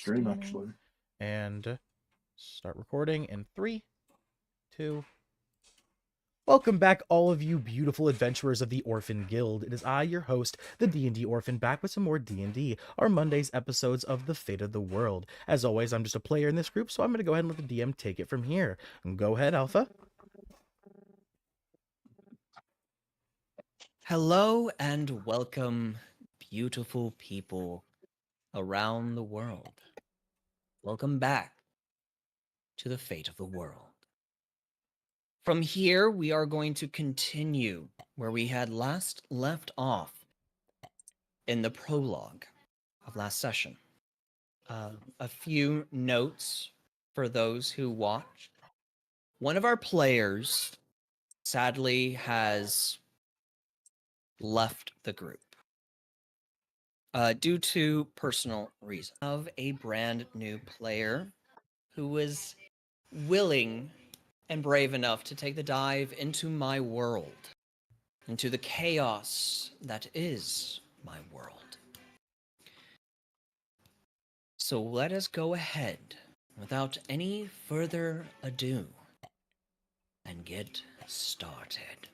stream, actually. And start recording in 3, 2. Welcome back, all of you beautiful adventurers of the Orphan Guild. It is I, your host, the D&D Orphan, back with some more D&D, our Monday's episodes of The Fate of the World. As always, I'm just a player in this group, so I'm going to go ahead and let the DM take it from here. Go ahead, Alpha. Hello and welcome, beautiful people around the world. Welcome back to The Fate of the World. From here, we are going to continue where we had last left off in the prologue of last session. A few notes for those who watched. One of our players sadly has left the group due to personal reasons. Of a brand new player who was willing and brave enough to take the dive into my world, into the chaos that is my world. So let us go ahead without any further ado and get started.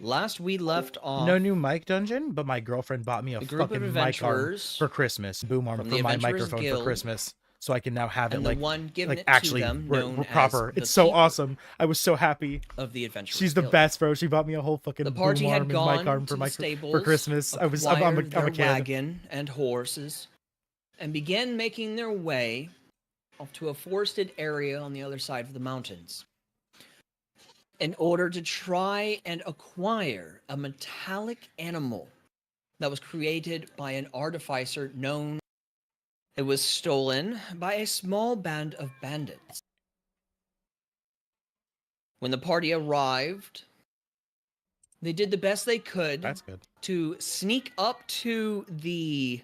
Last we left off. No new mic dungeon, but my girlfriend bought me a fucking mic arm for Christmas. Boom arm for my microphone for Christmas. So I can now have it like actually proper. It's so awesome. I was so happy. Of the Adventurers She's the Guild. best, bro. She bought me a whole fucking boom arm and mic arm for Christmas. I'm a kid. Wagon and horses, and began making their way off to a forested area on the other side of the mountains, in order to try and acquire a metallic animal that was created by an artificer known. It was stolen by a small band of bandits. When the party arrived, they did the best they could. That's good. To sneak up to the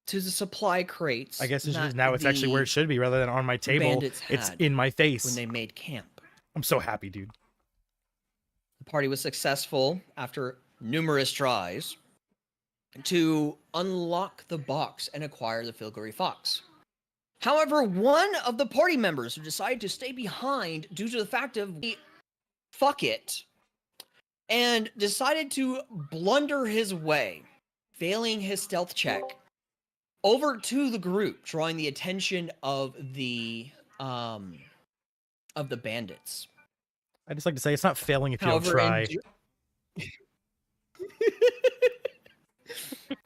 supply crates. I guess now it's actually where it should be rather than on my table. It's in my face. When they made camp. I'm so happy, dude. The party was successful after numerous tries to unlock the box and acquire the Filgary Fox. However, one of the party members who decided to stay behind due to the fact of fuck it, and decided to blunder his way, failing his stealth check, over to the group, drawing the attention of the bandits. I just like to say it's not failing if you don't try.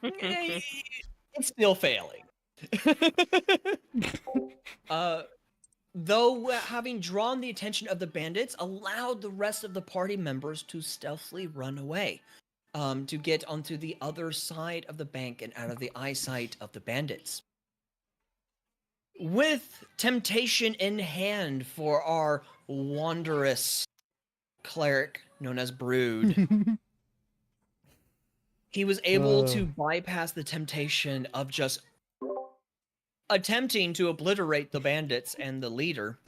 It's still failing. Though having drawn the attention of the bandits, allowed the rest of the party members to stealthily run away, to get onto the other side of the bank and out of the eyesight of the bandits. With temptation in hand for our wondrous cleric known as Brood, he was able to bypass the temptation of just attempting to obliterate the bandits and the leader,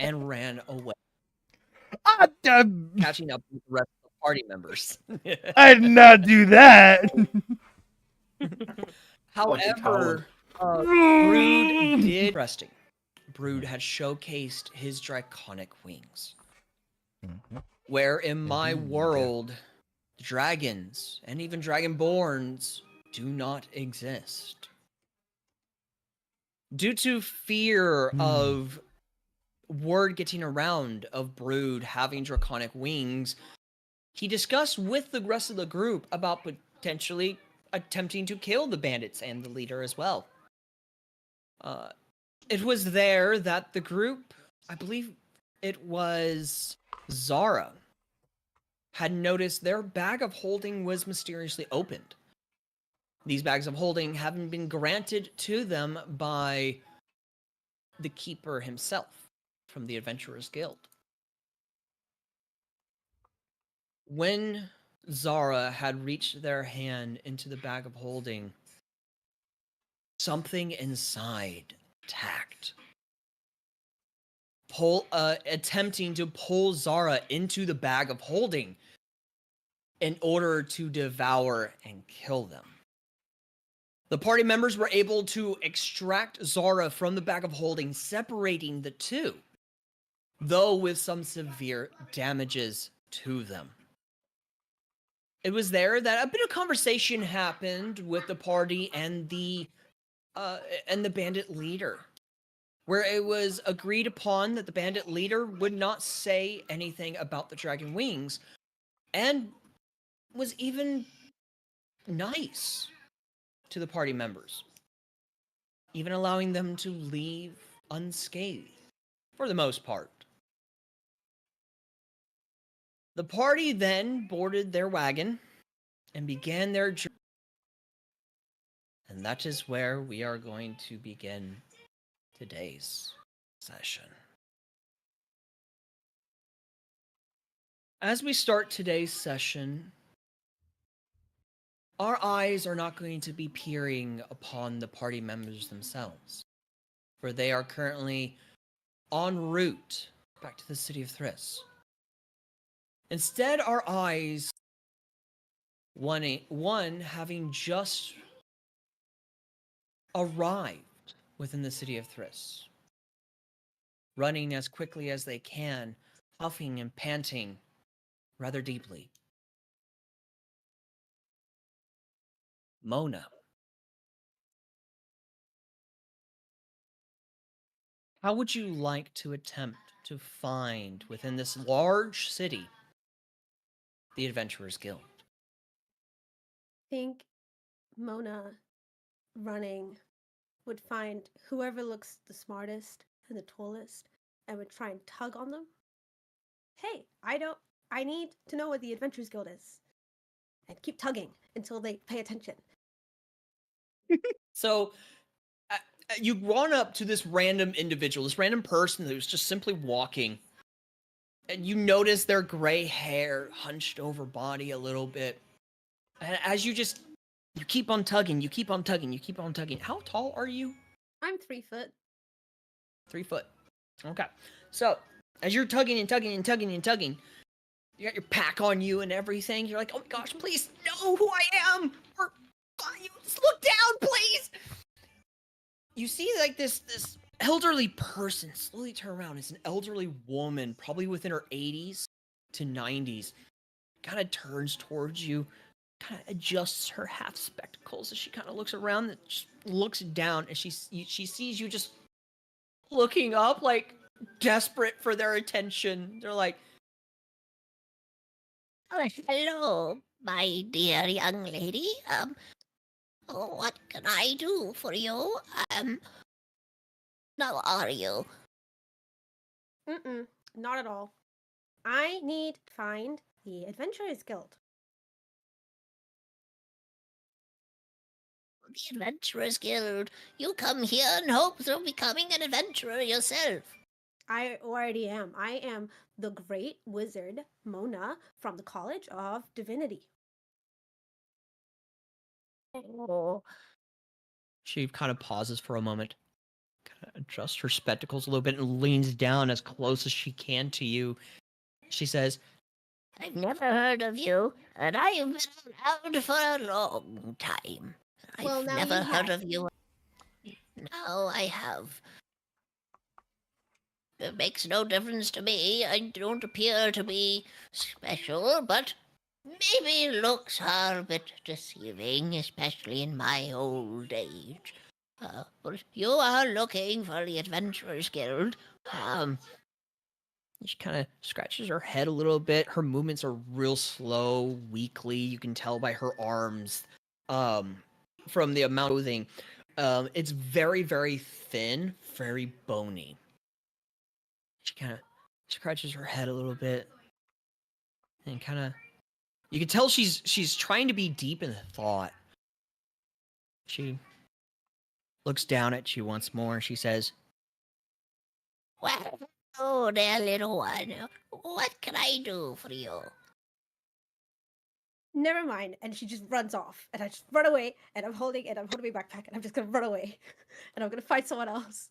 and ran away. Catching up with the rest of the party members. I did not do that. However, Brood did resting. Brood had showcased his draconic wings. Where in my world, dragons and even dragonborns do not exist. Due to fear of word getting around of Brood having draconic wings, he discussed with the rest of the group about potentially attempting to kill the bandits and the leader as well. It was there that the group, I believe it was ZARA, had noticed their bag of holding was mysteriously opened. These bags of holding having been granted to them by the keeper himself from the Adventurers Guild. When ZARA had reached their hand into the bag of holding, something inside attacked, attempting to pull ZARA into the bag of holding in order to devour and kill them. The party members were able to extract Zara from the bag of holding, separating the two, though with some severe damages to them. It was there that a bit of conversation happened with the party and the bandit leader, where it was agreed upon that the bandit leader would not say anything about the dragon wings, and was even nice to the party members, even allowing them to leave unscathed for the most part. The party then boarded their wagon and began their journey. And that is where we are going to begin today's session. As we start today's session, our eyes are not going to be peering upon the party members themselves, for they are currently en route back to the city of Thriss. Instead, our eyes, one having just arrived within the city of Thriss, running as quickly as they can, huffing and panting rather deeply. Mona. How would you like to attempt to find within this large city the Adventurers Guild? I think Mona running would find whoever looks the smartest and the tallest and would try and tug on them. Hey, I need to know what the Adventurers Guild is. And keep tugging until they pay attention. So, you run up to this random individual, this random person who's just simply walking, and you notice their gray hair, hunched over body a little bit. And as you keep on tugging, you keep on tugging, you keep on tugging. How tall are you? I'm 3 foot. 3 foot. Okay. So, as you're tugging and tugging and tugging and tugging, you got your pack on you and everything. You're like, oh my gosh, please know who I am! Or, you just look down, please! You see, like, this elderly person slowly turn around. It's an elderly woman, probably within her 80s to 90s. Kind of turns towards you, kind of adjusts her half spectacles as she kind of looks around, and just looks down, and she sees you just looking up, like, desperate for their attention. They're like, Oh, hello, my dear young lady. What can I do for you? How are you? Not at all. I need to find the Adventurers Guild. The Adventurers Guild. You come here in hopes of becoming an adventurer yourself. I already am. I am the great wizard Mona from the College of Divinity. Oh, she kind of pauses for a moment, kind of adjusts her spectacles a little bit, and leans down as close as she can to you. She says, I've never heard of you, and I have been around for a long time. Well, I've now never you heard have. of you. Now I have. It makes no difference to me. I don't appear to be special, but maybe looks are a bit deceiving, especially in my old age. But you are looking for the Adventurers Guild. she kind of scratches her head a little bit. Her movements are real slow, weakly. You can tell by her arms, from the amount of clothing. It's very, very thin, very bony. She kind of scratches her head a little bit, and kind of, you can tell she's trying to be deep in thought. She looks down at you once more, and she says, Well, oh, dear little one, what can I do for you? Never mind. And she just runs off. And I just run away. And I'm holding my backpack. And I'm just going to run away. And I'm going to find someone else.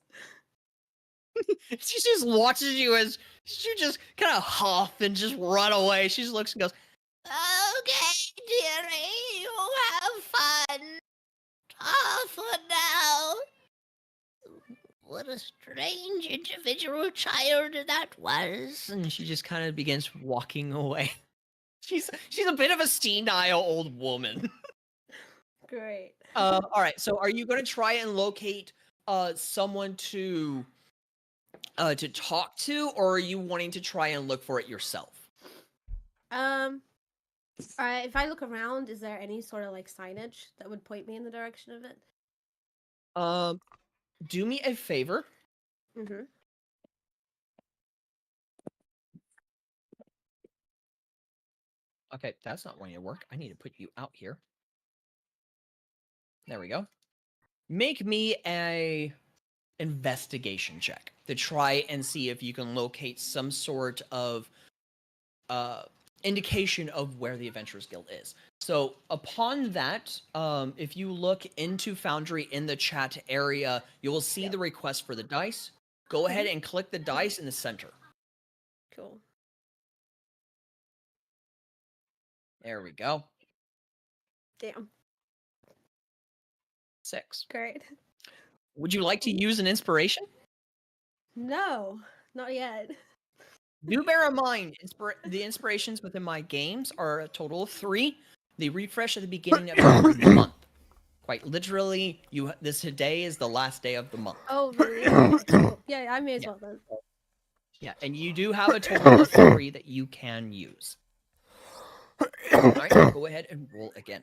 she just watches you as you just kind of huff and just run away. She just looks and goes, Okay, dearie, you have fun. what a strange individual child that was. And she just kind of begins walking away. She's a bit of a senile old woman. Great. All right. So, are you going to try and locate someone to talk to, or are you wanting to try and look for it yourself? If I look around, is there any sort of like signage that would point me in the direction of it? Do me a favor. Mm-hmm. Okay, that's not going to work. I need to put you out here. There we go. Make me a investigation check to try and see if you can locate some sort of indication of where the Adventurers Guild is. So upon that, if you look into Foundry in the chat area, you will see the request for the dice. Go ahead and click the dice in the center. Cool. There we go. Damn. 6. Great. Would you like to use an inspiration? No, not yet. Do bear in mind, the inspirations within my games are a total of 3. They refresh at the beginning of every month. Quite literally, this today is the last day of the month. Oh, really? Okay, cool. Yeah, I may as well then. Yeah, and you do have a total of 3 that you can use. All right, go ahead and roll again.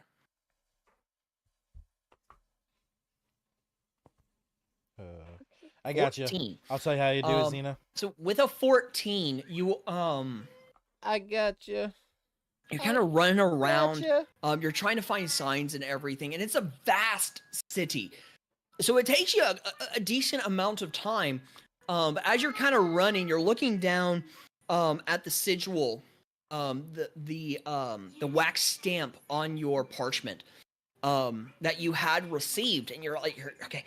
I got you. 14. I'll tell you how you do it, Xena. So with a 14, you I got you. you're kind of running around. Gotcha. You're trying to find signs and everything, and it's a vast city. So it takes you a decent amount of time. But as you're kind of running, you're looking down at the sigil, the wax stamp on your parchment that you had received, and you're okay,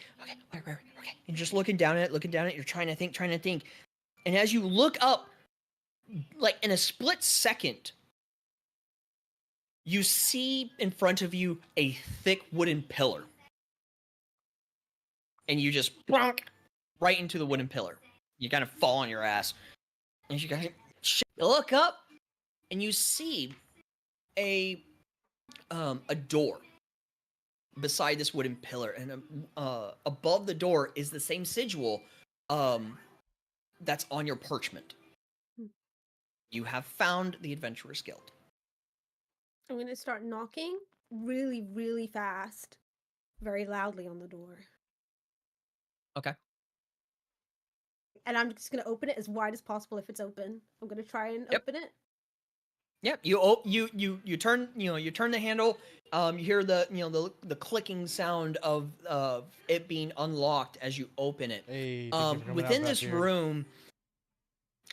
where, okay. And just looking down at it, you're trying to think. And as you look up, like in a split second, you see in front of you a thick wooden pillar. And you just plonk right into the wooden pillar. You kind of fall on your ass. And you guys look up, and you see a door beside this wooden pillar, and above the door is the same sigil that's on your parchment. You have found the Adventurers Guild. I'm gonna start knocking really, really fast, very loudly on the door. Okay. And I'm just gonna open it as wide as possible if it's open. I'm gonna try and open it. Yep. You turn the handle. You hear the clicking sound of it being unlocked as you open it. Hey, Within this room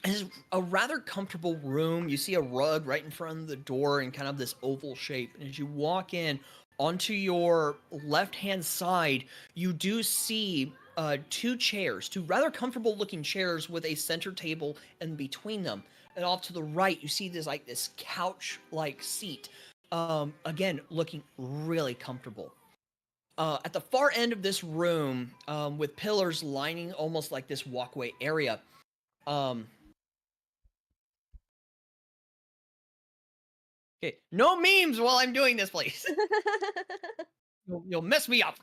is a rather comfortable room. You see a rug right in front of the door in kind of this oval shape. And as you walk in onto your left-hand side, you do see 2 rather comfortable looking chairs with a center table in between them. And off to the right, you see this couch-like seat. Again, looking really comfortable. At the far end of this room, with pillars lining almost like this walkway area, okay, no memes while I'm doing this, please. You'll mess me up.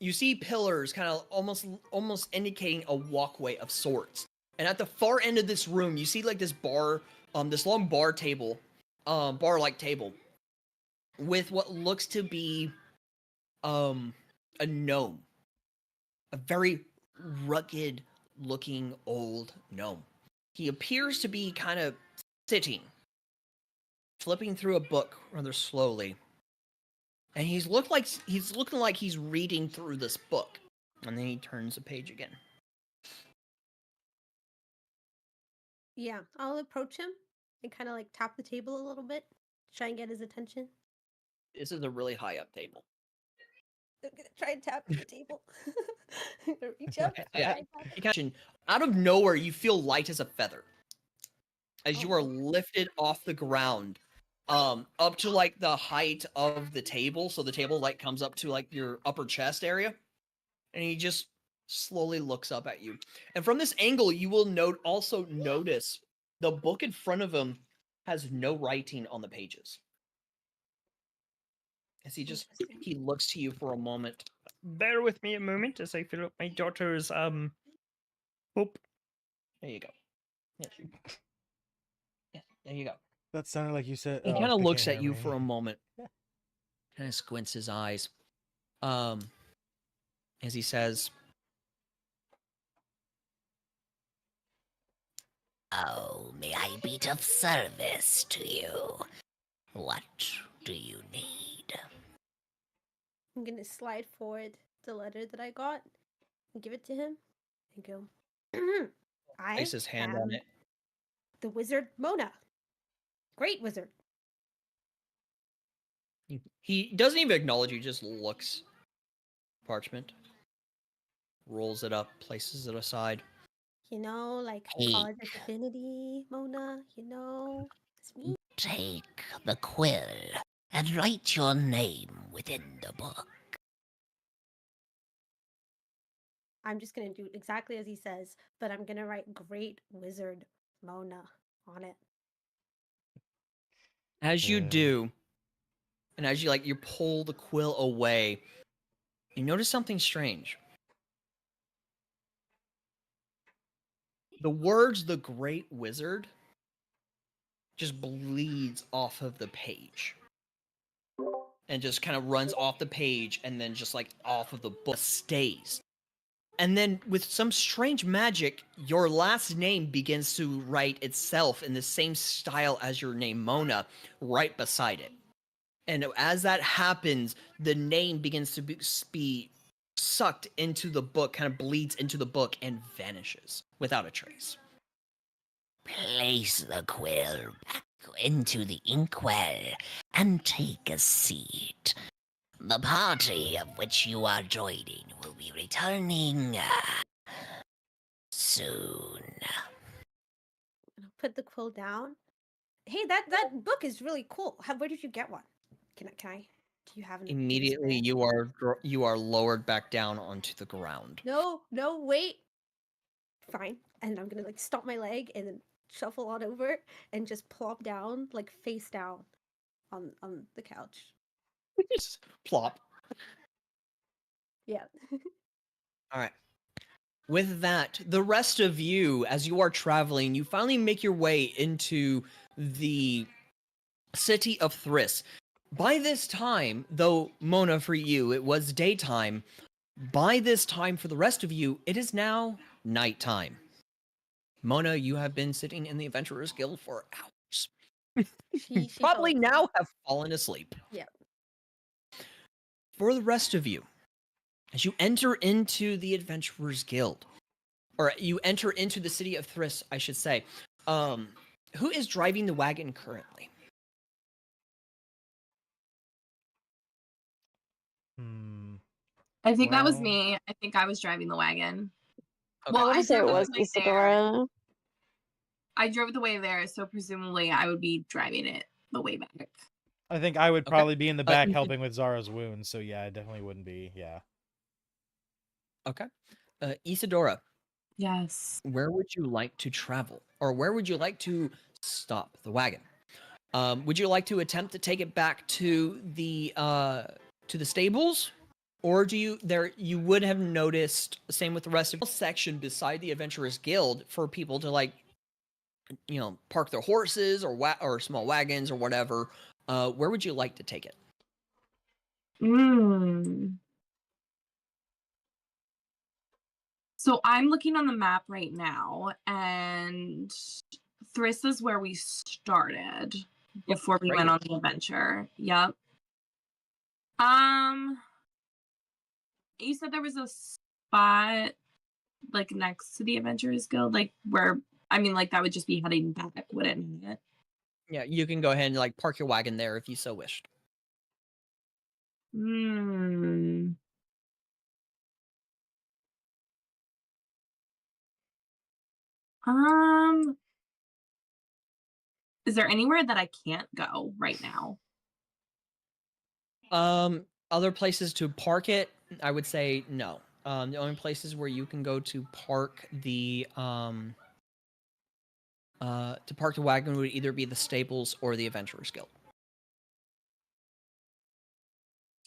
You see pillars kind of almost indicating a walkway of sorts. And at the far end of this room, you see like this bar, this long bar table, bar-like table, with what looks to be a gnome. A very rugged-looking old gnome. He appears to be kind of sitting, flipping through a book rather slowly. And he's looking like he's reading through this book. And then he turns the page again. Yeah, I'll approach him and kind of like tap the table a little bit to try and get his attention. This is a really high up table. I'm gonna try and tap the table. I'm gonna reach up. Yeah. Out of nowhere, you feel light as a feather. As you are lifted off the ground, up to like the height of the table. So the table like comes up to like your upper chest area. And he just slowly looks up at you. And from this angle, you will also notice the book in front of him has no writing on the pages. As Interesting. he looks to you for a moment. Bear with me a moment as I fill up my daughter's hope. There you go. Yes. Yes, there you go. That sounded like you said. He Oh, kind of they looks can't at hear you me. for a moment. Kind of squints his eyes. As he says, Oh, may I be of service to you? What do you need? I'm gonna slide forward the letter that I got and give it to him and go. I place his hand on am it. the wizard Mona. Great wizard. He doesn't even acknowledge you, just looks. Parchment. Rolls it up, places it aside. You know, like Hey. College of Divinity, Mona, you know. It's me. Take the quill and write your name within the book. I'm just gonna do exactly as he says, but I'm gonna write Great Wizard Mona on it. As you Yeah. do, and as you pull the quill away, you notice something strange. The words "the Great Wizard" just bleeds off of the page. And just kind of runs off the page and then just off of the book stays. And then with some strange magic, your last name begins to write itself in the same style as your name, Mona, right beside it. And as that happens, the name begins to be sucked into the book, kind of bleeds into the book and vanishes without a trace. Place the quill back into the inkwell and take a seat. The party of which you are joining will be returning soon. And I'll put the quill down. Hey, that book is really cool. Where did you get one? Can I? Do you have an? Immediately, you are lowered back down onto the ground. No, wait. Fine. And I'm gonna stomp my leg and then shuffle on over and just plop down, face down on the couch. Just plop. Yeah. All right. With that, the rest of you, as you are traveling, you finally make your way into the city of Thriss. By this time, though, Mona, for you, it was daytime. By this time, for the rest of you, it is now nighttime. Mona, you have been sitting in the Adventurers Guild for hours. She Probably fell now have fallen asleep. Yeah. For the rest of you, as you enter into the Adventurers Guild, or you enter into the city of Thriss, I should say, who is driving the wagon currently? I think that was Well- me. I think I was driving the wagon. Okay. Well, I I would say it drove was the way there. Isadora. I drove the way there, so presumably I would be driving it the way back. I think I would Okay. probably be in the back you- helping with Zara's wounds, so yeah, I definitely wouldn't be. Yeah. Okay. Isadora, Yes. where would you like to travel? Or where would you like to stop the wagon? Would you like to attempt to take it back to the stables? Or you would have noticed, same with the rest of the section beside the Adventurers Guild for people to park their horses or small wagons or whatever. Where would you like to take it? So I'm looking on the map right now, and Thriss is where we started before we right went here. on the adventure. Yep. You said there was a spot next to the Adventurers Guild, where that would just be heading back, wouldn't it? Yeah, you can go ahead and park your wagon there if you so wished. Is there anywhere that I can't go right now? Other places to park it, I would say no. The only places where you can go to park the wagon would either be the stables or the Adventurers Guild.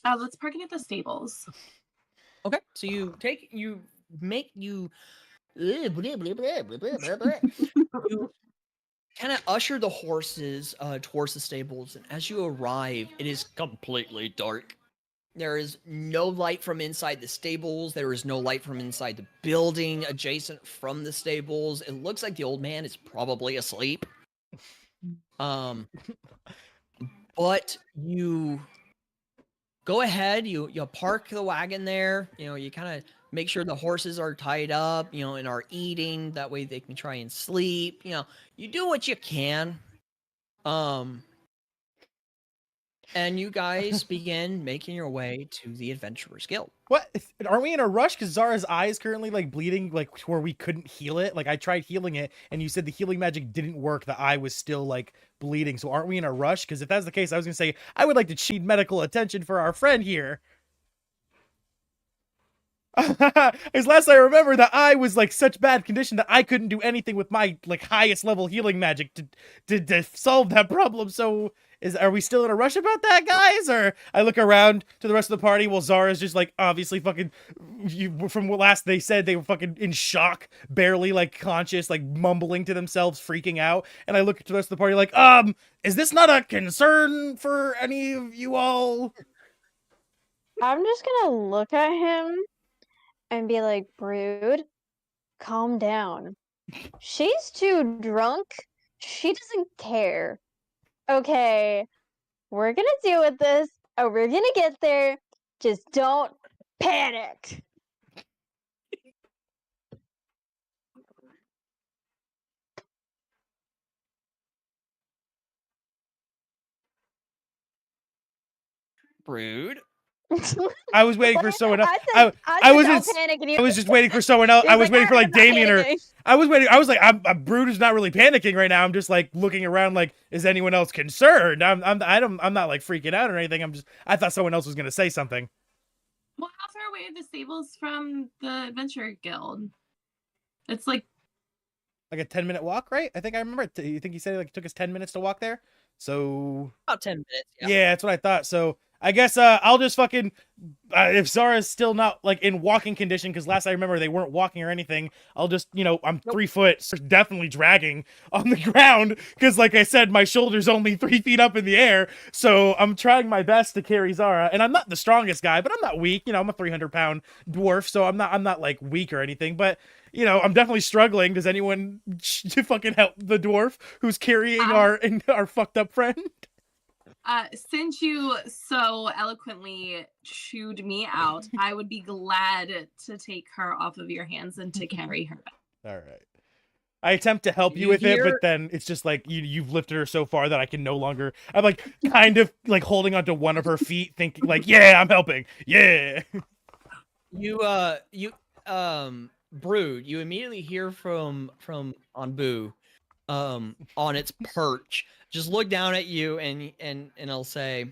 Let's park it at the stables. Okay, so you kind of usher the horses towards the stables, and as you arrive, it is completely dark. There is no light from inside the stables. There is no light from inside the building adjacent from the stables. It looks like the old man is probably asleep. But you go ahead, you park the wagon there. You kind of make sure the horses are tied up, and are eating. That way they can try and sleep. You do what you can. And you guys begin making your way to the Adventurers Guild. What? Aren't we in a rush? Because Zara's eye is currently like bleeding, like to where we couldn't heal it. Like I tried healing it, and you said the healing magic didn't work. The eye was still like bleeding. So aren't we in a rush? Because if that's the case, I was gonna say I would like to need medical attention for our friend here. As last I remember, the eye was like such bad condition that I couldn't do anything with my like highest level healing magic to solve that problem. So are we still in a rush about that, guys? Or I look around to the rest of the party while Zara's just like obviously fucking from what last they said they were fucking in shock, barely like conscious, like mumbling to themselves, freaking out. And I look at the rest of the party like, is this not a concern for any of you all? I'm just gonna look at him and be like, Brood, calm down. She's too drunk. She doesn't care. Okay, we're gonna deal with this, and we're gonna get there. Just don't panic. Brood. I was waiting for someone else. I was I was just waiting for someone else. I was waiting for like Damien or I was waiting. I was like, I'm Brood is not really panicking right now. I'm just like looking around, like, is anyone else concerned? I'm not like freaking out or anything. I thought someone else was gonna say something. Well, how far away are the stables from the Adventure Guild? It's like a 10-minute walk, right? I think I remember. You think he said like it took us 10 minutes to walk there? So about 10 minutes. Yeah, that's what I thought. So I guess I'll just fucking if Zara's still not like in walking condition, because last I remember they weren't walking or anything, I'll just I'm 3 foot, so definitely dragging on the ground, because like I said, my shoulder's only 3 feet up in the air, so I'm trying my best to carry Zara, and I'm not the strongest guy, but I'm not weak. I'm a 300-pound dwarf, so I'm not like weak or anything, but I'm definitely struggling. Does anyone to fucking help the dwarf who's carrying our fucked up friend? Since you so eloquently chewed me out, I would be glad to take her off of your hands and to carry her back. All right. I attempt to help you with it, but then it's just like you've lifted her so far that I can no longer. I'm like kind of like holding onto one of her feet, thinking like, yeah, I'm helping. Yeah. Brood, you immediately hear from Anbu, on its perch. Just look down at you and I'll say,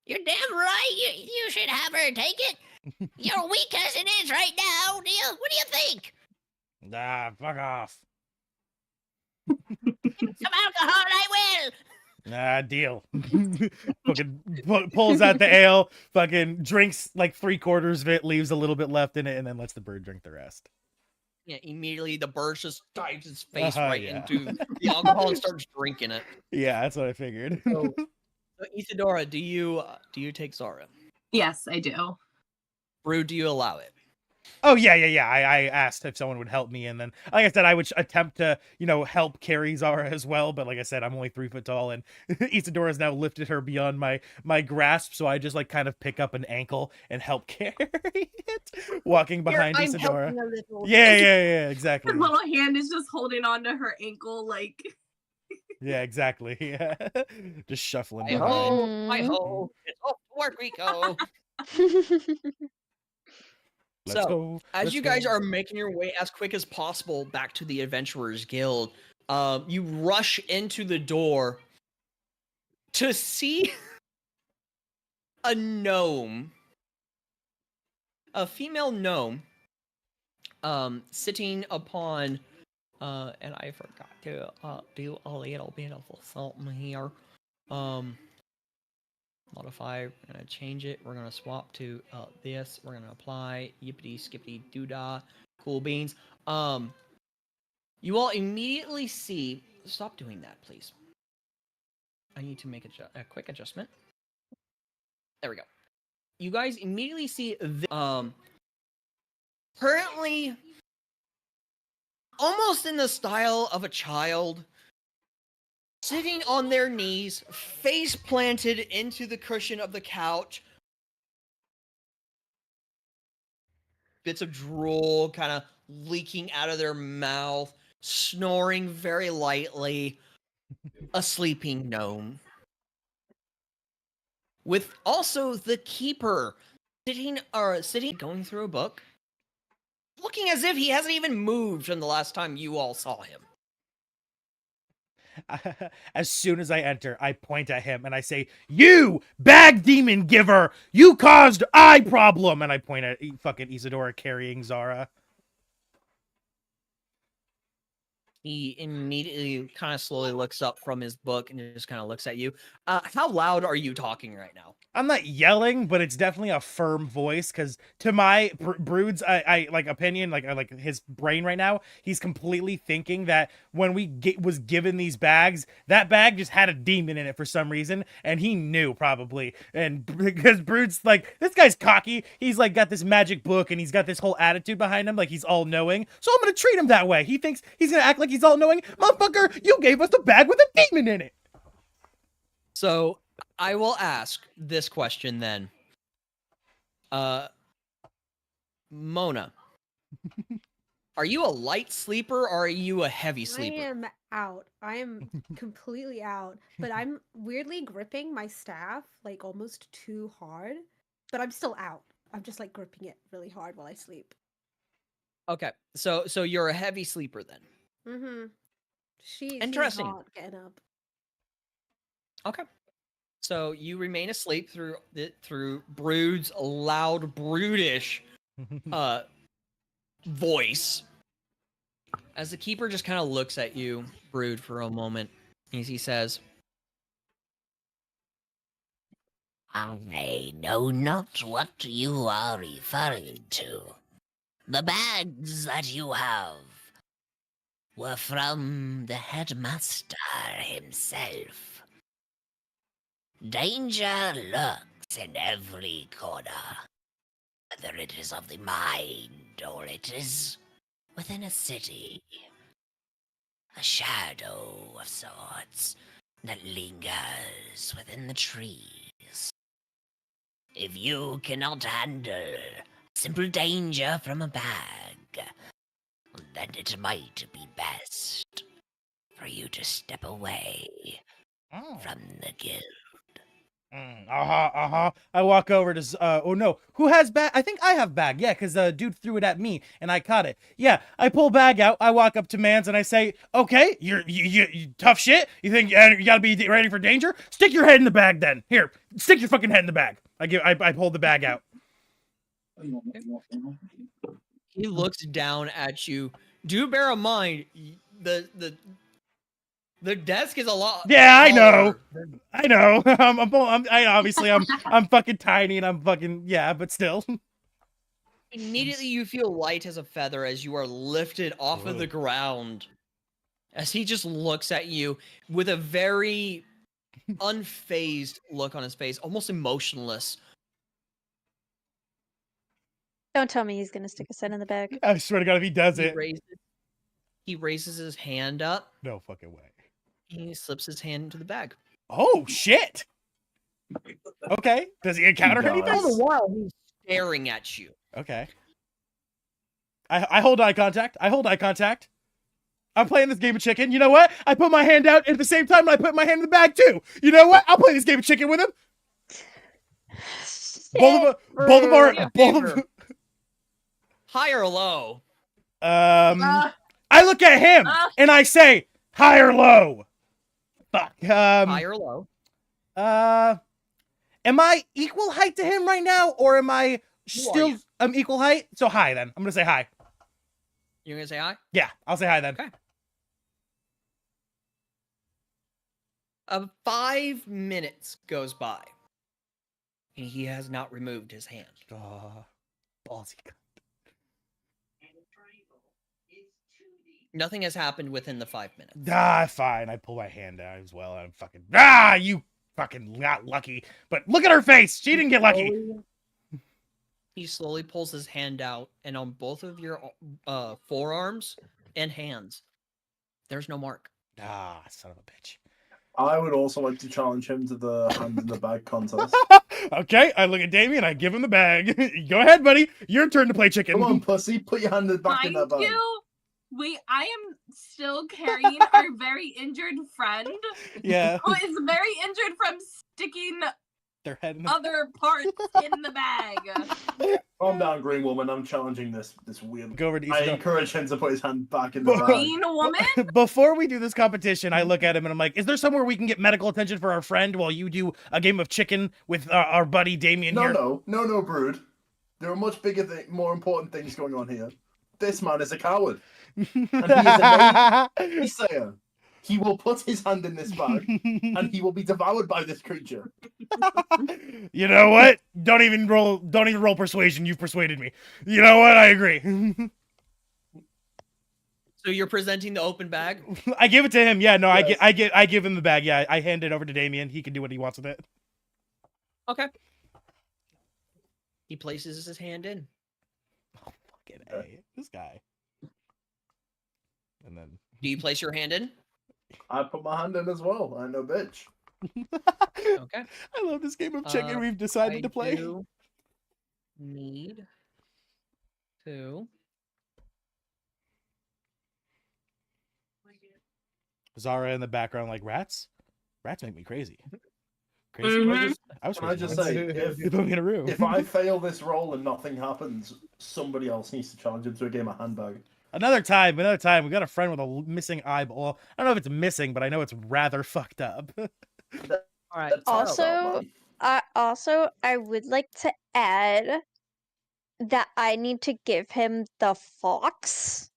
"You're damn right. You should have her take it. You're weak as it is right now. What do you think?" Ah, fuck off. Some alcohol, I will. Ah, deal. Fucking pulls out the ale, fucking drinks like 3/4 of it, leaves a little bit left in it, and then lets the bird drink the rest. Yeah, immediately the bird just dives his face into the alcohol and starts drinking it. Yeah, that's what I figured. So Isadora, do you take Zara? Yes, I do. Brood, do you allow it? Oh, yeah. I asked if someone would help me, and then, like I said, I would attempt to, help carry Zara as well, but like I said, I'm only 3 foot tall, and Isadora's now lifted her beyond my grasp, so I just, like, kind of pick up an ankle and help carry it, walking behind Isadora. Yeah, exactly. Her little hand is just holding on to her ankle, like... Yeah, exactly. Yeah. Just shuffling behind. Hi-ho, it's off to work we go. Let's go. As you guys are making your way as quick as possible back to the Adventurers Guild, you rush into the door to see a gnome a female gnome sitting upon and I forgot to do a little bit of something here. Modify, we're gonna change it. We're gonna swap to this. We're gonna apply yippity skippity doodah. Cool beans. You all immediately see. Stop doing that, please. I need to make a quick adjustment. There we go. You guys immediately see currently almost in the style of a child, sitting on their knees, face planted into the cushion of the couch. Bits of drool kind of leaking out of their mouth, snoring very lightly. A sleeping gnome. With also the keeper sitting going through a book, looking as if he hasn't even moved from the last time you all saw him. As soon as I enter, I point at him and I say, "You bag demon giver, you caused eye problem." And I point at fucking Isadora carrying Zara. He immediately kind of slowly looks up from his book and just kind of looks at you. How loud are you talking right now? I'm not yelling, but it's definitely a firm voice, because to my Brood's I like opinion, like his brain right now, he's completely thinking that when we was given these bags, that bag just had a demon in it for some reason, and he knew probably. And because Brood's like, this guy's cocky, he's like got this magic book and he's got this whole attitude behind him, like he's all knowing. So I'm gonna treat him that way. He thinks he's gonna act like he's all knowing. Motherfucker, you gave us a bag with a demon in it. So I will ask this question then. Mona, are you a light sleeper or are you a heavy sleeper? I am out. I am completely out. But I'm weirdly gripping my staff like almost too hard. But I'm still out. I'm just like gripping it really hard while I sleep. Okay, so you're a heavy sleeper then. Mm-hmm. She's Interesting. not getting up. Okay. So you remain asleep through Brood's loud, brutish voice. As the keeper just kind of looks at you, Brood, for a moment, as he says, I know not what you are referring to. The bags that you have were from the headmaster himself. Danger lurks in every corner, whether it is of the mind or it is within a city. A shadow of sorts that lingers within the trees. If you cannot handle simple danger from a bag, then it might be best for you to step away from the guild. I walk over to oh no, who has bag? I think I have bag. Yeah, because the dude threw it at me and I caught it. Yeah, I pull bag out. I walk up to Mans and I say, "Okay, you tough shit. You think you gotta be ready for danger? Stick your head in the bag then. Here, stick your fucking head in the bag." I pull the bag out. he looks down at you. Do bear in mind the desk is a lot. Yeah, I know. taller. I know. I'm fucking tiny and I'm fucking, yeah, but still. Immediately you feel light as a feather as you are lifted off of the ground. As he just looks at you with a very unfazed look on his face, almost emotionless. Don't tell me he's gonna stick his head in the bag. I swear to God, if he does it. He raises his hand up. No fucking way. He slips his hand into the bag. Oh, shit. Okay. Does he encounter anything? All the while, he's staring at you. Okay. I hold eye contact. I'm playing this game of chicken. You know what? I put my hand out at the same time I put my hand in the bag too. You know what? I'll play this game of chicken with him. Both of High or low? I look at him and I say, high or low? Fuck. High or low? Am I equal height to him right now, or am I Still, you? I'm equal height, so hi then. I'm gonna say hi. You're gonna say hi? Yeah, I'll say hi then. Okay. 5 minutes goes by, and he has not removed his hand. Ballsy. Nothing has happened within the 5 minutes. Fine. I pull my hand out as well. I'm fucking. You fucking not lucky. But look at her face. She didn't get lucky. He slowly pulls his hand out, and on both of your forearms and hands, there's no mark. Son of a bitch. I would also like to challenge him to the hand in the bag contest. Okay, I look at Damien. I give him the bag. Go ahead, buddy. Your turn to play chicken. Come on, pussy. Put your hand back in that Mind bag. you, wait, I am still carrying our very injured friend, Yeah. who is very injured from sticking Their head in the other parts in the bag. Calm down, Green Woman. I'm challenging this weird. Go over to I Isidore. encourage him to put his hand back in the bag. Green woman? Before we do this competition, I look at him and I'm like, is there somewhere we can get medical attention for our friend while you do a game of chicken with our buddy Damien here? No, Brood. There are much bigger, more important things going on here. This man is a coward. And he is a naysayer. He will put his hand in this bag, and he will be devoured by this creature. You know what? Don't even roll persuasion. You've persuaded me. You know what? I agree. So you're presenting the open bag? I give it to him. Yeah, no, Yes. I give him the bag. Yeah, I hand it over to Damien. He can do what he wants with it. Okay. He places his hand in. Oh, fucking A. This guy. And then Do you place your hand in? I put my hand in as well. I know, bitch. Okay. I love this game of chicken we've decided to play. I do need to. Zara in the background, like rats. Rats make me crazy. Crazy. Mhm. I was Can I crazy just once. say, You put me in a room. if I fail this roll and nothing happens, somebody else needs to challenge him to a game of handbag. Another time. We got a friend with a missing eyeball. I don't know if it's missing, but I know it's rather fucked up. All right. That's how Also, about, man. I would like to add that I need to give him the fox.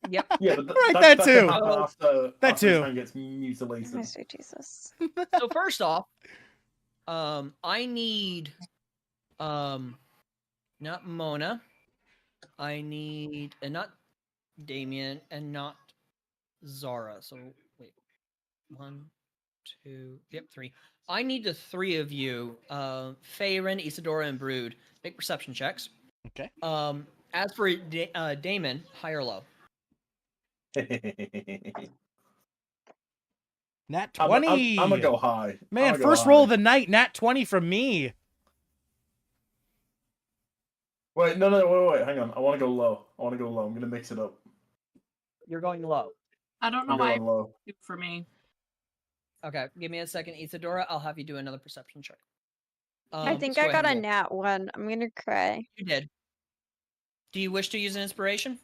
Yep. Yeah, but Right, that that can too. happen after That his too. hand gets mutilated. Oh, sweet Jesus. So first off, I need not Mona. I need and not Damien and not Zara. So wait. 1, 2, yep, 3. I need the 3 of you, Faerun, Isadora, and Brood, make perception checks. Okay. As for Damon, high or low? Nat I'm 20. gonna go high. Man, I'ma go first high. roll of the night. Nat 20 from me. Wait, no, wait, hang on. I want to go low. I'm gonna mix it up. You're going low. I don't know I'm why going low. it's for me. Okay, give me a second, Isadora. I'll have you do another perception check. I think so I go got a ahead and roll. nat 1. I'm gonna cry. You did. Do you wish to use an inspiration?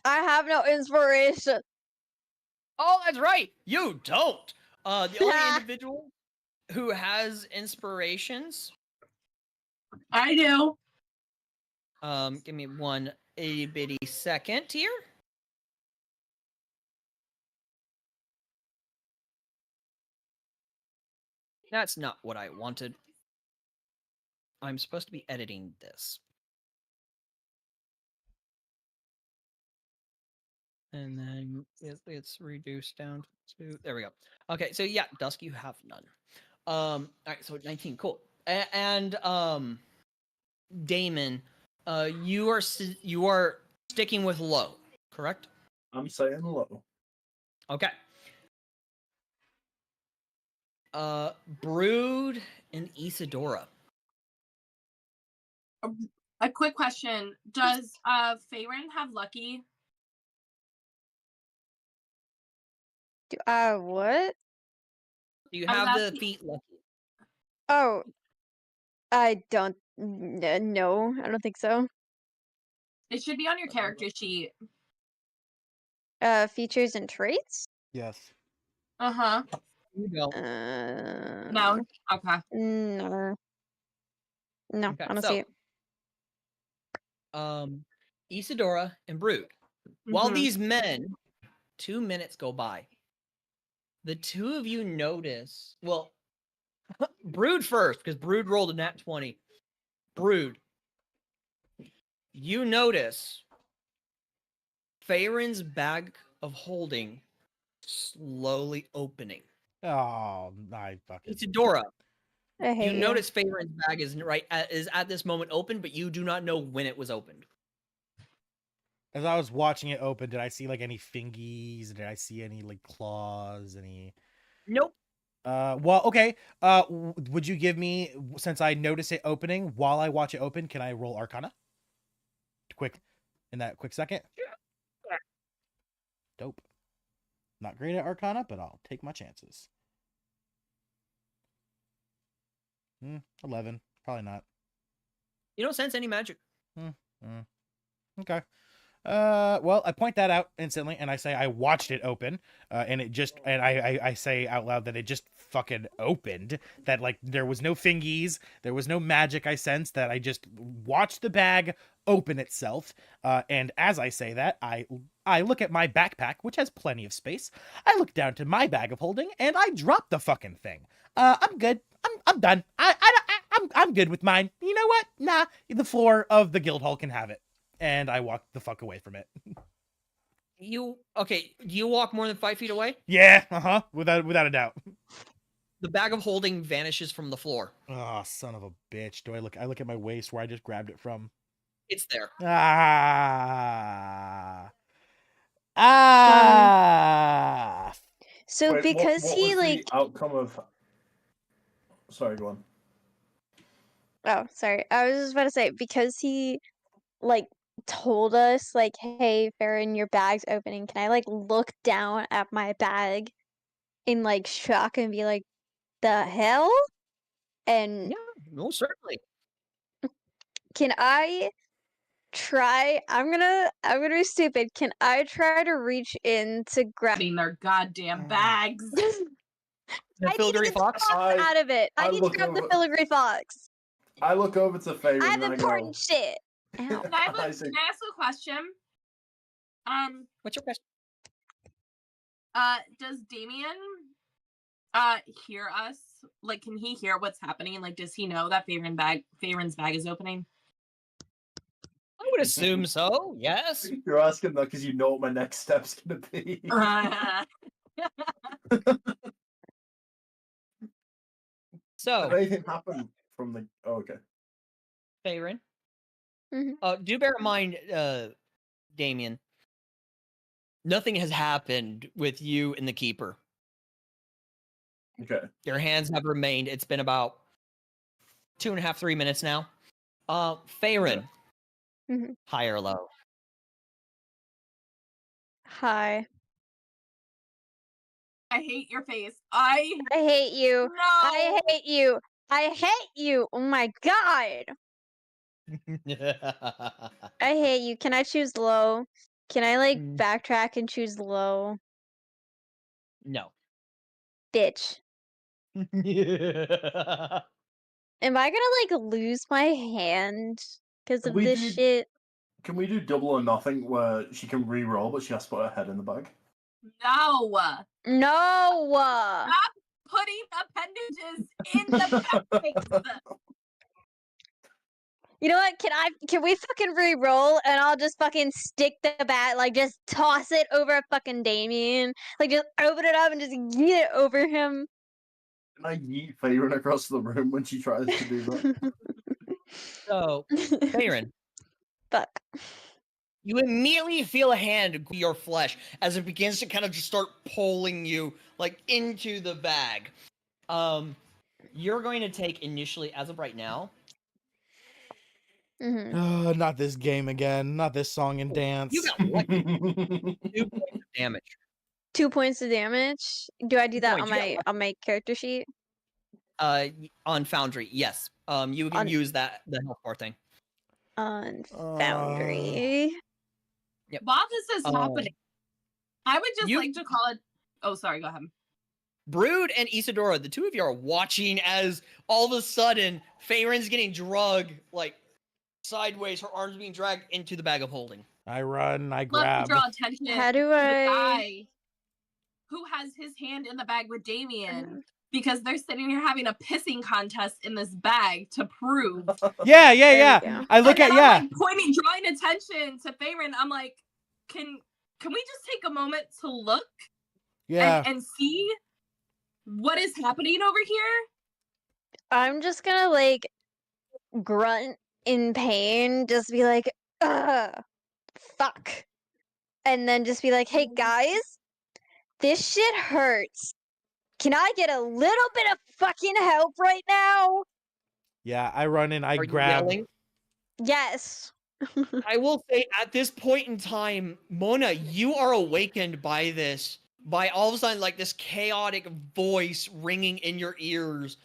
I have no inspiration. Oh, that's right. You don't. The only individual who has inspirations. I do. Give me one itty bitty second here. That's not what I wanted. I'm supposed to be editing this. And then it's reduced down to, there we go. Okay, so yeah, Dusk, you have none. All right, so 19, cool. And Damon, you are sticking with low, correct? I'm saying low. Okay. Brood and Isadora. A quick question. Does Faerun have lucky? What? Do you I was have the asking- feet lucky? Oh, I don't. No, I don't think so. It should be on your character sheet. Features and traits? Yes. Uh-huh. You don't. No. Okay. No. No, Okay, I don't so see it. Isadora and Brood. While Mhm. these men, 2 minutes go by. The two of you notice, well, Brood first, because Brood rolled a nat 20. Brood, you notice Farin's bag of holding slowly opening. Oh, I fucking. Isadora, I hate you you. notice Farin's bag is at this moment open, but you do not know when it was opened. As I was watching it open, did I see like any fingies? Did I see any like claws? Any? Nope. Well, okay. Would you give me, since I notice it opening while I watch it open, can I roll Arcana? Quick, in that quick second. Yeah. Dope. Not great at Arcana, but I'll take my chances. 11. Probably not. You don't sense any magic. Okay. Well, I point that out instantly, and I say I watched it open, and it just, and I say out loud that it just fucking opened. That like there was no fingies, there was no magic I sensed. That I just watched the bag open itself. And as I say that, I look at my backpack, which has plenty of space. I look down to my bag of holding, and I drop the fucking thing. I'm good. I'm done. I'm good with mine. You know what? Nah, the floor of the guild hall can have it. And I walk the fuck away from it. You walk more than 5 feet away? Yeah, without a doubt. The bag of holding vanishes from the floor. Oh, son of a bitch. I look at my waist where I just grabbed it from. It's there. So Wait, because what he was like the outcome of? Sorry, go on. oh sorry, I was just about to say because he like told us like, hey Farron, your bag's opening. Can I like look down at my bag in like shock and be like, the hell? And Yeah, no, certainly. can I try? I'm gonna be stupid. Can I try to reach in to grab? Grabbing their goddamn bags. The I need to filigree get the fox? fox out of it. I I need to look grab the over- filigree fox. I look over to Faye I have and I important go. shit. Ow. Can I I say, ask a question? What's your question? Does Damien hear us? Like, can he hear what's happening? Like, does he know that Favor's bag is opening? I would assume so, yes. You're asking that because you know what my next step's gonna be. So, Did anything happen from the? Oh, okay. Farin. Mhm. Do bear in mind, Damien, nothing has happened with you and the keeper. Okay. Your hands have remained. It's been about 2.5, 3 minutes now. Farin, Mhm. high or low? Hi. I hate your face. I hate you. no. I hate you. I hate you. Oh my god. I hate you. Can I choose low? Can I like backtrack and choose low? No. Bitch. Am I gonna like lose my hand because Can of we this do- shit? Can we do double or nothing where she can re-roll, but she has to put her head in the bag? No. No. Stop putting appendages in the bags. You know what? Can we fucking re-roll and I'll just fucking stick the bat, like just toss it over fucking Damien. Like just open it up and just yeet it over him. Can I yeet Faye across the room when she tries to do that? So, Farin, Fuck. you immediately feel a hand go your flesh as it begins to kind of just start pulling you like into the bag. You're going to take initially, as of right now, Not this game again. Not this song and dance. you got what? 2 points of damage. 2 points of damage. Do I do that points, on you got my character sheet? On Foundry, yes. You can use the health bar thing. On Foundry. Yep. While this is happening, I would just like to call it. Oh, sorry. Go ahead. Brood and Isadora, the two of you are watching as all of a sudden Farin's getting drugged like sideways, her arms being dragged into the bag of holding. I run, I Love to grab. draw attention How do to the I? guy who has his hand in the bag with Damien because they're sitting here having a pissing contest in this bag to prove. Yeah, There we yeah. go. I look And at then I'm yeah. like pointing, drawing attention to Faerun. I'm like, can we just take a moment to look Yeah. and see what is happening over here? I'm just gonna like grunt in pain, just be like, ugh, fuck. And then just be like, hey guys, this shit hurts. Can I get a little bit of fucking help right now? Yeah, I run in, I Are you grab. yelling? Yes. I will say at this point in time, Mona, you are awakened by this. By all of a sudden, like this chaotic voice ringing in your ears.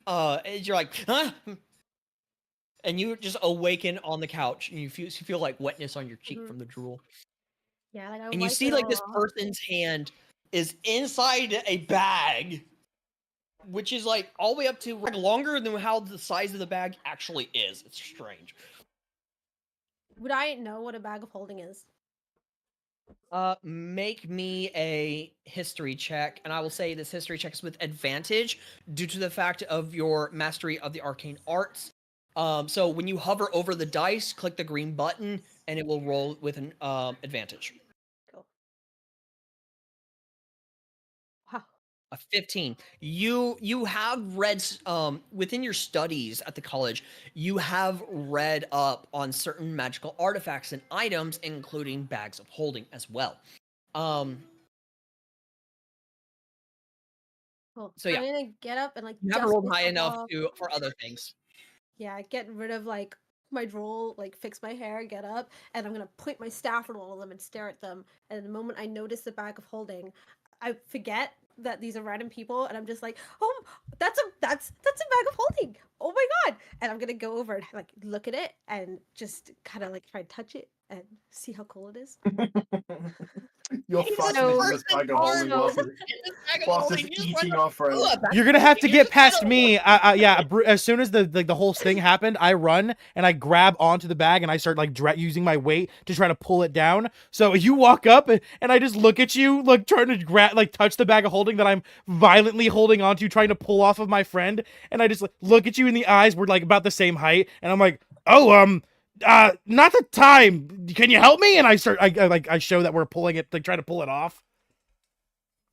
And you're like, huh? And you just awaken on the couch and you feel like wetness on your cheek from the drool. Yeah, like I And you wipe see it like all this off. person's hand is inside a bag, which is like all the way up to like longer than how the size of the bag actually is. It's strange. Would I know what a bag of holding is? Make me a history check, and I will say this history check is with advantage due to the fact of your mastery of the arcane arts. So when you hover over the dice, click the green button, and it will roll with an advantage. Cool. Wow. A 15. You have read within your studies at the college, you have read up on certain magical artifacts and items, including bags of holding as well. Cool. So yeah. I'm gonna get up and like You haven't dust rolled high myself enough off. for other things. Yeah, get rid of like my drool, like fix my hair, get up, and I'm gonna point my staff at all of them and stare at them. And the moment I notice the bag of holding, I forget that these are random people, and I'm just like, oh, that's a bag of holding. Oh my god! And I'm gonna go over and like look at it and just kind of like try and touch it and see how cool it is. You're He's fascinated So- in this bag of holding whilst it's eating our friend. You're gonna have to get past me. Yeah. As soon as the whole thing happened, I run and I grab onto the bag and I start like using my weight to try to pull it down. So you walk up and I just look at you, like trying to touch the bag of holding that I'm violently holding onto, trying to pull off of my friend. And I just like, look at you in the eyes. We're like about the same height, and I'm like, oh, not the time. Can you help me? And I show that we're pulling it, like trying to pull it off.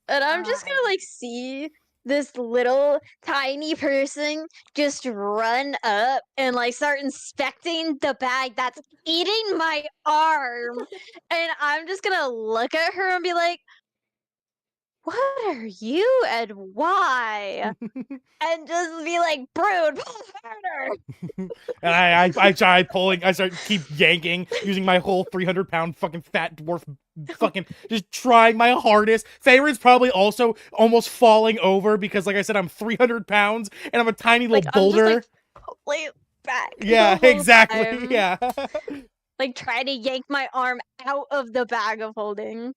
And I'm just gonna like see this little tiny person just run up and like start inspecting the bag that's eating my arm. And I'm just gonna look at her and be like, what are you and why? And just be like, brood, pull harder. And I try pulling, I start keep yanking, using my whole 300-pound fucking fat dwarf, fucking just trying my hardest. Favorite's probably also almost falling over because, like I said, I'm 300 pounds and I'm a tiny little Like, boulder. I'm just like, pull it back. Yeah, the whole exactly. time. Yeah. Like, try to yank my arm out of the bag of holding.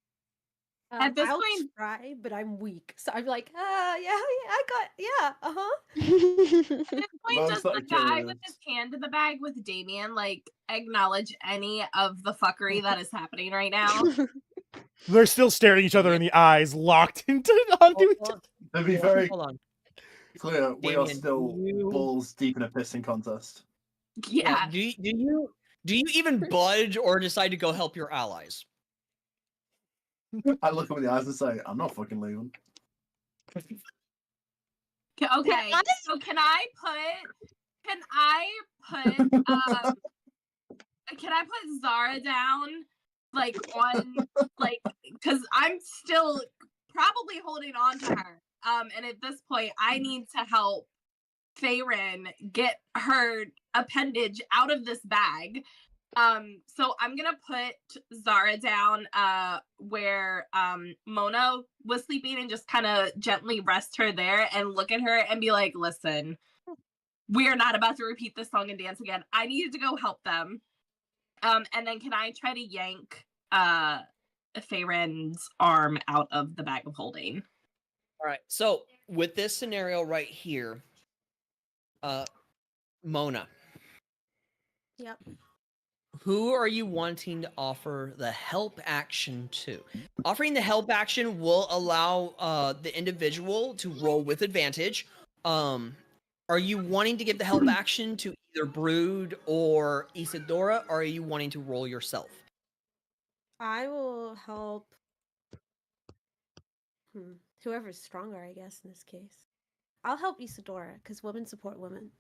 At this I'll point- try, but I'm weak, so I'm like, yeah, uh-huh. At this point, Those does that the are guy curious. with his hand in the bag with Damien like acknowledge any of the fuckery that is happening right now? They're still staring each other in the eyes, locked onto each other. To be very Hold on. clear, we are Damien, still you- balls deep in a pissing contest. Yeah. Do you even budge or decide to go help your allies? I look him in the eyes and say, I'm not fucking leaving. Okay. I- So can I put Zara down like on like because I'm still probably holding on to her. And at this point I need to help Faerun get her appendage out of this bag. So I'm gonna put Zara down where Mona was sleeping and just kind of gently rest her there and look at her and be like, listen, we are not about to repeat this song and dance again. I needed to go help them. And then can I try to yank Faerun's arm out of the bag of holding? All right. So with this scenario right here, Mona, Yep. Who are you wanting to offer the help action to? Offering the help action will allow the individual to roll with advantage. Are you wanting to give the help action to either Brood or Isadora, or are you wanting to roll yourself? I will help. Whoever's stronger, I guess, in this case. I'll help Isadora, because women support women.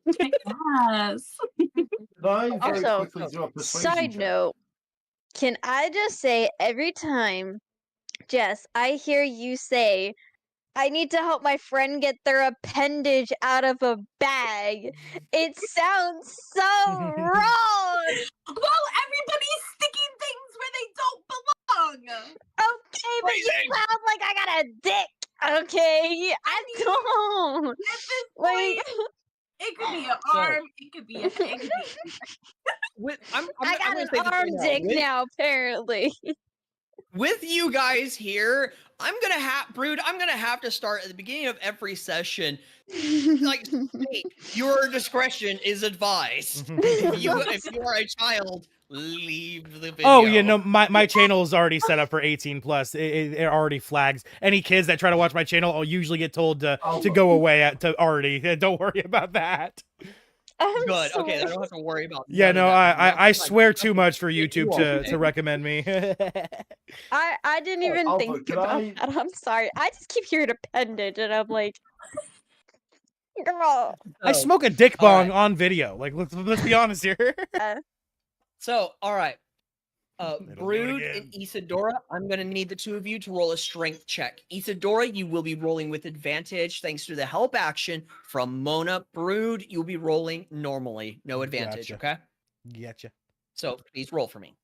Yes. Can I very Also, quickly do a persuasion Side check? note, can I just say every time, Jess, I hear you say, I need to help my friend get their appendage out of a bag, it sounds so wrong! Well, everybody's sticking things where they don't belong. Okay, but you Phrasing! sound like I got a dick, okay? I mean, don't! At this Like, point, it could be an So- arm. It could be a. It could be. I'm I got gonna an say this right arm now. dick now, apparently. With you guys here, Brood, I'm gonna have to start at the beginning of every session. Like, state, your discretion is advised. If you are a child, leave the video. Oh, yeah, no, my channel is already set up for 18 plus. It already flags any kids that try to watch my channel. I'll usually get told to go away to already. Don't worry about that. I'm Good. Okay, I sorry. don't have to worry about. Yeah, none of no, that. I swear too Nothing much for you YouTube all to say. recommend me. I didn't Oh, even Alpha, think could about I- that. I'm sorry. I just keep hearing appendage, and I'm like, girl. I So, smoke a dick all bong right. on video. Like, let's be honest here. So, all right. It'll do it Brood again. and Isadora, I'm gonna need the two of you to roll a strength check. Isadora, you will be rolling with advantage thanks to the help action from Mona. Brood, you'll be rolling normally, no advantage. Gotcha. Okay. Getcha. So please roll for me.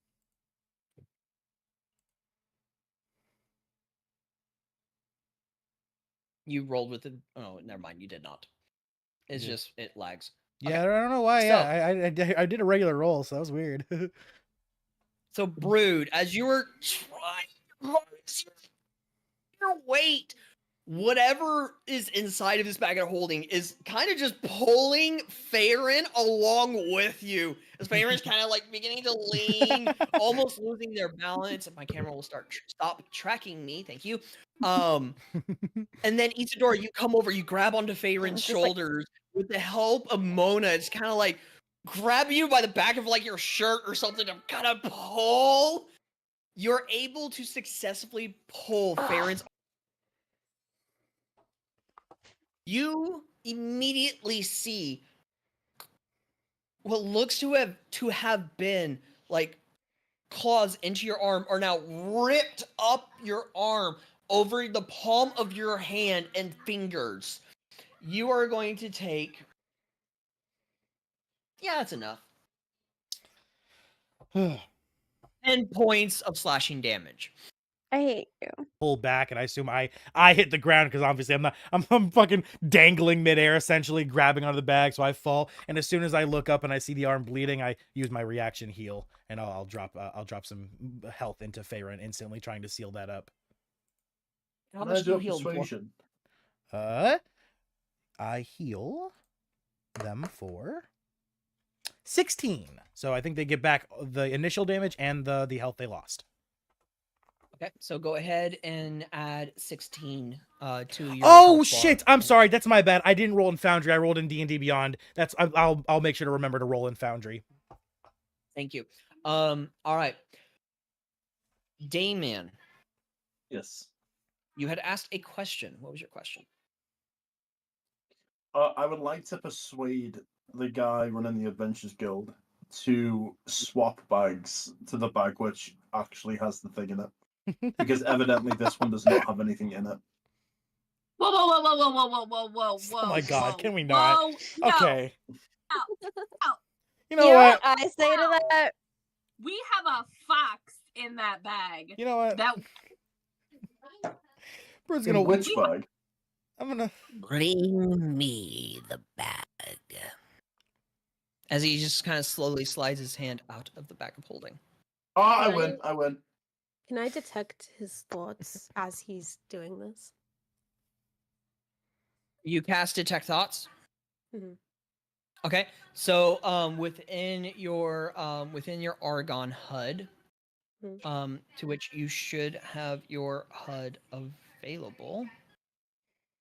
You rolled with the. Oh, never mind. You did not. It's Yeah. just it lags. Yeah, Okay. I don't know why. So- Yeah, I did a regular roll, so that was weird. So Brood, as you were trying your weight, whatever is inside of this bag of holding is kind of just pulling Farron along with you. As Farron's kind of like beginning to lean, almost losing their balance. And my camera will stop tracking me. Thank you. And then Isadora, you come over, you grab onto Farron's Just like- shoulders with the help of Mona. It's kind of like grab you by the back of like your shirt or something to kind of pull. You're able to successfully pull Farron's. You immediately see what looks to have been like claws into your arm are now ripped up your arm over the palm of your hand and fingers. You are going to take. Yeah, that's enough. 10 points of slashing damage. I hate you. Pull back, and I assume I hit the ground because obviously I'm fucking dangling midair, essentially grabbing onto the bag, so I fall. And as soon as I look up and I see the arm bleeding, I use my reaction heal, and I'll drop some health into Farron instantly, trying to seal that up. How Can I much do do you a heal? persuasion? I heal them for 16. So I think they get back the initial damage and the health they lost. Okay, so go ahead and add 16 to your. Oh health shit! bar. I'm sorry. That's my bad. I didn't roll in Foundry. I rolled in D&D Beyond. I'll make sure to remember to roll in Foundry. Thank you. All right. Damien, Yes. you had asked a question. What was your question? I would like to persuade the guy running the Adventures Guild to swap bags to the bag which actually has the thing in it. Because evidently this one does not have anything in it. Whoa, whoa, whoa, whoa, whoa, whoa, whoa, whoa, whoa, whoa. Oh my god, whoa, can we not? Whoa, no. Okay. No. You You know know what? what I say to that? We have a fox in that bag. You know what? That Bruce's In gonna. which bag? I'm gonna. Bring me the bag. As he just kind of slowly slides his hand out of the bag of holding. Oh, I Can win. I win. Can I detect his thoughts as he's doing this? You cast Detect Thoughts. Mhm. Okay, so within your Argon HUD, to which you should have your HUD available.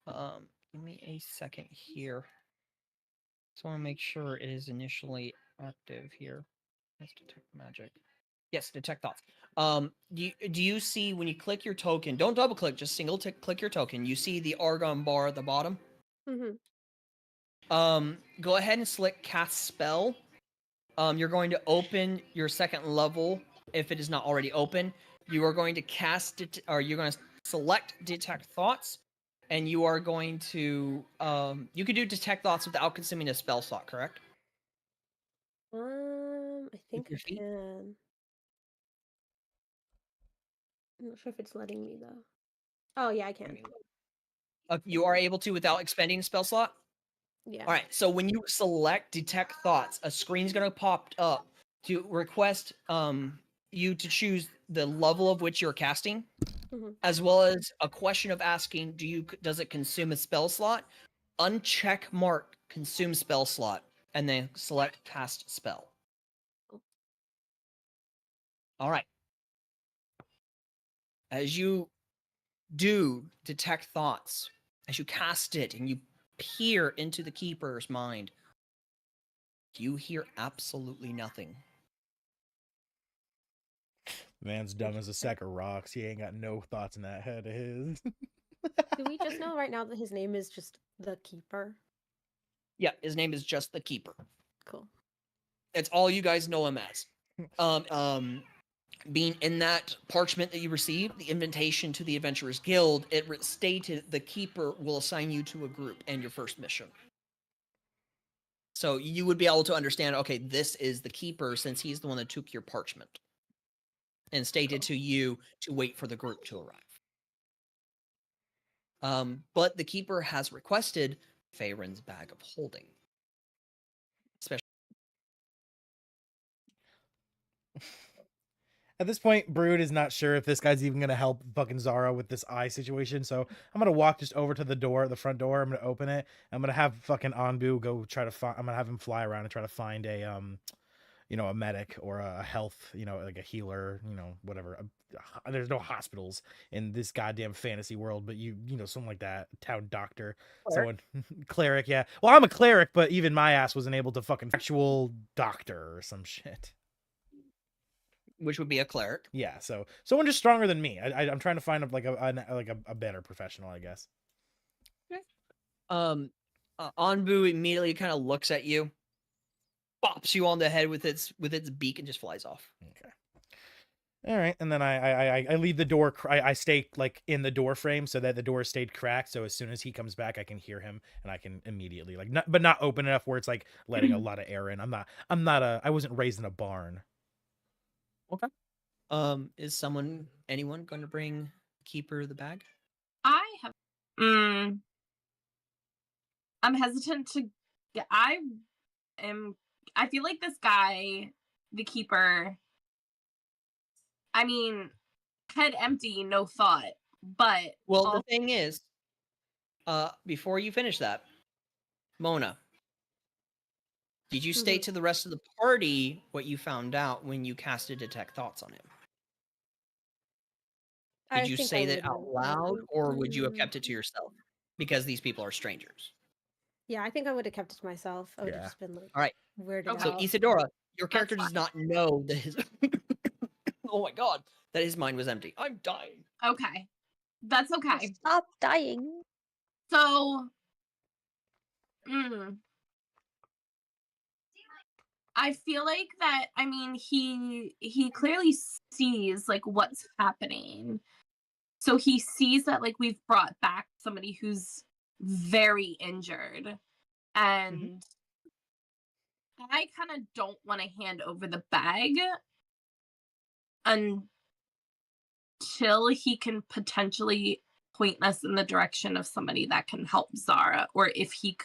Give me a second here. Just want to make sure it is initially active here. Let's detect magic. Yes, detect thoughts. Do you see when you click your token? Don't double click, just single click your token. You see the Argon bar at the bottom. Go ahead and select cast spell. You're going to open your second level if it is not already open. You are going to cast it, or you're going to select detect thoughts, and you are going to you can do detect thoughts without consuming a spell slot, correct? I think your I feet? can. I'm not sure if it's letting me though. Oh yeah, I can. You are able to without expending a spell slot? Yeah. All right, so when you select detect thoughts, a screen's going to pop up to request you to choose the level of which you're casting, as well as a question of asking, does it consume a spell slot? Uncheck mark consume spell slot, and then select cast spell. All right. As you do detect thoughts, as you cast it and you peer into the keeper's mind, you hear absolutely nothing. Man's dumb as a sack of rocks. He ain't got no thoughts in that head of his. Do we just know right now that his name is just the Keeper? Yeah, his name is just the Keeper. Cool. It's all you guys know him as. Being in that parchment that you received, the invitation to the Adventurers Guild, it stated the Keeper will assign you to a group and your first mission. So you would be able to understand, okay, this is the Keeper since he's the one that took your parchment and stated to you to wait for the group to arrive. But the Keeper has requested Faerun's Bag of Holding. At this point, Brood is not sure if this guy's even gonna help fucking Zara with this eye situation. So I'm gonna walk just over to the front door. I'm gonna open it. I'm gonna have fucking Anbu go try to find. I'm gonna have him fly around and try to find a a medic or a health, like a healer, whatever. There's no hospitals in this goddamn fantasy world, but something like that. Town doctor, someone, cleric. Yeah. Well, I'm a cleric, but even my ass wasn't able to fucking actual doctor or some shit. Which would be a cleric. Yeah, so someone just stronger than me. I'm trying to find a better professional, I guess. Okay. Anbu immediately kind of looks at you, bops you on the head with its beak, and just flies off. Okay. All right, and then I leave the door. I stay like in the door frame so that the door stayed cracked. So as soon as he comes back, I can hear him and I can immediately not open enough where it's like letting a lot of air in. I wasn't raised in a barn. Okay. Is anyone going to bring Keeper the bag? I have. I'm hesitant to. I feel like this guy, the Keeper. I mean, head empty, no thought. But the thing is, before you finish that, Mona, did you state to the rest of the party what you found out when you casted detect thoughts on him? Did you say that out loud, or would you have kept it to yourself? Because these people are strangers. Yeah, I think I would have kept it to myself. I would have just been like, all right, weirded out. So Isadora, your character does not know that his oh my god, that his mind was empty. I'm dying. Okay. That's okay. Stop dying. So I feel like that, I mean, he clearly sees like what's happening. So he sees that like we've brought back somebody who's very injured. And I kind of don't want to hand over the bag until he can potentially point us in the direction of somebody that can help Zara, or if he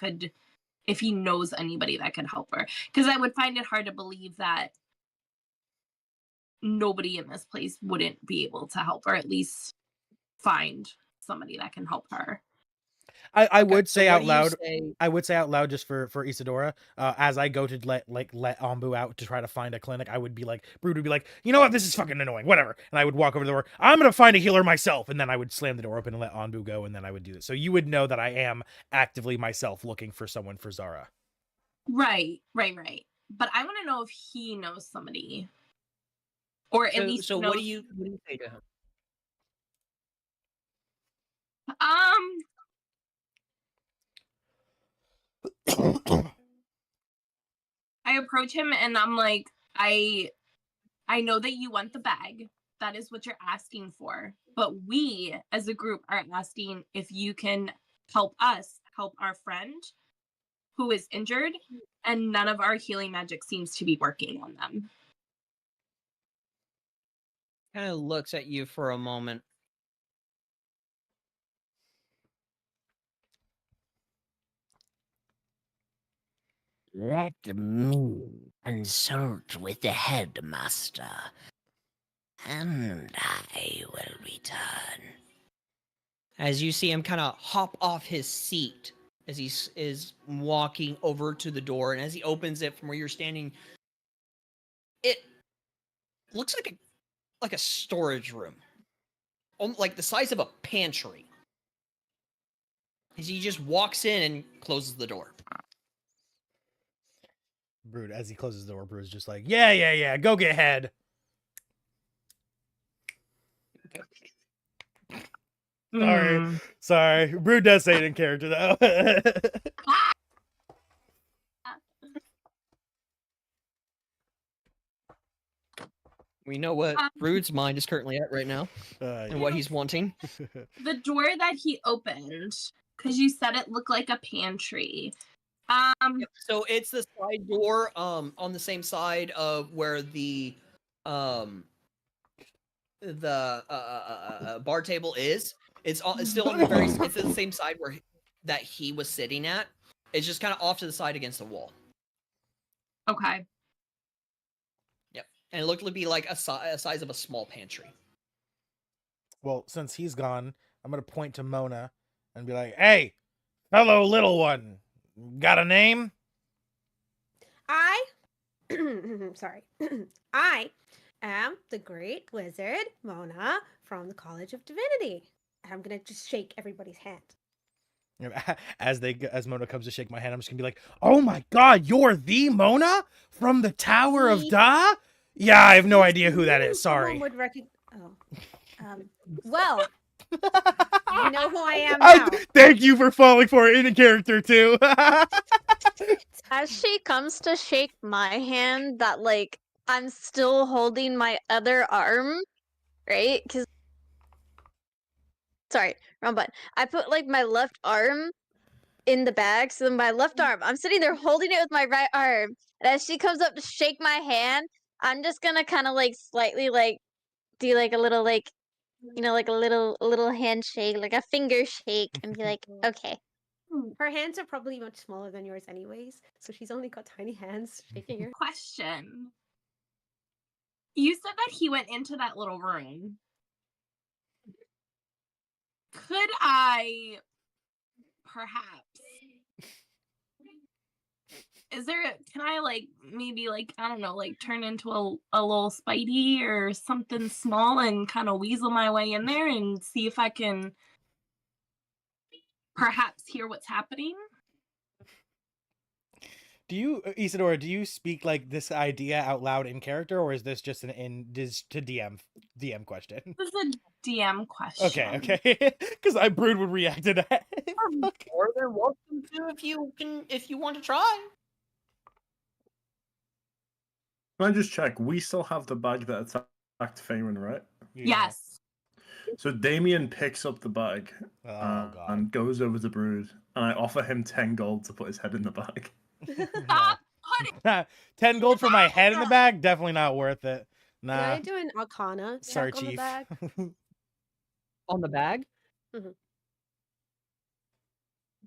knows anybody that could help her. Because I would find it hard to believe that nobody in this place wouldn't be able to help her, at least find somebody that can help her. I Okay, would so say what out do you loud. say- I would say out loud just for Isadora, as I go to let Ambu out to try to find a clinic, I would be like, Brood would be like, you know what, this is fucking annoying, whatever, and I would walk over to the door. I'm gonna find a healer myself, and then I would slam the door open and let Ambu go, and then I would do it. So you would know that I am actively myself looking for someone for Zara. Right. But I want to know if he knows somebody, or at least So knows. what do you say to him? I approach him and I'm like, I know that you want the bag. That is what you're asking for. But we, as a group, are asking if you can help us help our friend who is injured, and none of our healing magic seems to be working on them. Kind of looks at you for a moment. Let me consult with the headmaster, and I will return. As you see him kind of hop off his seat as he is walking over to the door, and as he opens it from where you're standing, it looks like a storage room, like the size of a pantry. As he just walks in and closes the door. Brood, as he closes the door, Brood's just like, yeah, go get head. Sorry. Brood does say it in character though. We know what Brood's mind is currently at right now, and what he's wanting. The door that he opened, because you said it looked like a pantry. Yep. So it's the side door, on the same side of where the bar table is. It's still on the it's the same side where that he was sitting at. It's just kind of off to the side against the wall. Okay. Yep, and it looked to be like a size of a small pantry. Well, since he's gone, I'm gonna point to Mona and be like, "Hey, fellow little one, got a name?" Sorry. I am the great wizard Mona from the College of Divinity. I'm gonna just shake everybody's hand. As Mona comes to shake my hand, I'm just gonna be like, "Oh my god, you're the Mona from the Tower of Da?" Yeah, I have no idea who that is. Sorry. Would well, you know who I am now. Thank you for falling for it in character too. As she comes to shake my hand, that like I'm still holding my other arm, right? Because sorry, wrong button. I put like my left arm in the bag, so then my left arm, I'm sitting there holding it with my right arm. And as she comes up to shake my hand, I'm just gonna kind of like slightly like do like a little like, you know, like a little handshake, like a finger shake, and be like, okay. Her hands are probably much smaller than yours anyways, so she's only got tiny hands shaking your Question. You said that he went into that little room. Could I perhaps can I like maybe like, I don't know, like turn into a little Spidey or something small and kind of weasel my way in there and see if I can perhaps hear what's happening? Do you, Isadora, do you speak like this idea out loud in character, or is this just to DM question? This is a DM question. Okay. Because Brood would react to that. More than welcome to if you want to try. Can I just check? We still have the bag that attacked Faerun, right? Yes. So Damien picks up the bag and goes over to Brood, and I offer him 10 gold to put his head in the bag. Stop 10 gold for my head in the bag? Definitely not worth it. Nah. Can I do an Arcana check Sorry, on Chief. the bag? On the bag? Mhm.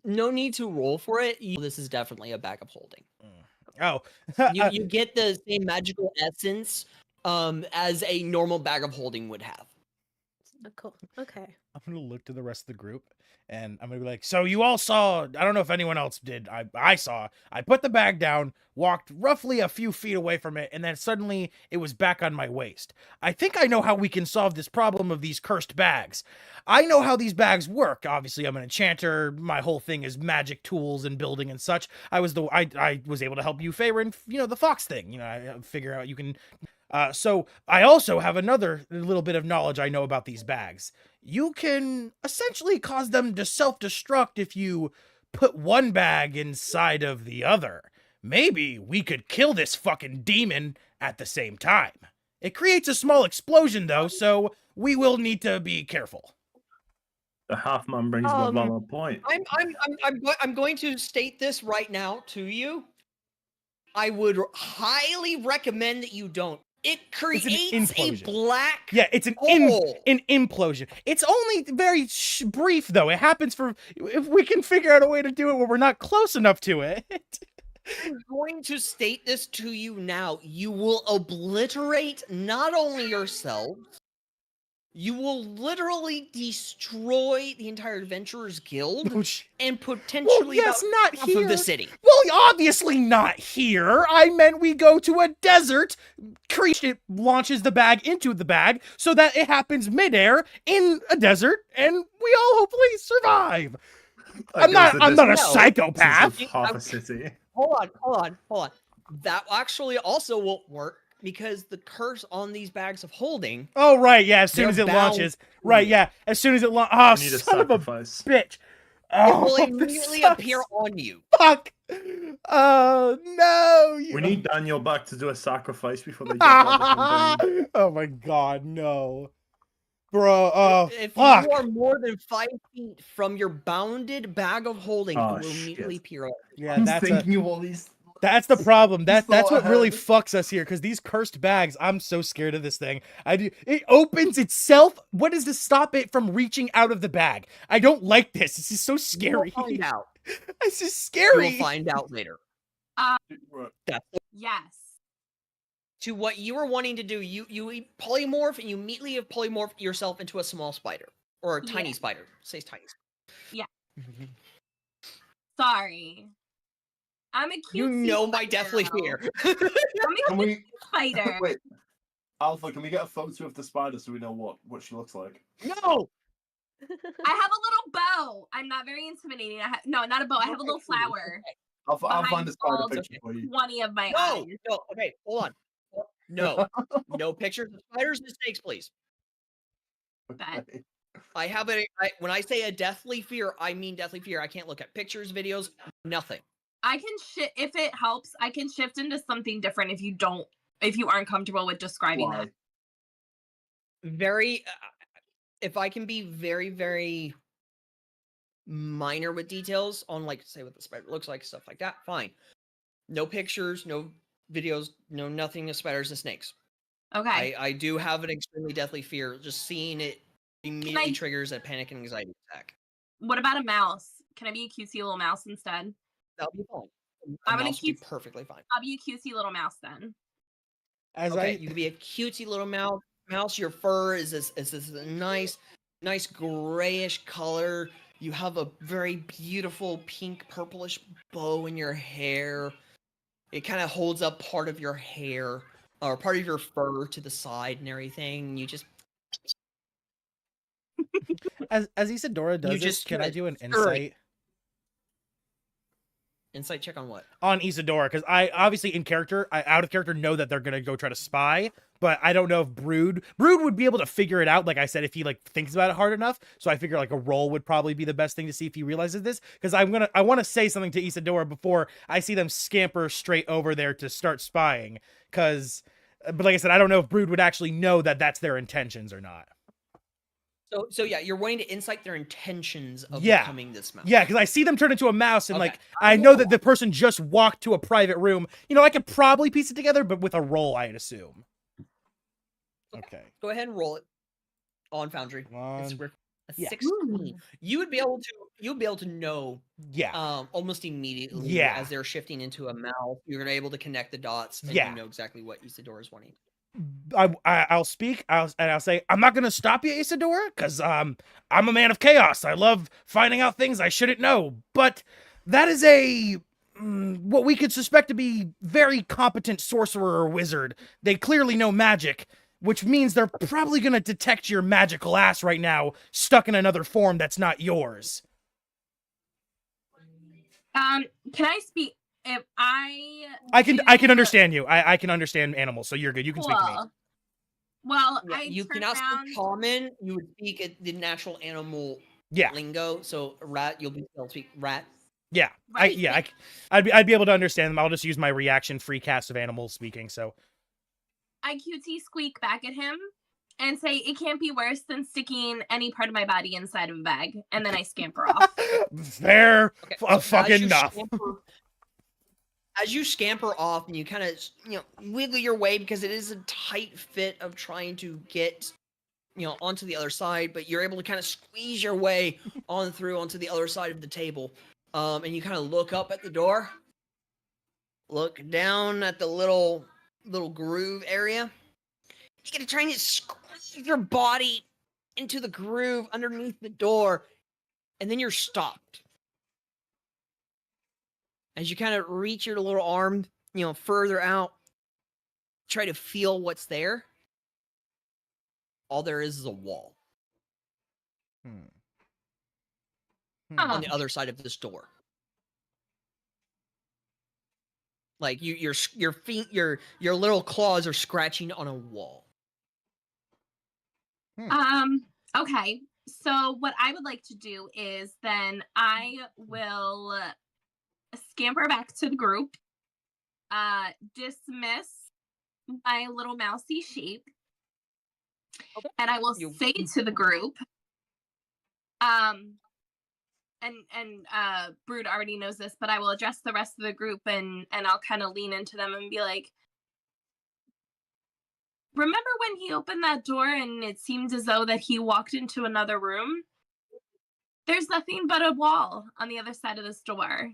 No need to roll for it. This is definitely a bag of holding. Oh. you get the same magical essence as a normal bag of holding would have. Oh, cool. Okay. I'm gonna look to the rest of the group and I'm gonna be like, so you all saw, I don't know if anyone else did. I saw. I put the bag down, walked roughly a few feet away from it, and then suddenly it was back on my waist. I think I know how we can solve this problem of these cursed bags. I know how these bags work. Obviously, I'm an enchanter. My whole thing is magic tools and building and such. I was able to help you, Faerun, the fox thing. I figure out you can. So I also have another little bit of knowledge I know about these bags. You can essentially cause them to self-destruct if you put one bag inside of the other. Maybe we could kill this fucking demon at the same time. It creates a small explosion though, so we will need to be careful. The half man brings up a valid point. I'm going to state this right now to you. I would highly recommend that you don't. It creates a black it's an implosion. It's only very brief though. It happens if we can figure out a way to do it where we're not close enough to it. I'm going to state this to you now. You will obliterate not only yourselves, you will literally destroy the entire Adventurers Guild and potentially not half here. of the city. Well, obviously not here. I meant we go to a desert, it launches the bag into the bag so that it happens midair in a desert, and we all hopefully survive. I'm not a psychopath. Hold on. That actually also won't work. Because the curse on these bags of holding. Oh, right, yeah, as soon as it launches. Right, yeah, as soon as it launches. Oh, son of a bitch. It will immediately appear on you. Fuck. No. We need Daniel back to do a sacrifice before they get back. Oh, my God, no. Bro, if fuck. you are more than 5 feet from your bounded bag of holding, it will immediately appear on you. Yeah, that's thinking of all these... That's the problem. That's what really fucks us here, because these cursed bags, I'm so scared of this thing. It opens itself. What is to stop it from reaching out of the bag? I don't like this. This is so scary. You'll find out. This is scary. You'll find out later. Yes. To what you were wanting to do, you polymorph, and you immediately have polymorphed yourself into a small spider. Or a tiny spider. Say tiny. Yeah. Sorry. I'm a cute. You know my deathly fear. I'm a cute spider. Wait, Alpha, can we get a photo of the spider so we know what she looks like? No. I have a little bow. I'm not very intimidating. No, not a bow. I have a little flower. I'll find a spider picture for you. 20 of my eyes. No. Okay, hold on. No, no pictures of spiders and snakes, please. Okay. I have when I say a deathly fear, I mean deathly fear. I can't look at pictures, videos, nothing. I can if it helps, I can shift into something different if you aren't comfortable with describing that. Very, if I can be very, very minor with details on, like, say what the spider looks like, stuff like that, fine. No pictures, no videos, no nothing of spiders and snakes. Okay. I do have an extremely deathly fear. Just seeing it immediately triggers a panic and anxiety attack. What about a mouse? Can I be a cutesy little mouse instead? That'll be fine. I'm gonna be perfectly fine. I'll be a cutesy little mouse then. You can be a cutesy little mouse. Your fur is this nice grayish color. You have a very beautiful pink purplish bow in your hair. It kind of holds up part of your hair or part of your fur to the side and everything. You just as Isadora does this, can I do an insight? Insight check on what? On Isadora, because I obviously out of character know that they're gonna go try to spy, but I don't know if Brood would be able to figure it out. Like I said, if he thinks about it hard enough. So I figure a roll would probably be the best thing to see if he realizes this. Because I want to say something to Isadora before I see them scamper straight over there to start spying. But like I said, I don't know if Brood would actually know that that's their intentions or not. So yeah, you're wanting to insight their intentions of becoming this mouse. Yeah, because I see them turn into a mouse, and I know that the person just walked to a private room. I could probably piece it together, but with a roll, I'd assume. Okay. Go ahead and roll it on Foundry. It's 16. Ooh. You would be able to know. Yeah. Almost immediately. Yeah. As they're shifting into a mouse, you're able to connect the dots. And you know exactly what Isadora is wanting. I'll speak. I'll say I'm not gonna stop you, Isadora, because I'm a man of chaos. I love finding out things I shouldn't know. But that is a what we could suspect to be very competent sorcerer or wizard. They clearly know magic, which means they're probably gonna detect your magical ass right now, stuck in another form that's not yours. Can I speak? If I can understand you. I can understand animals, so you're good. You can speak to me. Cool. Well, Yeah, I you turn cannot around. speak common. You would speak at the natural animal Yeah, lingo. So rat, you'll speak rat. yeah. Right. I'd be able to understand them. I'll just use my reaction-free cast of animals speaking. So I QT squeak back at him and say, "It can't be worse than sticking any part of my body inside of a bag," and then I scamper off. fair, Okay, fucking enough. As you scamper off and you kind of, wiggle your way because it is a tight fit of trying to get, onto the other side, but you're able to kind of squeeze your way on through onto the other side of the table. And you kind of look up at the door, look down at the little groove area. You're gonna try and squeeze your body into the groove underneath the door, and then you're stopped. As you kind of reach your little arm, further out, try to feel what's there. All there is a wall on the other side of this door. Like your feet, your little claws are scratching on a wall. Okay. So what I would like to do is then I will scamper back to the group, dismiss my little mousy sheep, and I will say to the group, and Brood already knows this, but I will address the rest of the group and I'll kind of lean into them and be like, remember when he opened that door and it seemed as though that he walked into another room? There's nothing but a wall on the other side of this door.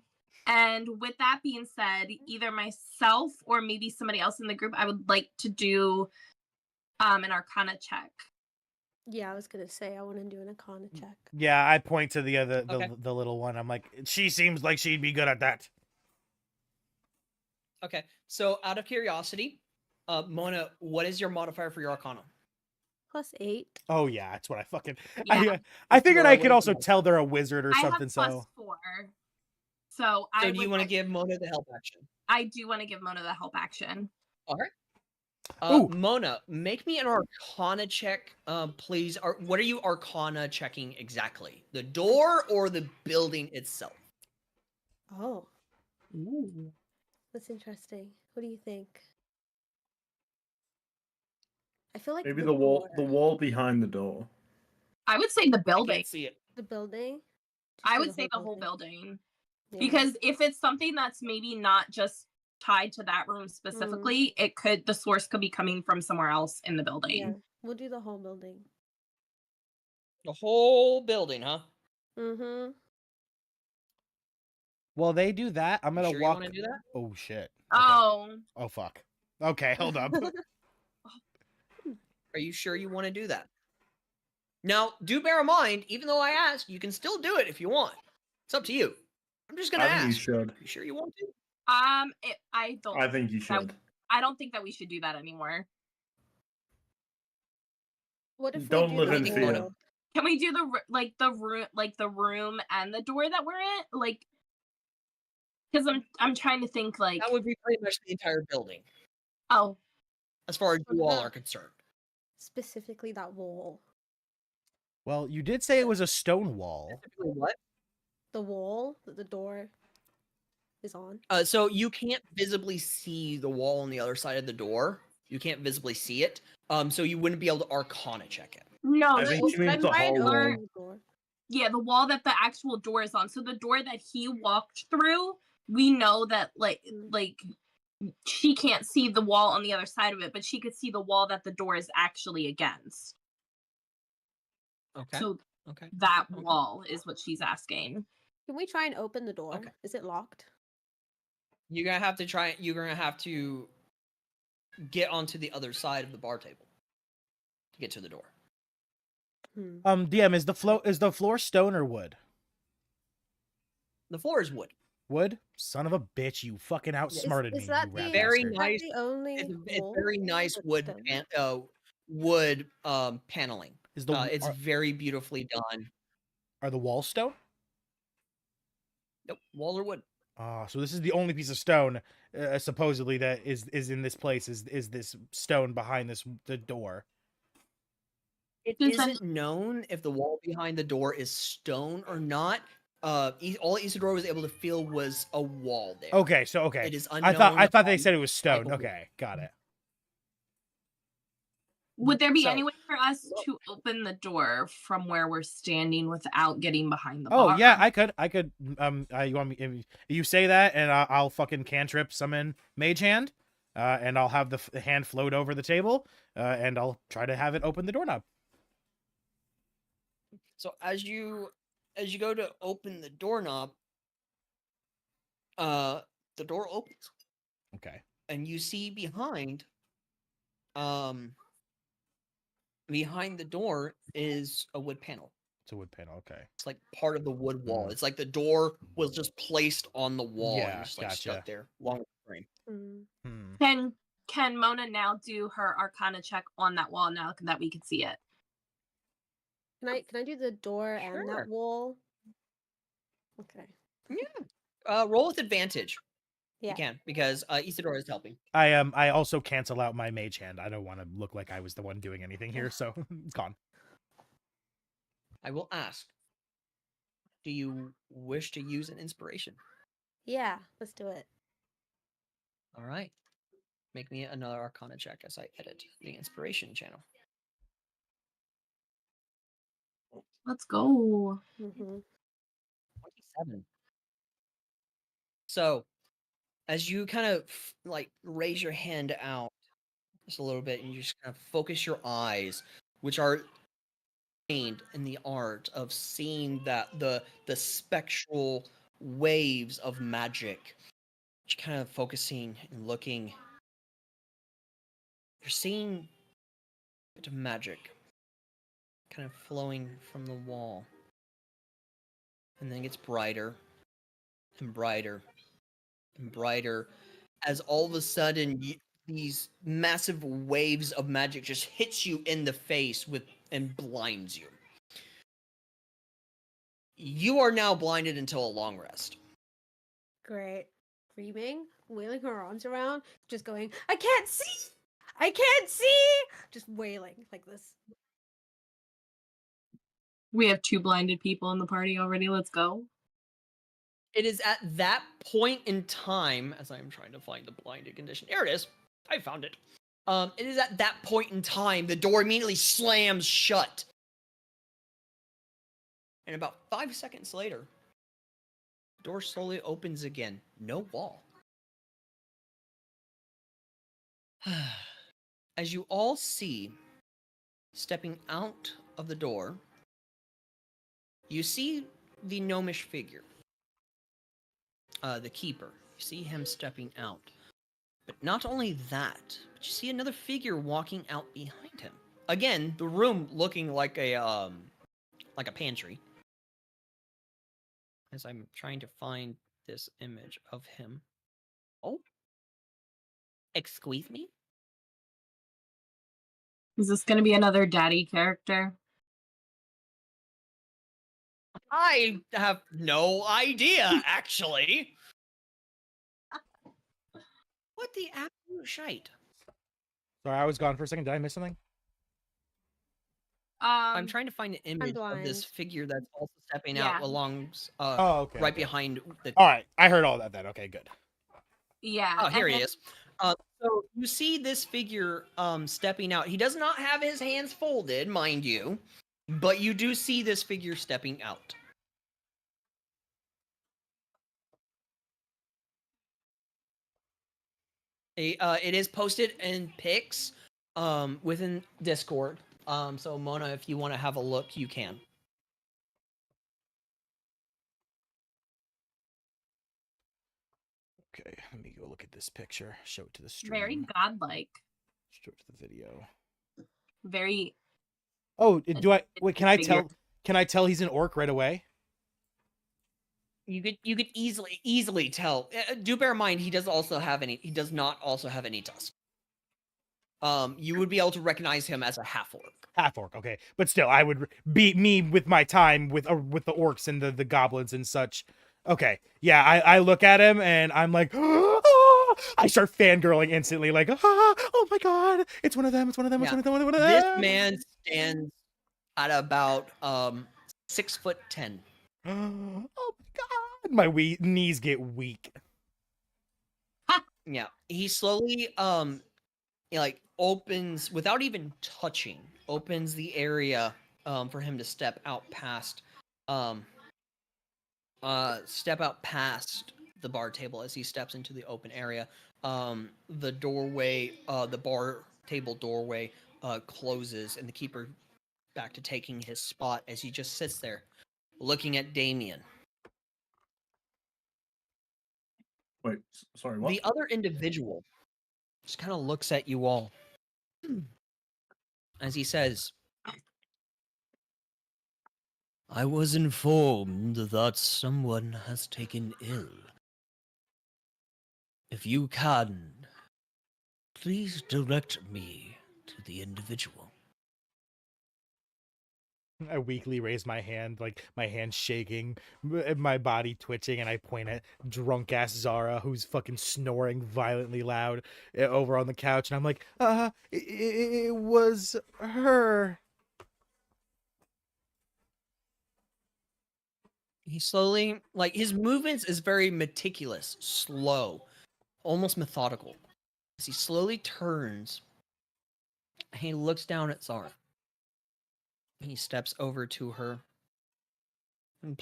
And with that being said, either myself or maybe somebody else in the group, I would like to do an Arcana check. Yeah, I was gonna say I want to do an Arcana check. Yeah, I point to the other Okay. the little one. I'm like, she seems like she'd be good at that. Okay, so out of curiosity, Mona, what is your modifier for your Arcana? +8. Oh yeah, that's what I fucking. Yeah. I figured You're I could away also from us. tell they're a wizard or I something. have So +4. So I do you want to give Mona the help action? I do want to give Mona the help action. All right. Ooh. Mona, make me an Arcana check, please. What are you Arcana checking exactly? The door or the building itself? Oh, Ooh. that's interesting. What do you think? I feel like Maybe the wall behind the door. I would say the I building. can't see it. The building. I would say the whole building. building. Because if it's something that's maybe not just tied to that room specifically, the source could be coming from somewhere else in the building. Yeah, we'll do the whole building. The whole building, huh? Mm-hmm. while they do that, I'm gonna Sure you walk. want to do that? Oh shit. Okay. Oh. Oh fuck. Okay, hold up. Are you sure you want to do that? Now, do bear in mind, even though I asked, you can still do it if you want. It's up to you. I'm just gonna I think ask. you should. Are you sure you want to? I don't. I think you should. I don't think that we should do that anymore. What if Don't we live do in the fear. whole- Can we do the room and the door that we're in? Like, because I'm trying to think like. That would be pretty much the entire building, Oh. as far as What you all about- are concerned. Specifically that wall. Well, you did say it was a stone wall. Specifically what? The wall that the door is on. So you can't visibly see the wall on the other side of the door. You can't visibly see it. So you wouldn't be able to Arcana check it. No, I think she means the whole wall. Door. Yeah, the wall that the actual door is on. So the door that he walked through, we know that like she can't see the wall on the other side of it, but she could see the wall that the door is actually against. Okay. So Okay. that wall is what she's asking. Can we try and open the door? Okay. Is it locked? You're gonna have to try. You're gonna have to get onto the other side of the bar table to get to the door. DM, is the floor stone or wood? The floor is wood. Wood? Son of a bitch! You fucking outsmarted Is me, that you rat the Very bastard. nice. the only It's wall very nice with wood stone? wood paneling. Is the It's very beautifully done. are the walls stone? Nope, walls are wood. So this is the only piece of stone, supposedly, that is in this place. Is this stone behind the door? It Since isn't known if the wall behind the door is stone or not. All Isidore was able to feel was a wall there. Okay, so It is unknown. I thought they said it was type stone. of Okay, got it. Would there be So- any way for us to open the door from where we're standing without getting behind the Oh bar? yeah, I could. You want me? If you say that, and I'll fucking cantrip summon Mage Hand, and I'll have the hand float over the table, and I'll try to have it open the doorknob. So as you go to open the doorknob, the door opens Okay. and you see behind the door is a wood panel. It's a wood panel. Okay. It's like part of the wood wall. Mm. It's like the door was just placed on the wall Yeah, and just like gotcha. stuck there along with the frame. Can Mona now do her Arcana check on that wall now that we can see it? Can I do the door and Sure. that wall? Okay. Roll with advantage. Yeah. You can because Isidore is helping. I also cancel out my Mage Hand. I don't want to look like I was the one doing anything here, so it's gone. I will ask. Do you wish to use an inspiration? Yeah, let's do it. All right. Make me another Arcana check as I edit the inspiration channel. Let's go. 27. So, as you kind of like raise your hand out just a little bit and you just kind of focus your eyes, which are trained in the art of seeing that the spectral waves of magic, just kind of focusing and looking, you're seeing a bit of magic kind of flowing from the wall. And then it gets brighter and brighter and brighter as all of a sudden these massive waves of magic just hits you in the face and blinds you. You are now blinded until a long rest. Great. Screaming, wailing her arms around, just going, I can't see! I can't see! Just wailing like this. We have 2 blinded people in the party already. Let's go. It is at that point in time, as I'm trying to find the blinded condition. Here it is. I found it. It is at that point in time the door immediately slams shut. And about 5 seconds later, the door slowly opens again. No wall. As you all see, stepping out of the door, you see the gnomish figure. The keeper. You see him stepping out. But not only that, but you see another figure walking out behind him. Again, the room looking like a pantry. As I'm trying to find this image of him. Oh. Excuse me? Is this going to be another daddy character? I have no idea, actually. What the absolute shite? Sorry, I was gone for a second. Did I miss something? I'm trying to find an image of this blind. figure that's also stepping Yeah. out along, Okay. right behind the. All right, I heard all that then. Okay, good. Yeah. Oh, here and he then- is. So you see this figure stepping out. He does not have his hands folded, mind you, but you do see this figure stepping out. It is posted in pics within Discord. So Mona, if you want to have a look, you can. Okay, let me go look at this picture. Show it to the stream. Very godlike. Show it to the video. Very. Oh, do I wait? Can I figure. tell? Can I tell he's an orc right away? You could easily tell. Do bear in mind he does not also have any tusks. You would be able to recognize him as a half orc. Half orc, okay, but still, I would be me with my time with the orcs and the goblins and such. Okay, yeah, I look at him and I'm like, ah! I start fangirling instantly, like, ah, oh my god, it's one of them, it's one of them, it's Yeah. one of them. This man stands at about 6'10". Oh my god, my knees get weak. Yeah, he slowly like opens without even touching, opens the area for him to step out past the bar table. As he steps into the open area, the doorway, the bar table doorway closes, and the keeper back to taking his spot as he just sits there looking at Damien. Wait, sorry, what? The other individual just kind of looks at you all as he says, I was informed that someone has taken ill. If you can, please direct me to the individual. I weakly raise my hand, like my hand shaking, my body twitching, and I point at drunk ass Zara, who's fucking snoring violently loud over on the couch, and I'm like, it was her. He slowly, like, his movements is very meticulous, slow, almost methodical. As he slowly turns, he looks down at Zara. He steps over to her and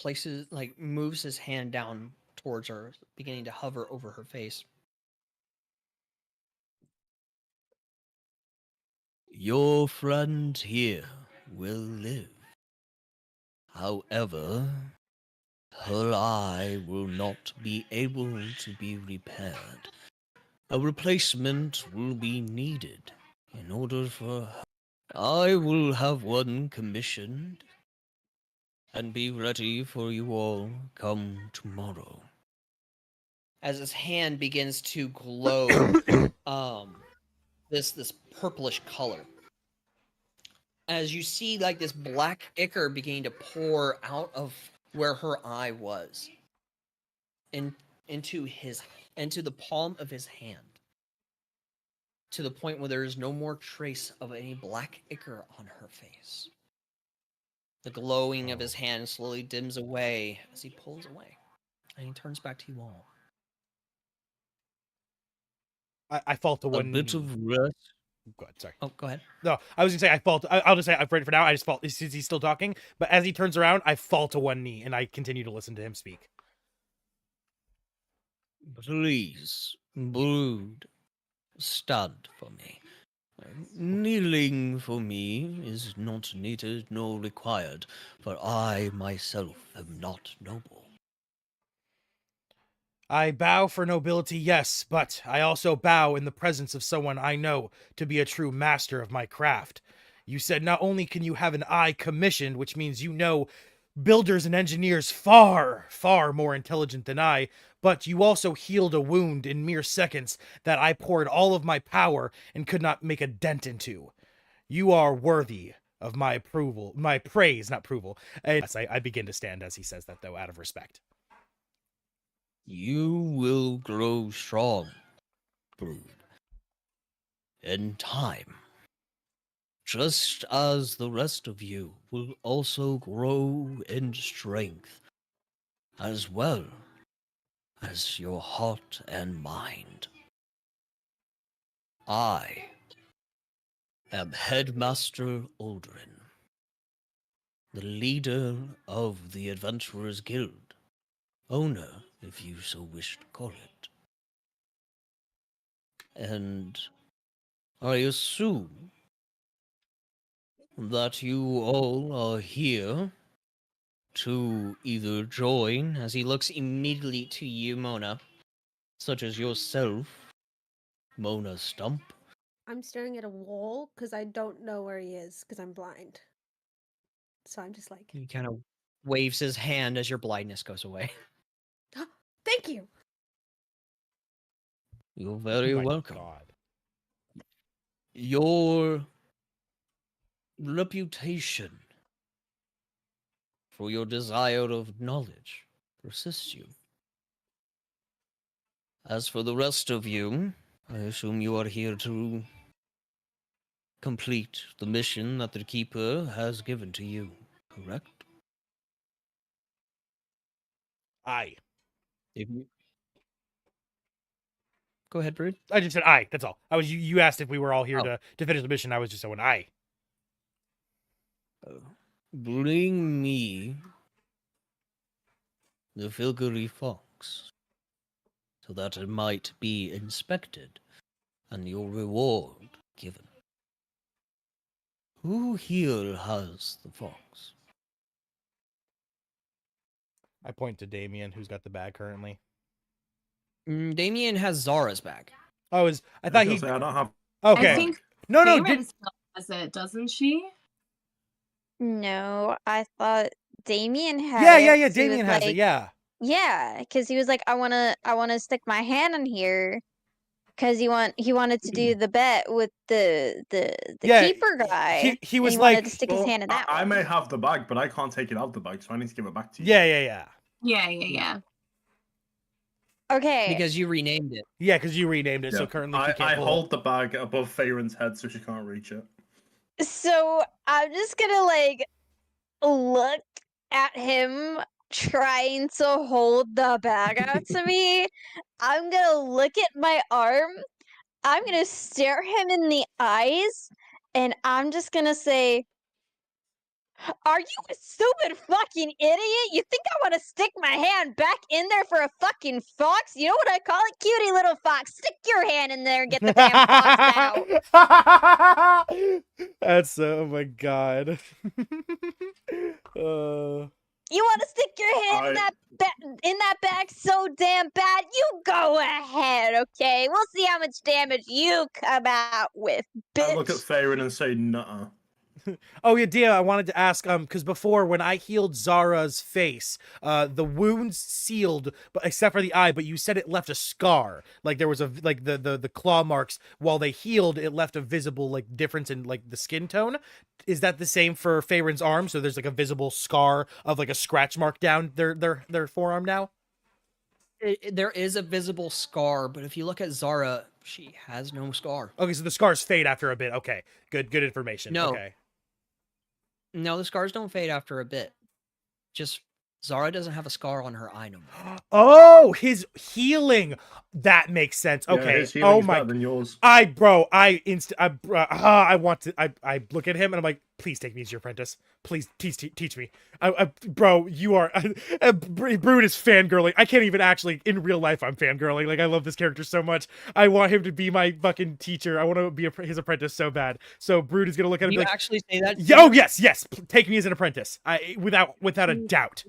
moves his hand down towards her, beginning to hover over her face. Your friend here will live. However, her eye will not be able to be repaired. A replacement will be needed in order for her. I will have one commissioned and be ready for you all come tomorrow. As his hand begins to glow, this purplish color. As you see, like, this black ichor beginning to pour out of where her eye was, into the palm of his hand, to the point where there is no more trace of any black ichor on her face. The glowing of his hand slowly dims away as he pulls away, and he turns back to you all. I fall to one. A bit of rest. Go ahead, sorry. Oh, go ahead. No, I was gonna say I fall. I'll just say I'm ready for now. I just fall. He's still talking, but as he turns around, I fall to one knee and I continue to listen to him speak. Please, brood, stand for me. Kneeling for me is not needed nor required, for I myself am not noble. I bow for nobility, yes, but I also bow in the presence of someone I know to be a true master of my craft. You said not only can you have an eye commissioned, which means you know builders and engineers far, far more intelligent than I, but you also healed a wound in mere seconds that I poured all of my power and could not make a dent into. You are worthy of my approval, my praise, not approval. And yes, I begin to stand as he says that, though, out of respect. You will grow strong, brood, in time. Just as the rest of you will also grow in strength, as well as your heart and mind. I am Headmaster Aldrin, the leader of the Adventurers Guild, owner, if you so wish to call it. And I assume that you all are here to either join, as he looks immediately to you, Mona, such as yourself, Mona Stump. I'm staring at a wall because I don't know where he is because I'm blind. So I'm just like, He kind of waves his hand as your blindness goes away. thank you. You're very Oh my welcome. God. Your reputation for your desire of knowledge persists you. As for the rest of you, I assume you are here to complete the mission that the Keeper has given to you, correct? Aye. If you... Go ahead, Brood. I just said aye. That's all. I was you asked if we were all here Oh. to finish the mission. I was just saying aye. Bring me the Filgery Fox, so that it might be inspected and your reward given. Who here has the fox? I point to Damien, who's got the bag currently. Damien has Zara's bag. Oh, I thought he. I don't have. Okay. I think No. Faerun still has it, doesn't she? No, I thought Damien had it. Yeah. 'cause he was Damien has it. like- Yeah. Yeah, because he was like, I wanna stick my hand in here, because he wanted to do the bet with the Yeah, keeper guy. he and was he like- wanted to stick his hand in that I one. may have the bag, but I can't take it out of the bag, so I need to give it back to you. Yeah. Yeah. Okay. Because you renamed it. Yeah, because you renamed it, so Yeah. currently she I can't pull hold the bag above Faerun's head so she can't reach it. So I'm just gonna like look at him trying to hold the bag out to me. I'm gonna look at my arm. I'm gonna stare him in the eyes, and I'm just gonna say, "Are you a stupid fucking idiot? You think I want to stick my hand back in there for a fucking fox? You know what I call it? Cutie little fox. Stick your hand in there and get the damn fox out." That's oh my God. You want to stick your hand in that bag so damn bad? You go ahead, okay? We'll see how much damage you come out with, bitch. I look at Faerun and say, nuh-uh. Oh yeah, Dia, I wanted to ask, because before when I healed Zara's face, the wounds sealed, but except for the eye, but you said it left a scar. Like there was the claw marks. While they healed, it left a visible like difference in like the skin tone. Is that the same for Faerun's arm? So there's like a visible scar of like a scratch mark down their forearm now. There is a visible scar, but if you look at Zara, she has no scar. Okay, so the scars fade after a bit. Okay, good information. No. Okay. No, the scars don't fade after a bit. Just Zara doesn't have a scar on her eye no more. Oh, his healing. That makes sense. Yeah, Okay. his Oh healing's my. better than yours. I want to. I look at him and I'm like, please take me as your apprentice. Please teach me. Bro, you are. Brood is fangirling. I can't even actually in real life. I'm fangirling. Like I love this character so much. I want him to be my fucking teacher. I want to be his apprentice so bad. So Brood is gonna look at him. You and be like, actually say that? oh yes. Take me as an apprentice. Without a doubt.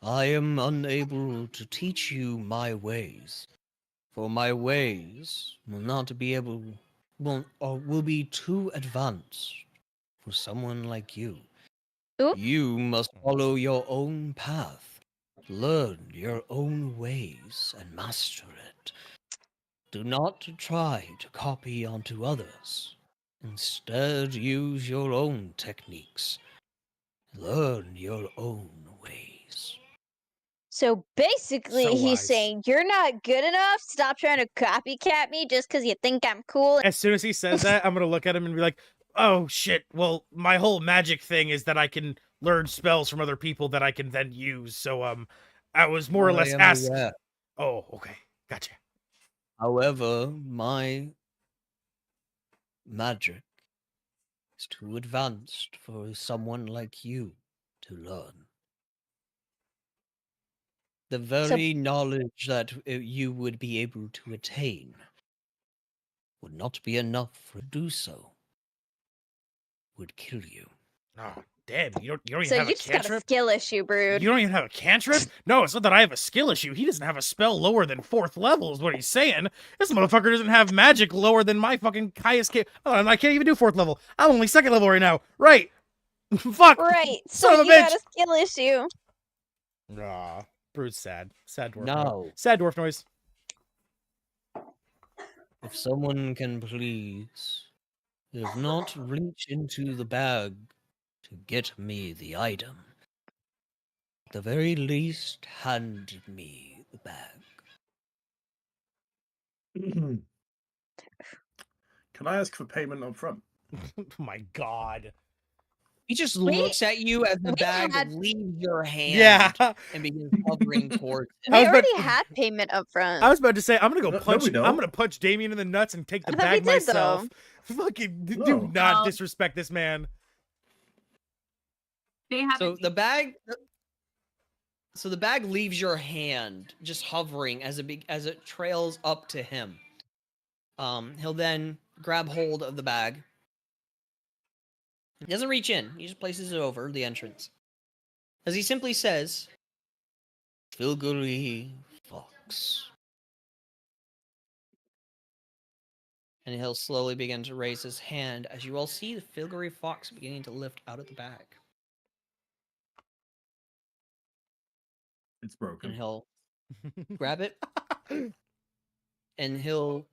I am unable to teach you my ways, for my ways will not be able, will be too advanced for someone like you. Ooh. You must follow your own path, learn your own ways, and master it. Do not try to copy onto others. Instead, use your own techniques. Learn your own ways. So basically, So he's wise. saying, you're not good enough. Stop trying to copycat me just because you think I'm cool. As soon as he says that, I'm gonna look at him and be like, oh shit, well, my whole magic thing is that I can learn spells from other people that I can then use. So I was more or less asked. Oh, okay. Gotcha. However, my magic is too advanced for someone like you to learn. The very knowledge that you would be able to attain would not be enough to do so. Would kill you. Oh, dead. You don't even So have you a just got a cantrip? skill issue, Brood. You don't even have a cantrip? No, it's not that I have a skill issue. He doesn't have a spell lower than 4th level, is what he's saying. This motherfucker doesn't have magic lower than my fucking highest Oh, I can't even do 4th level. I'm only 2nd level right now. Right. Fuck. Right. Son So of a you got bitch. a skill issue. Aw. Brood's sad. Sad dwarf noise. No. Sad dwarf noise. If someone can please, if not reach into the bag to get me the item, at the very least hand me the bag. Can I ask for payment up front? Oh my god. He just We- looks at you as the we bag had- leaves your hand Yeah. and begins hovering towards it. I We was about- already had payment up front. I was about to say I'm gonna go No, punch. we don't. I'm gonna punch Damien in the nuts and take the I thought we bag did, myself. Fucking do No. not Oh. disrespect this man. They have So the bag leaves your hand, just hovering as it trails up to him. He'll then grab hold of the bag. He doesn't reach in. He just places it over the entrance. As he simply says, "Filgary Fox." And he'll slowly begin to raise his hand as you all see the Filgary Fox beginning to lift out of the bag. It's And broken. he'll grab it, and he'll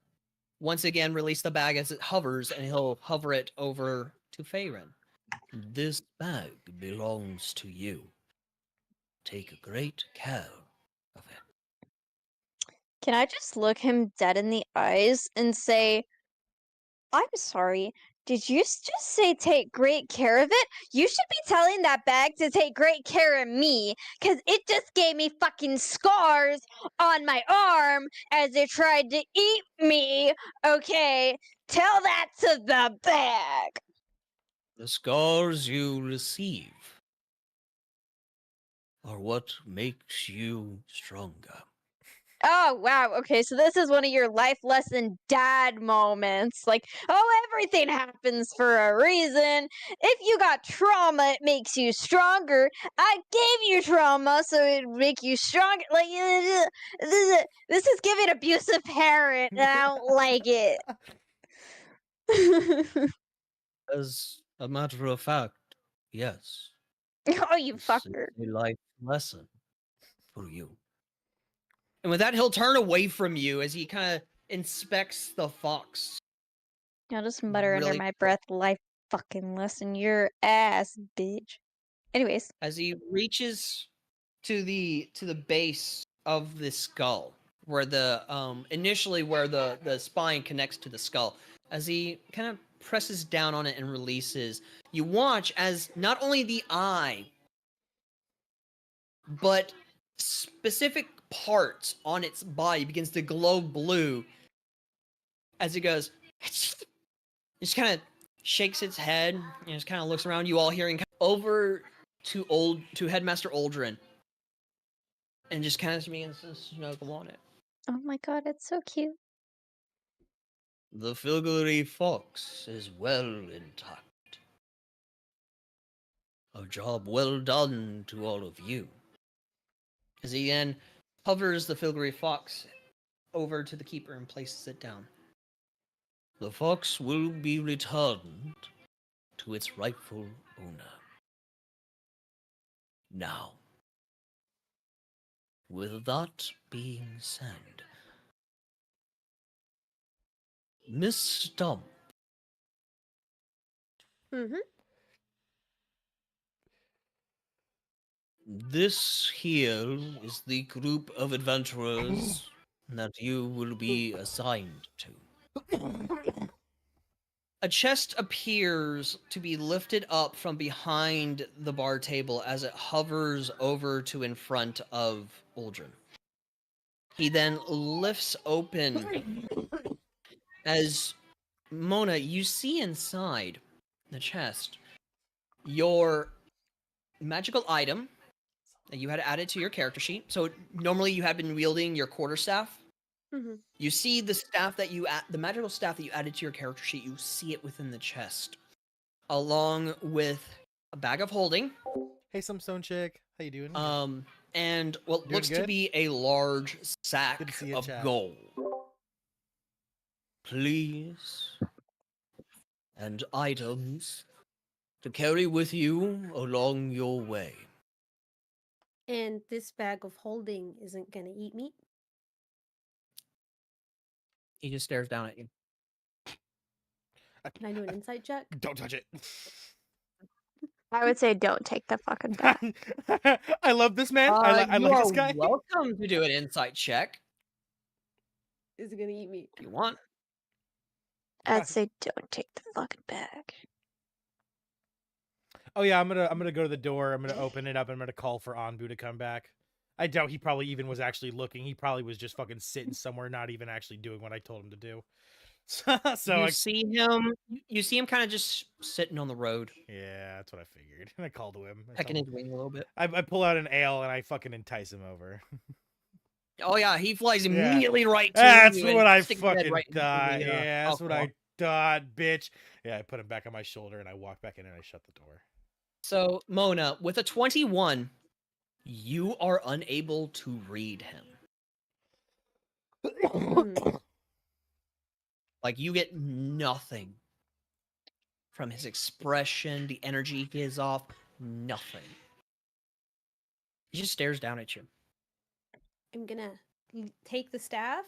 once again release the bag as it hovers, and he'll hover it over to Feyren. "This bag belongs to you. Take great care of it." Can I just look him dead in the eyes and say, I'm sorry, did you just say take great care of it? You should be telling that bag to take great care of me, because it just gave me fucking scars on my arm as it tried to eat me. Okay, tell that to the bag. The scars you receive are what makes you stronger. Oh, wow. Okay, so this is one of your life lesson dad moments. Like, oh, everything happens for a reason. If you got trauma, it makes you stronger. I gave you trauma, so it make you stronger. Like, this is giving abusive parent, and I don't like it. As a matter of fact, yes. Oh, you This fucker. is a life lesson for you. And with that, he'll turn away from you as he kind of inspects the fox. I'll just mutter under Really my quick. breath, life fucking lesson your ass, bitch. Anyways. As he reaches to the base of the skull, where the initially where the spine connects to the skull, as he kind of presses down on it and releases, you watch as not only the eye, but specific parts on its body begins to glow blue as it goes. It just kind of shakes its head and just kind of looks around. You all hearing over to Headmaster Aldrin, and just kind of begins to snuggle on it. Oh my god, it's so cute. The Filgary Fox is well intact. A job well done to all of you. As he then hovers the Filgary Fox over to the keeper and places it down. The fox will be returned to its rightful owner. Now, with that being said, Miss Stump, Mm-hmm. this here is the group of adventurers that you will be assigned to. A chest appears to be lifted up from behind the bar table as it hovers over to in front of Uldren. He then lifts open as Mona, you see inside the chest your magical item that you had added to your character sheet. So normally you had been wielding your quarterstaff. Mm-hmm. You see the staff that the magical staff that you added to your character sheet. You see it within the chest, along with a bag of holding, Hey, some stone chick. How you doing? and what Doing looks to good? be a large Good sack to see you, of chat. gold. Please. And items to carry with you along your way. And this bag of holding isn't gonna eat me. He just stares down at you. Can I do an insight check? Don't touch it. I would say don't take the fucking bag. I love this man. I You like are this guy. welcome to do an insight check Is it gonna eat me? if you want. I'd say don't take the fucking bag. Oh yeah, I'm gonna go to the door. I'm gonna open it up. I'm gonna call for Anbu to come back. I doubt he probably even was actually looking. He probably was just fucking sitting somewhere, not even actually doing what I told him to do. So you see him. You see him kind of just sitting on the road, yeah, that's what I figured. I called to him. pecking his wing a little bit. I pull out an ale and I fucking entice him over. Oh yeah, he flies Yeah. immediately right to That's you. and what I sticks his head fucking right into thought. the, Yeah, that's what I alcohol. thought, bitch. Yeah, I put him back on my shoulder and I walk back in and I shut the door. So Mona, with a 21, you are unable to read him. Like you get nothing from his expression, the energy he gives off, nothing. He just stares down at you. I'm gonna take the staff.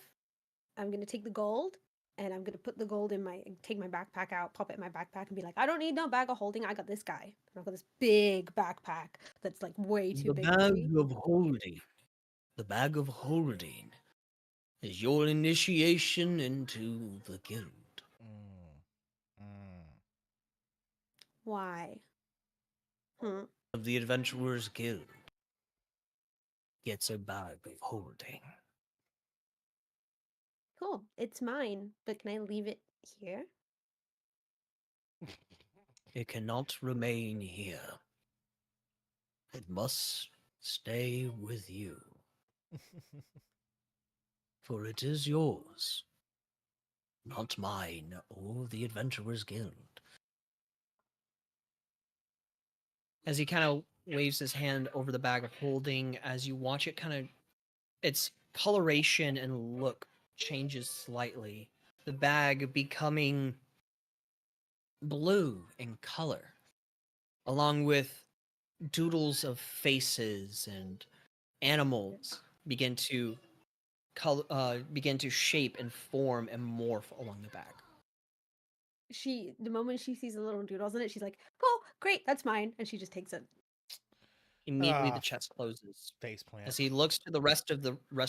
I'm gonna take the gold, and I'm gonna put the gold in take my backpack out, pop it in my backpack, and be like, I don't need no bag of holding. I got this guy. And I've got this big backpack that's like way too big for me. of holding. The bag of holding is your initiation into the guild. Why? Of the Adventurers Guild gets a bag of holding. Cool. It's mine, but can I leave it here? It cannot remain here. It must stay with you. For it is yours, not mine or the Adventurers Guild. As he kind of waves his hand over the bag of holding, as you watch it kind of, its coloration and look changes slightly. The bag becoming blue in color, along with doodles of faces and animals begin to shape and form and morph along the back. The moment she sees the little doodles in it, she's like, "Oh, great, that's mine," and she just takes it. Immediately, the chest closes. Face plant. As he looks to the rest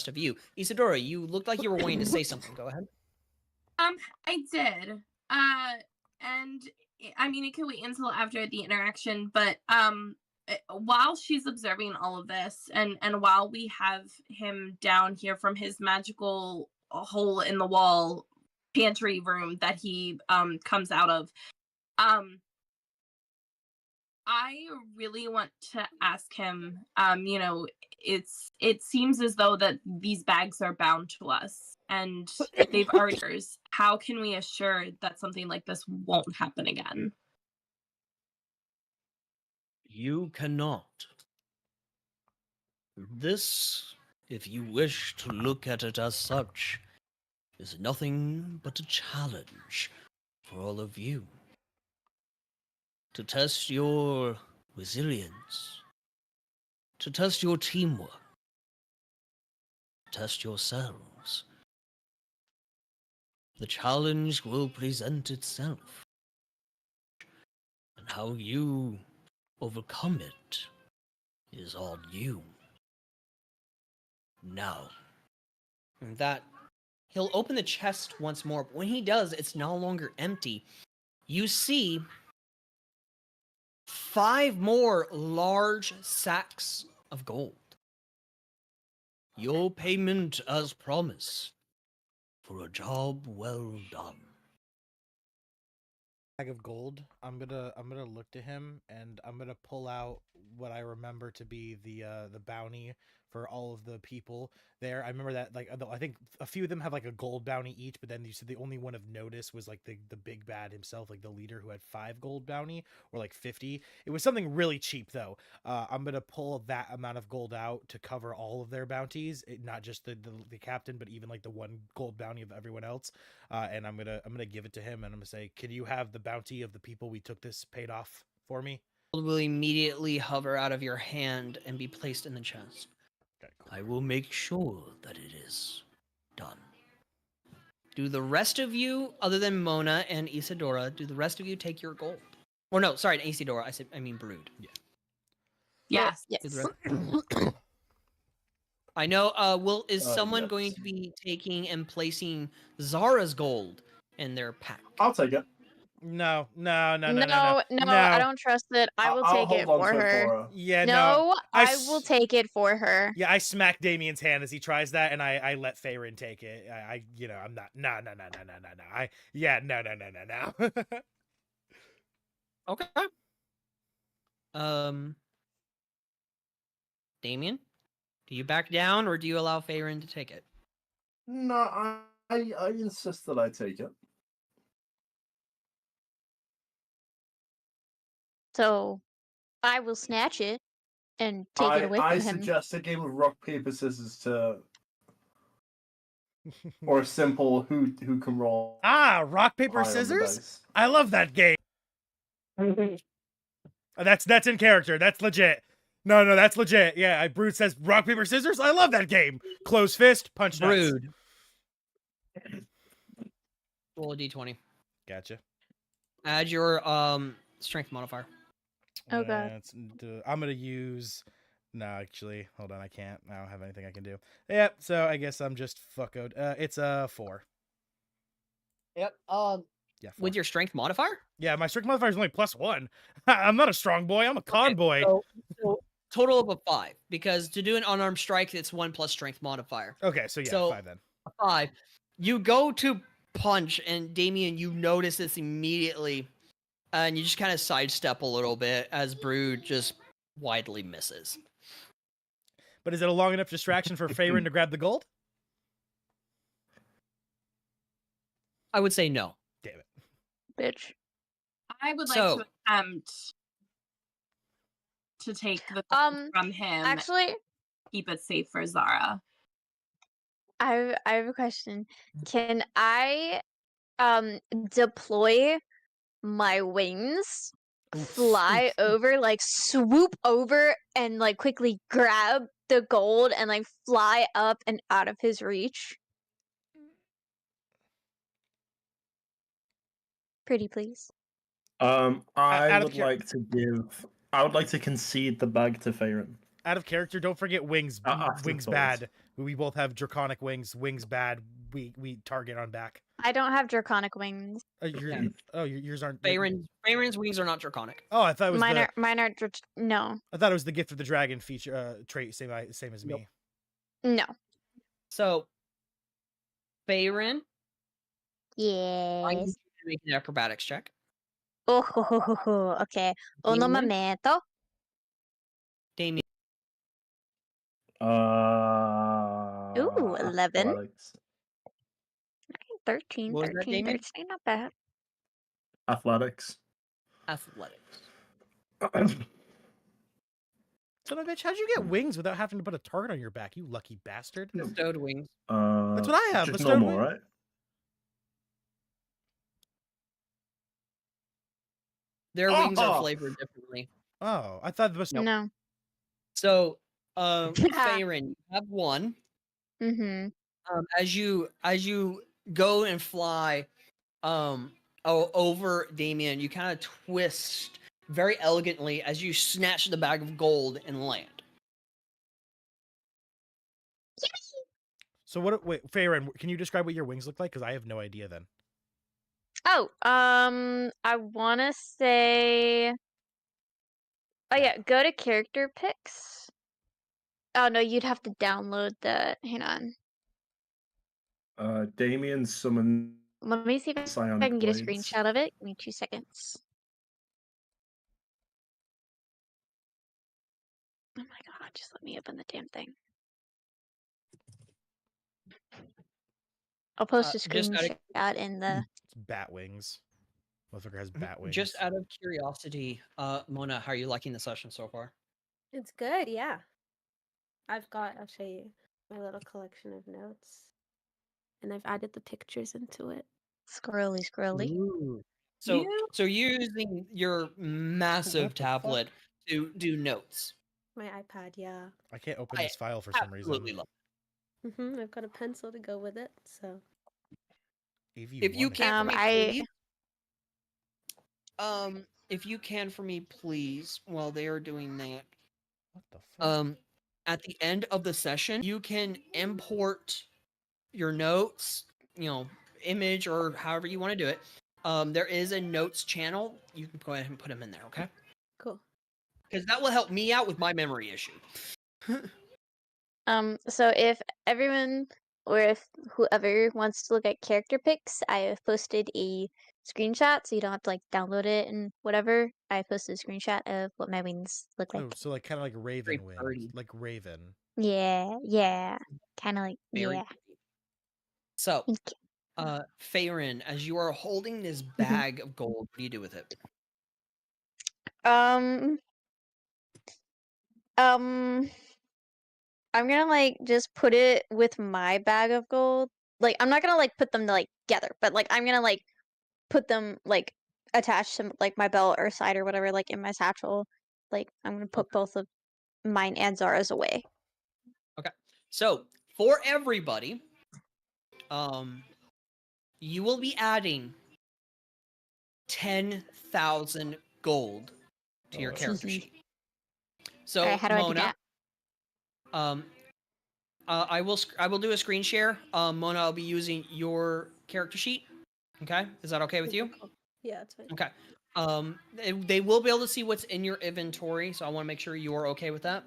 of you, Isadora, you looked like you were wanting to say something. Go ahead. I did. And I mean, it could wait until after the interaction, but while she's observing all of this, and while we have him down here from his magical hole in the wall pantry room that he comes out of, I really want to ask him, it seems as though that these bags are bound to us and they've already, how can we assure that something like this won't happen again? You cannot. This, if you wish to look at it as such, is nothing but a challenge for all of you. To test your resilience, to test your teamwork, to test yourselves. The challenge will present itself, and how you overcome it is on you. Now, and that he'll open the chest once more, but when he does, it's no longer empty. You see 5 more large sacks of gold. Your payment as promised for a job well done. Bag of gold. I'm gonna look to him and I'm gonna pull out what I remember to be the bounty for all of the people there. I remember that, like, I think a few of them have like a gold bounty each, but then you said the only one of notice was like the big bad himself, like the leader who had 5 gold bounty or like 50. It was something really cheap though. I'm gonna pull that amount of gold out to cover all of their bounties, not just the captain, but even like the 1 gold bounty of everyone else. And I'm gonna give it to him, and I'm gonna say, can you have the bounty of the people we took this paid off for me? Will immediately hover out of your hand and be placed in the chest. Okay, cool. I will make sure that it is done. Do the rest of you, other than Mona and Isadora, do the rest of you take your gold? Or no, sorry, Isadora. I mean Brood. Yeah. Yes. Yes. Do the rest- I know. Is someone yes. going to be taking and placing Zara's gold in their pack? I'll take it. No, No, I don't trust it. I will I'll take it hold on for to it her. for her. Yeah, No, I I will take it for her. Yeah, I smack Damien's hand as he tries that, and I let Faerun take it. I'm not. No. No. Okay. Damien, do you back down or do you allow Faerun to take it? No, I insist that I take it. So, I will snatch it and take it away from I him. suggest a game of rock paper scissors to, or a simple who can roll. Rock paper higher on the scissors. dice. I love that game. That's in character. That's legit. No, that's legit. Yeah, Brood says rock paper scissors. I love that game. Close fist, punch nuts. Brood. Roll a d20. Gotcha. Add your strength modifier. Oh, God. I'm gonna use. No, actually, hold on. I can't. I don't have anything I can do. Yep. So I guess I'm just fuckoed. It's a 4. Yep. Yeah. 4. With your strength modifier? Yeah, my strength modifier is only +1. I'm not a strong boy. I'm a con boy. So total of a 5, because to do an unarmed strike, it's 1 plus strength modifier. Okay, so yeah, 5 then. A 5. You go to punch, and Damien, you notice this immediately, and you just kind of sidestep a little bit as Brood just widely misses. But is it a long enough distraction for Faerun to grab the gold? I would say no. Damn it. Bitch. I would like So- to attempt to take the Um, from him. Actually, Keep it safe for Zara. I have a question. Can I deploy my wings, fly over, like swoop over and like quickly grab the gold and like fly up and out of his reach? Pretty please. Out I of would char- like to give. I would like to concede the bag to Faerun. Out of character, don't forget wings. After Wings thoughts. bad. We both have draconic wings. Wings bad. We target on back. I don't have draconic wings. Yours aren't. Faerun's wings are not draconic. Oh, I thought it was Mine are no. I thought it was the gift of the dragon feature trait, same as Nope. me. No. So, Faerun, I need you Yes. to make an acrobatics check. Oh, okay. Uno Damien? momento. Damien, Ooh, 11. Athletics. 13, What was that, 13, Damien? 13, not bad. Athletics. athletics. Son of a bitch, how'd you get wings without having to put a target on your back, you lucky bastard? Bestowed wings. That's what I have. Just bestowed normal, wings. right? Their wings are Oh! flavored differently. Oh, I thought the bestowed. No. So, Faerun, you have one. Mm-hmm. As you go and fly over Damien, you kind of twist very elegantly as you snatch the bag of gold and land. So wait, Faerun, can you describe what your wings look like? Because I have no idea then. Oh, I want to say. Oh yeah, go to character pics. Oh no, you'd have to download the. Hang on. Damien summoned Let me see if I psionic can get a blades. screenshot of it. Give me 2 seconds. Oh my god, just let me open the damn thing. I'll post a Just out of screenshot in the. It's bat wings. Motherfucker has bat wings. just out of curiosity, Mona, how are you liking the session so far? It's good, yeah. I'll show you my little collection of notes. And I've added the pictures into it. Scrolly. Ooh. So you're using your massive What the fuck? tablet to do notes. My iPad, yeah. I can't open I this file for some reason. Absolutely love it. I've got a pencil to go with it, so. If you AV1 can for me, I- please. If you can for me, please, while they are doing that. What the fuck? At the end of the session, you can import your notes, image or however you want to do it. There is a notes channel. You can go ahead and put them in there, okay? Cool. Because that will help me out with my memory issue. So if everyone or if whoever wants to look at character pics, I have posted a screenshot, so you don't have to like download it and whatever. I posted a screenshot of what my wings look like. Oh, so like kind of like Raven Very wings, pretty. like Raven. Yeah, kind of like Very yeah. pretty. So, Thank you. Faerun, as you are holding this bag of gold, what do you do with it? I'm gonna like just put it with my bag of gold. Like I'm not gonna like put them like together, but like I'm gonna like put them like attached to like my belt or side or whatever, like in my satchel. Like I'm gonna put both of mine and Zara's away. Okay. So, for everybody, you will be adding 10,000 gold to your character sheet. So, Alright, how do I do Mona, that? I will do a screen share. Mona, I'll be using your character sheet. Okay, is that okay with you? Cool. Yeah, it's fine. Okay. They will be able to see what's in your inventory, so I want to make sure you are okay with that.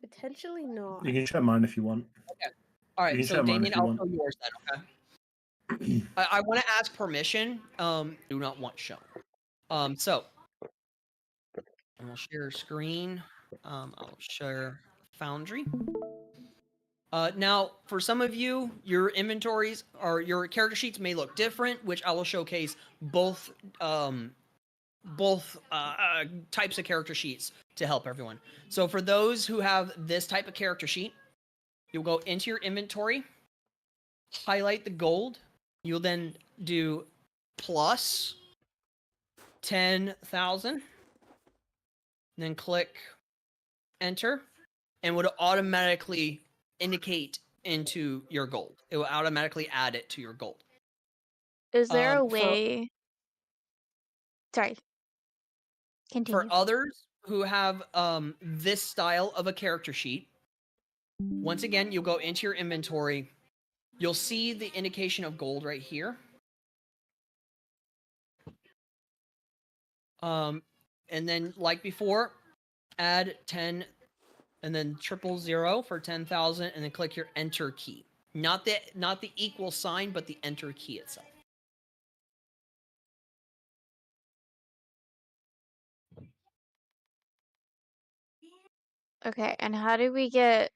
Potentially not. You can share mine if you want. Okay. All right. You can So share mine Damien, if you I'll want. show yours then. Okay. I want to ask permission. Do not want shown. So I'll share screen. I'll share Foundry. Now, for some of you, your inventories or your character sheets may look different, which I will showcase both types of character sheets to help everyone. So for those who have this type of character sheet, you'll go into your inventory, highlight the gold. You'll then do plus 10,000, then click enter, and would automatically indicate into your gold. It will automatically add it to your gold. Is there a way? Sorry. Continue. For others who have this style of a character sheet, once again, you'll go into your inventory. You'll see the indication of gold right here. And then, like before, add 10 and then 000 for 10,000, and then click your enter key. Not the equal sign, but the enter key itself. Okay, and how do we get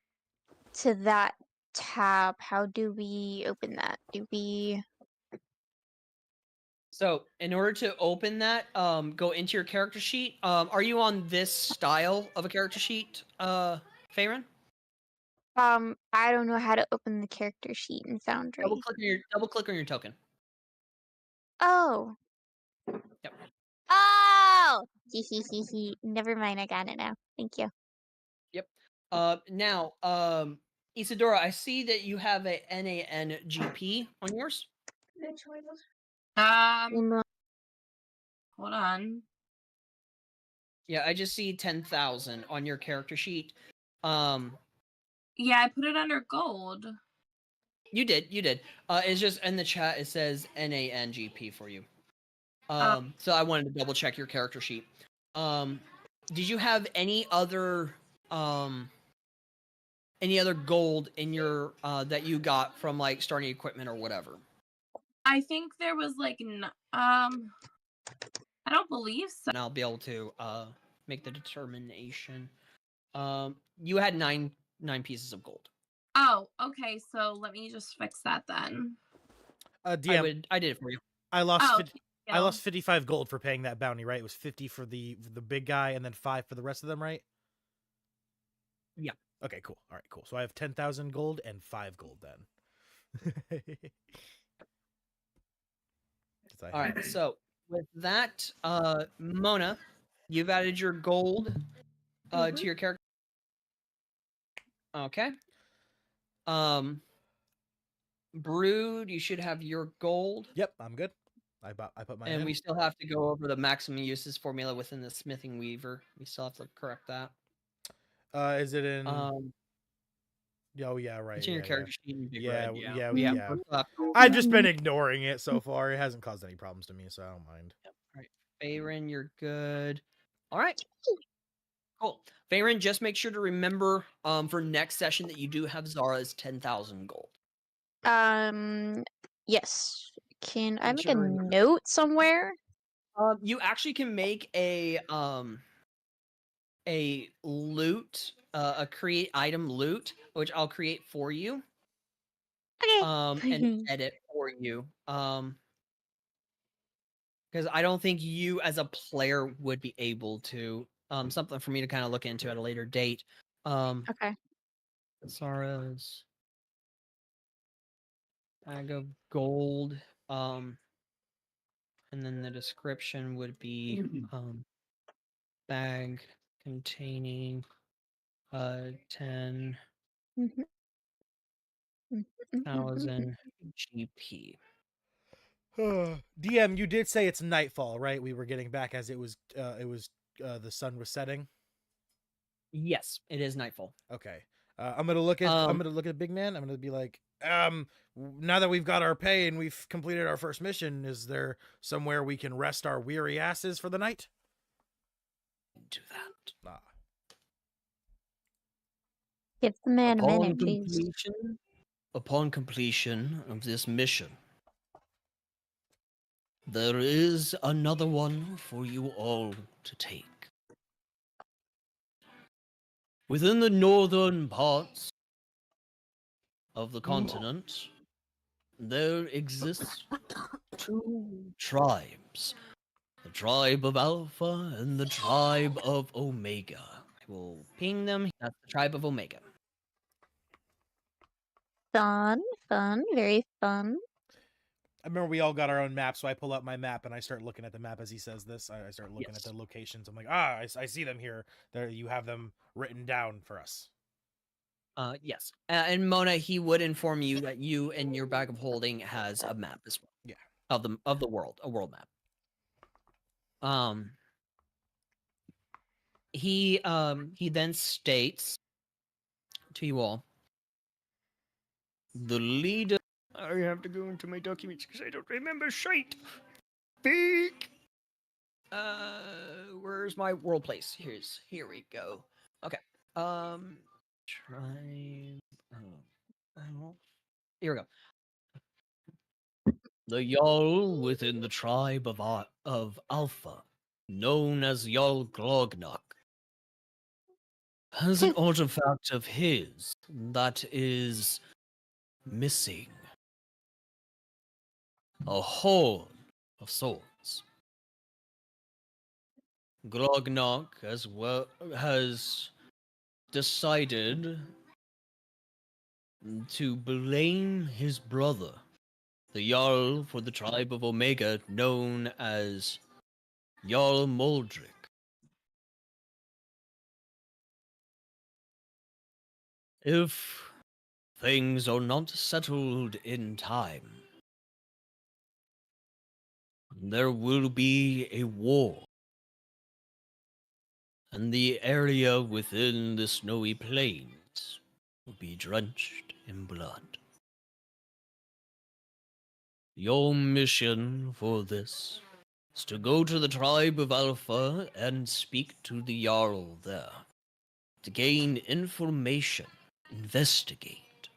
to that tab? How do we open that? Do we? So, in order to open that, go into your character sheet. Are you on this style of a character sheet, Faerun? I don't know how to open the character sheet in Foundry. Double click on your token. Oh. Yep. Oh! Never mind, I got it now. Thank you. Yep. Now, Isadora, I see that you have a NANGP on yours. Hold on. Yeah, I just see 10,000 on your character sheet. Yeah, I put it under gold. You did. It's just in the chat. It says NANGP for you. So I wanted to double check your character sheet. Did you have any other gold in your that you got from like starting equipment or whatever? I think there was like I don't believe so. And I'll be able to make the determination. You had nine pieces of gold. Oh, okay. So let me just fix that then. DM, I did it for you. I lost Oh, 50, I lost 55 gold for paying that bounty, right? It was 50 for the big guy and then 5 for the rest of them, right? Yeah. Okay, cool. All right, cool. So I have 10,000 gold and 5 gold then. All right. So with that, Mona, you've added your gold to your character. Okay. Brood, you should have your gold. Yep, I'm good. I put mine And in. we still have to go over the maximum uses formula within the smithing weaver. We still have to correct that. Is it in? Oh yeah, right. It's in your Yeah, character sheet in big yeah, red. yeah, Yeah. yeah. I've just been ignoring it so far. It hasn't caused any problems to me, so I don't mind. All right, Faerun, you're good. All right. Cool. Faerun, just make sure to remember for next session that you do have Zara's 10,000 gold. Yes. Can I Make make sure a to remember. note somewhere? You actually can make a loot, a create item loot, which I'll create for you. Okay. And edit for you. Because I don't think you as a player would be able to. Something for me to kind of look into at a later date. Okay. Zara's bag of gold. And then the description would be bag containing 10,000 GP. DM, you did say it's nightfall, right? We were getting back as it was the sun was setting. Yes, it is nightfall. Okay. I'm gonna look at Big Man. I'm gonna be like, now that we've got our pay and we've completed our first mission, is there somewhere we can rest our weary asses for the night? Do that. Nah. Give the man a minute, please. Upon completion of this mission, there is another one for you all to take. Within the northern parts of the continent, there exists 2 tribes. The tribe of Alpha and the tribe of Omega. I will ping them. That's the tribe of Omega. Fun, very fun. I remember we all got our own map, so I pull out my map and I start looking at the map as he says this. I start looking at the locations. I'm like, I see them here. There, you have them written down for us. Yes. And Mona, he would inform you that you and your bag of holding has a map as well. Yeah. Of the world, a world map. He then states to you all, the leader. I have to go into my documents because I don't remember shite. Speak. Where's my world place? Here we go. Okay. Tribe. Here we go. The Jarl within the tribe of Alpha, known as Jarl Glognok, has an artifact of his that is missing. A horn of swords. Glognok has decided to blame his brother, the Jarl for the tribe of Omega, known as Jarl Moldrick. If things are not settled in time, there will be a war, and the area within the snowy plains will be drenched in blood. Your mission for this is to go to the tribe of Alpha and speak to the Jarl there, to gain information, investigate,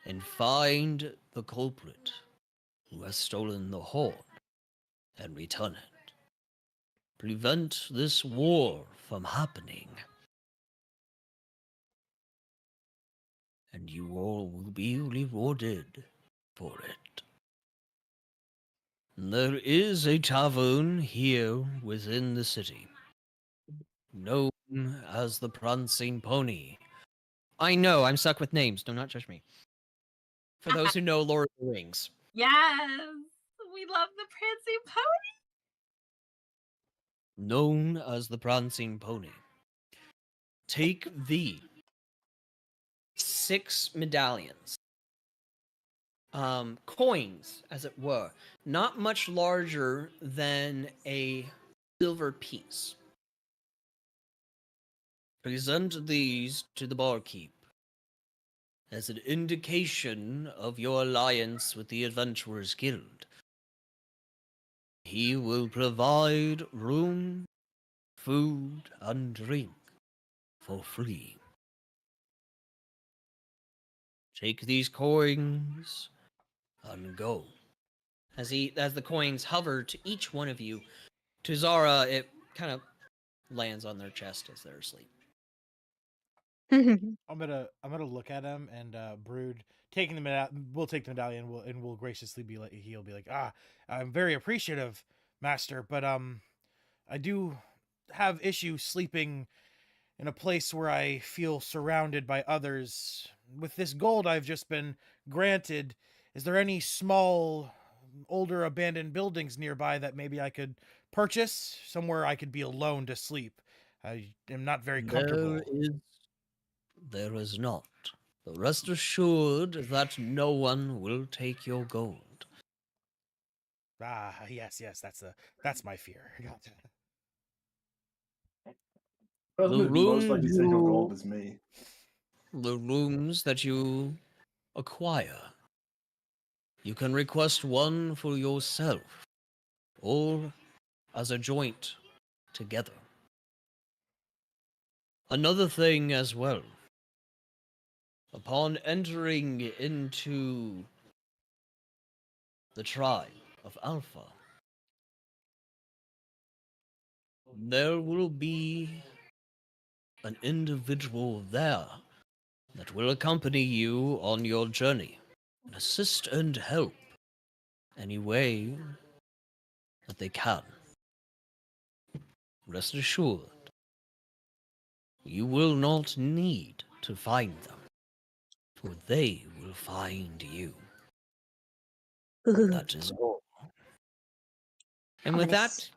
and find the culprit who has stolen the horn and return it. prevent this war from happening. And you all will be rewarded for it. There is a tavern here within the city, known as the Prancing Pony. I know, I'm stuck with names. Do not judge me. For those who know Lord of the Rings. Yes, we love the prancing pony. Known as the Prancing Pony. Take the 6 medallions. Coins, as it were, not much larger than a silver piece. Present these to the barkeep as an indication of your alliance with the Adventurers Guild. He will provide room, food, and drink for free. Take these coins and go. As the coins hover to each one of you, to Zara, it kind of lands on their chest as they're asleep. I'm gonna look at him and Brood taking the we'll take the medallion and we'll graciously he'll be like, I'm very appreciative, Master, but I do have issue sleeping in a place where I feel surrounded by others. With this gold I've just been granted, is there any small, older abandoned buildings nearby that maybe I could purchase? Somewhere I could be alone to sleep. I am not very comfortable. There is not. But rest assured that no one will take your gold. Yes, that's my fear. Gotcha. The most likely to take your gold is me. The rooms that you acquire, you can request one for yourself or as a joint together. Another thing as well, upon entering into the tribe of Alpha, there will be an individual there that will accompany you on your journey and assist and help any way that they can. Rest assured, you will not need to find them, for they will find you. That is all. And with that,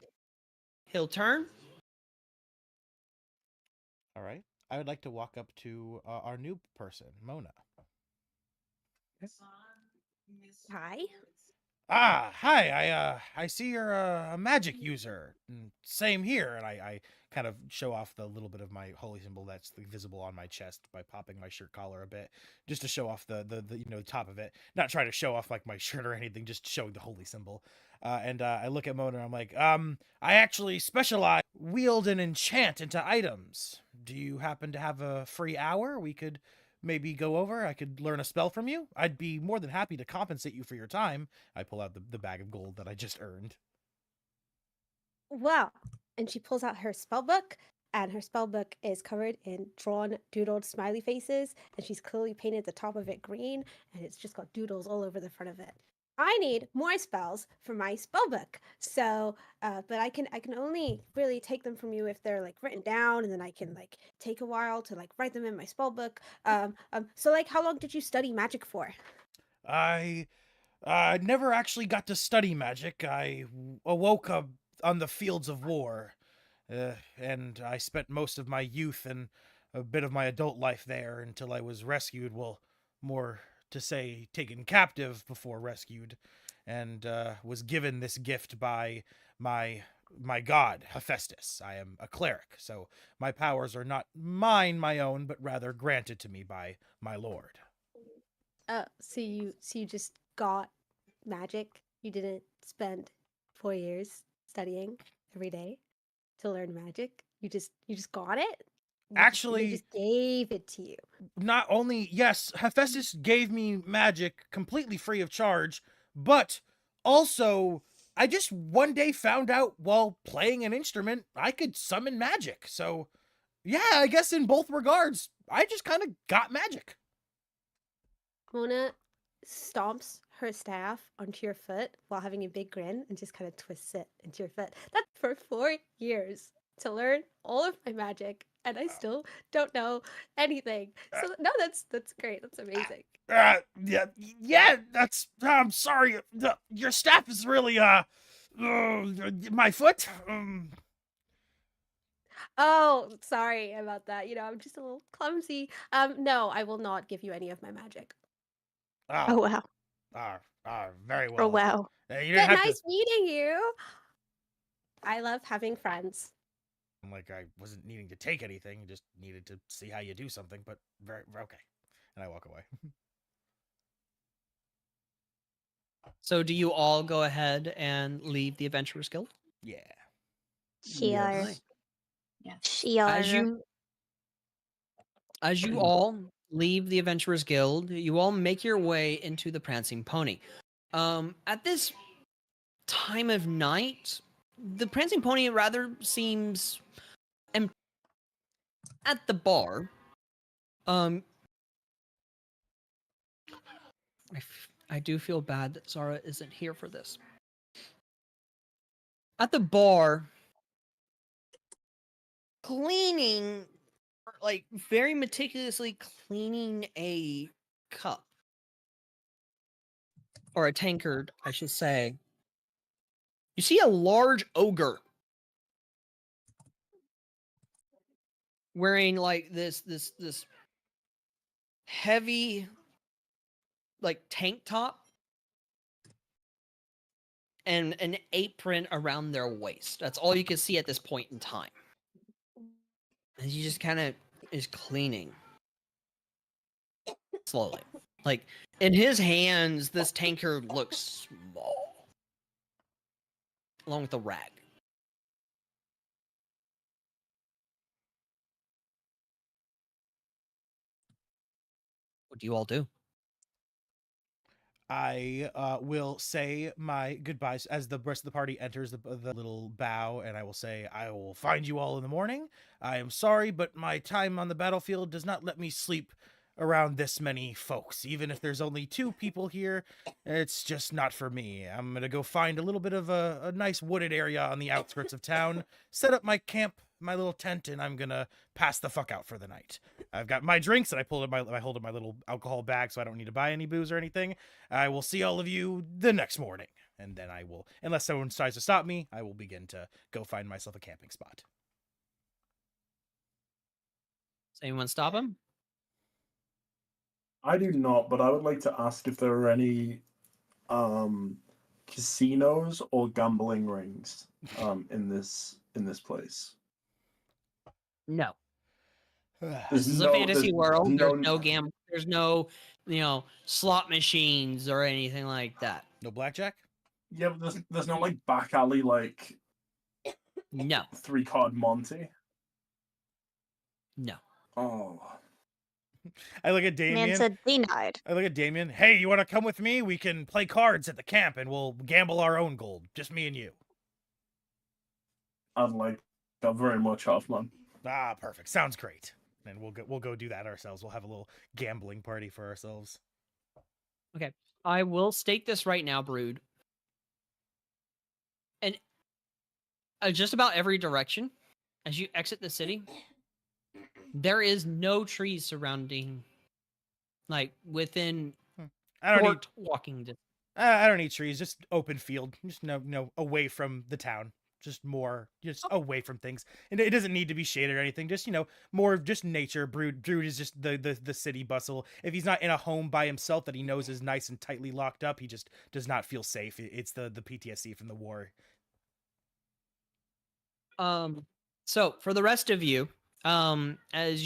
he'll turn. All right. I would like to walk up to our new person, Mona. Hi. Hi. I see you're a magic user. Same here. And I kind of show off the little bit of my holy symbol that's visible on my chest by popping my shirt collar a bit, just to show off the top of it. Not trying to show off like my shirt or anything, just showing the holy symbol. And I look at Mona and I'm like, I actually specialize wield and enchant into items. Do you happen to have a free hour we could maybe go over? I could learn a spell from you. I'd be more than happy to compensate you for your time. I pull out the bag of gold that I just earned. Wow. And she pulls out her spell book, and her spell book is covered in drawn, doodled smiley faces, and she's clearly painted the top of it green, and it's just got doodles all over the front of it. I need more spells for my spell book. So, but I can only really take them from you if they're like written down, and then I can like take a while to like write them in my spell book. So like, how long did you study magic for? I never actually got to study magic. I awoke up on the fields of war, and I spent most of my youth and a bit of my adult life there until I was rescued. Well, more to say, taken captive before rescued, and was given this gift by my god, Hephaestus. I am a cleric, so my powers are not my own, but rather granted to me by my lord. So you just got magic. You didn't spend 4 years studying every day to learn magic. You just got it. Actually, they just gave it to you. Not only, yes, Hephaestus gave me magic completely free of charge, but also I just one day found out while playing an instrument I could summon magic. So, yeah, I guess in both regards, I just kind of got magic. Mona stomps her staff onto your foot while having a big grin and just kind of twists it into your foot. That's for 4 years to learn all of my magic, and I still don't know anything. So no, that's great. That's amazing. Yeah, that's. I'm sorry. Your staff is really my foot. Oh, sorry about that. You know, I'm just a little clumsy. No, I will not give you any of my magic. Oh wow. Very Oh well. wow. You didn't But have nice to. meeting you. I love having friends. Like I wasn't needing to take anything, just needed to see how you do something. But very okay, and I walk away. So, do you all go ahead and leave the Adventurers Guild? Yeah. Sure. Yes. Sure. As you all leave the Adventurers Guild, you all make your way into the Prancing Pony. At this time of night, the Prancing Pony rather seems empty. At the bar, I do feel bad that Zara isn't here for this. At the bar, cleaning, like very meticulously cleaning a cup or a tankard, I should say. You see a large ogre wearing like this heavy like tank top and an apron around their waist. That's all you can see at this point in time. And he just kind of is cleaning slowly. Like in his hands, this tankard looks small, along with a rag. What do you all do? I will say my goodbyes as the rest of the party enters the little bow, and I will say, I will find you all in the morning. I am sorry, but my time on the battlefield does not let me sleep around this many folks. Even if there's only 2 people here, it's just not for me. I'm going to go find a little bit of a nice wooded area on the outskirts of town, set up my camp, my little tent, and I'm going to pass the fuck out for the night. I've got my drinks, and I hold in my little alcohol bag, so I don't need to buy any booze or anything. I will see all of you the next morning. And then I will, unless someone tries to stop me, I will begin to go find myself a camping spot. Does anyone stop him? I do not, but I would like to ask if there are any casinos or gambling rings in this place. No. There's This is a fantasy world. There's no, slot machines or anything like that. no blackjack? Yeah, but there's no like back alley like No. 3-card Monty. No. Oh. I look at Damien. Man said denied. I look at Damien. Hey, you want to come with me? We can play cards at the camp and we'll gamble our own gold. Just me and you. I'd like that very much, Hoffman. Ah, perfect. Sounds great. And we'll go do that ourselves. We'll have a little gambling party for ourselves. Okay. I will state this right now, Brood. And just about every direction, as you exit the city, there is no trees surrounding, like within short walking distance. I don't need trees. Just open field. Just no away from the town. Just away from things. And it doesn't need to be shaded or anything. Just, more just nature. Brood is just the city bustle. If he's not in a home by himself that he knows is nice and tightly locked up, he just does not feel safe. It's the PTSD from the war. So for the rest of you, as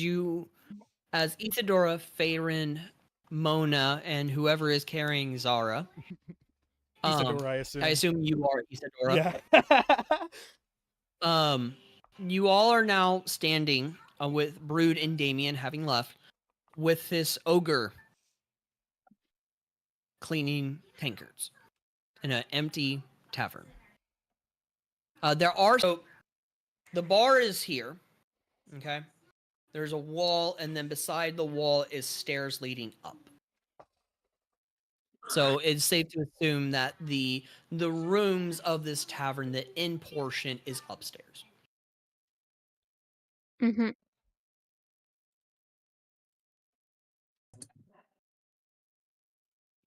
Isadora, Farin, Mona, and whoever is carrying Zara. Isadora, I assume you are Isadora. Yeah. You all are now standing with Brood and Damien having left, with this ogre cleaning tankards in an empty tavern. So the bar is here. Okay. There's a wall, and then beside the wall is stairs leading up. So it's safe to assume that the rooms of this tavern, the inn portion, is upstairs. Mm-hmm.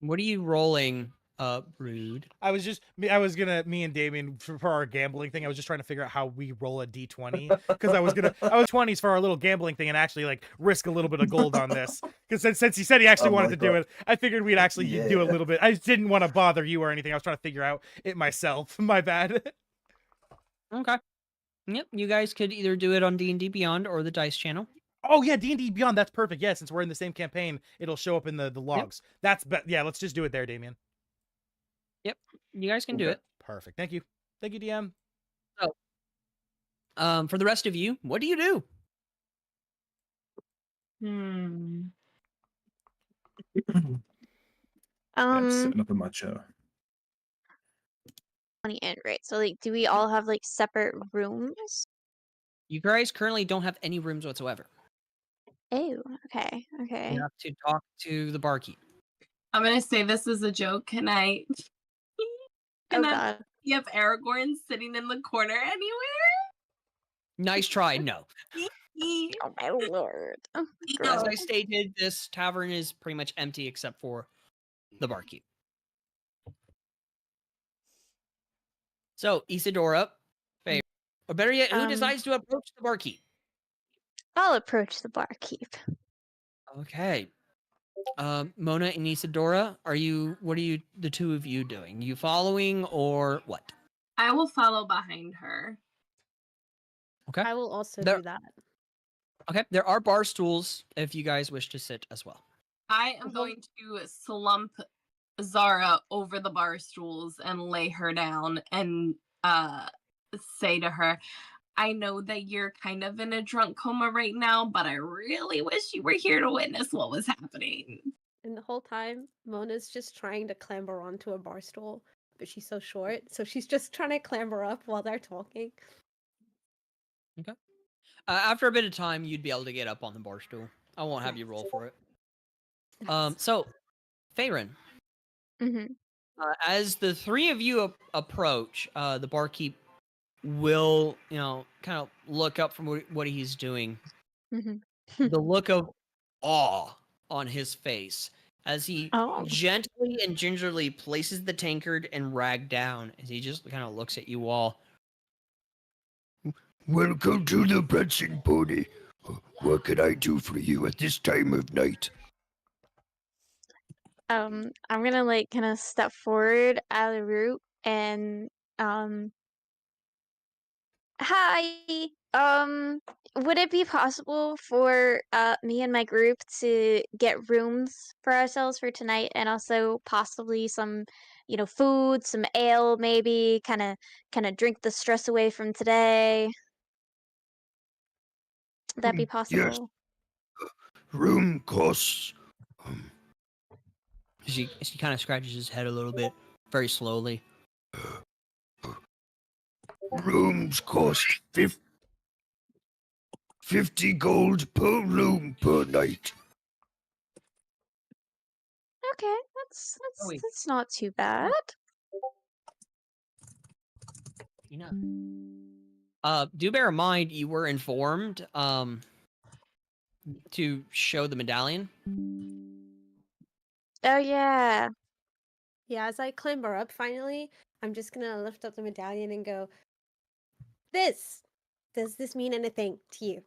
What are you rolling, Rude? Me and Damien, for our gambling thing, I was just trying to figure out how we roll a d20, because I was 20s for our little gambling thing and actually like risk a little bit of gold on this, because since he said he actually Oh wanted my to do God. it, I figured we'd actually do a Yeah. little bit. I just didn't want to bother you or anything. I was trying to figure out it myself. My bad. Okay. Yep. You guys could either do it on D&D Beyond or the Dice channel. Oh yeah, D&D Beyond, that's perfect. Yeah, since we're in the same campaign, it'll show up in the logs. Yeah, let's just do it there, Damien. Yep. You guys can do Okay. it. Perfect. Thank you, DM. So, for the rest of you, what do you do? I'm sitting up in my chair. 20 in, right? So, like, do we all have like separate rooms? You guys currently don't have any rooms whatsoever. Oh, okay, okay. You have to talk to the barkeep. I'm gonna say this is a joke. Can I? Oh God. You have Aragorn sitting in the corner anywhere? Nice try. No. Oh my lord. Oh, As I gross. stated, this tavern is pretty much empty except for the barkeep. So, Isadora, favor. Or better yet, who decides to approach the barkeep? I'll approach the barkeep. Okay. Mona and Isadora, what are you, the two of you doing? You following or what? I will follow behind her. Okay. I will also There- do that. Okay. There are bar stools if you guys wish to sit as well. I am going to slump Zara over the bar stools and lay her down and say to her, I know that you're kind of in a drunk coma right now, but I really wish you were here to witness what was happening. And the whole time, Mona's just trying to clamber onto a bar stool, but she's so short, so she's just trying to clamber up while they're talking. Okay. After a bit of time, you'd be able to get up on the bar stool. I won't have you roll for it. So, Faerun, Mm-hmm. as the three of you approach, the barkeep will, kind of look up from what he's doing. Mm-hmm. The look of awe on his face as he gently and gingerly places the tankard and rag down, as he just kind of looks at you all. Welcome to the Prancing Pony. What can I do for you at this time of night? I'm gonna like kind of step forward out of the route and hi. Would it be possible for me and my group to get rooms for ourselves for tonight, and also possibly some, food, some ale, maybe, kind of drink the stress away from today? Would that be possible? Yes. Room costs. She kind of scratches his head a little bit, very slowly. Rooms cost 50 gold per room per night. Okay, that's not too bad. Do bear in mind you were informed to show the medallion. Oh yeah. Yeah, as I clamber up finally, I'm just gonna lift up the medallion and go, does this mean anything to you?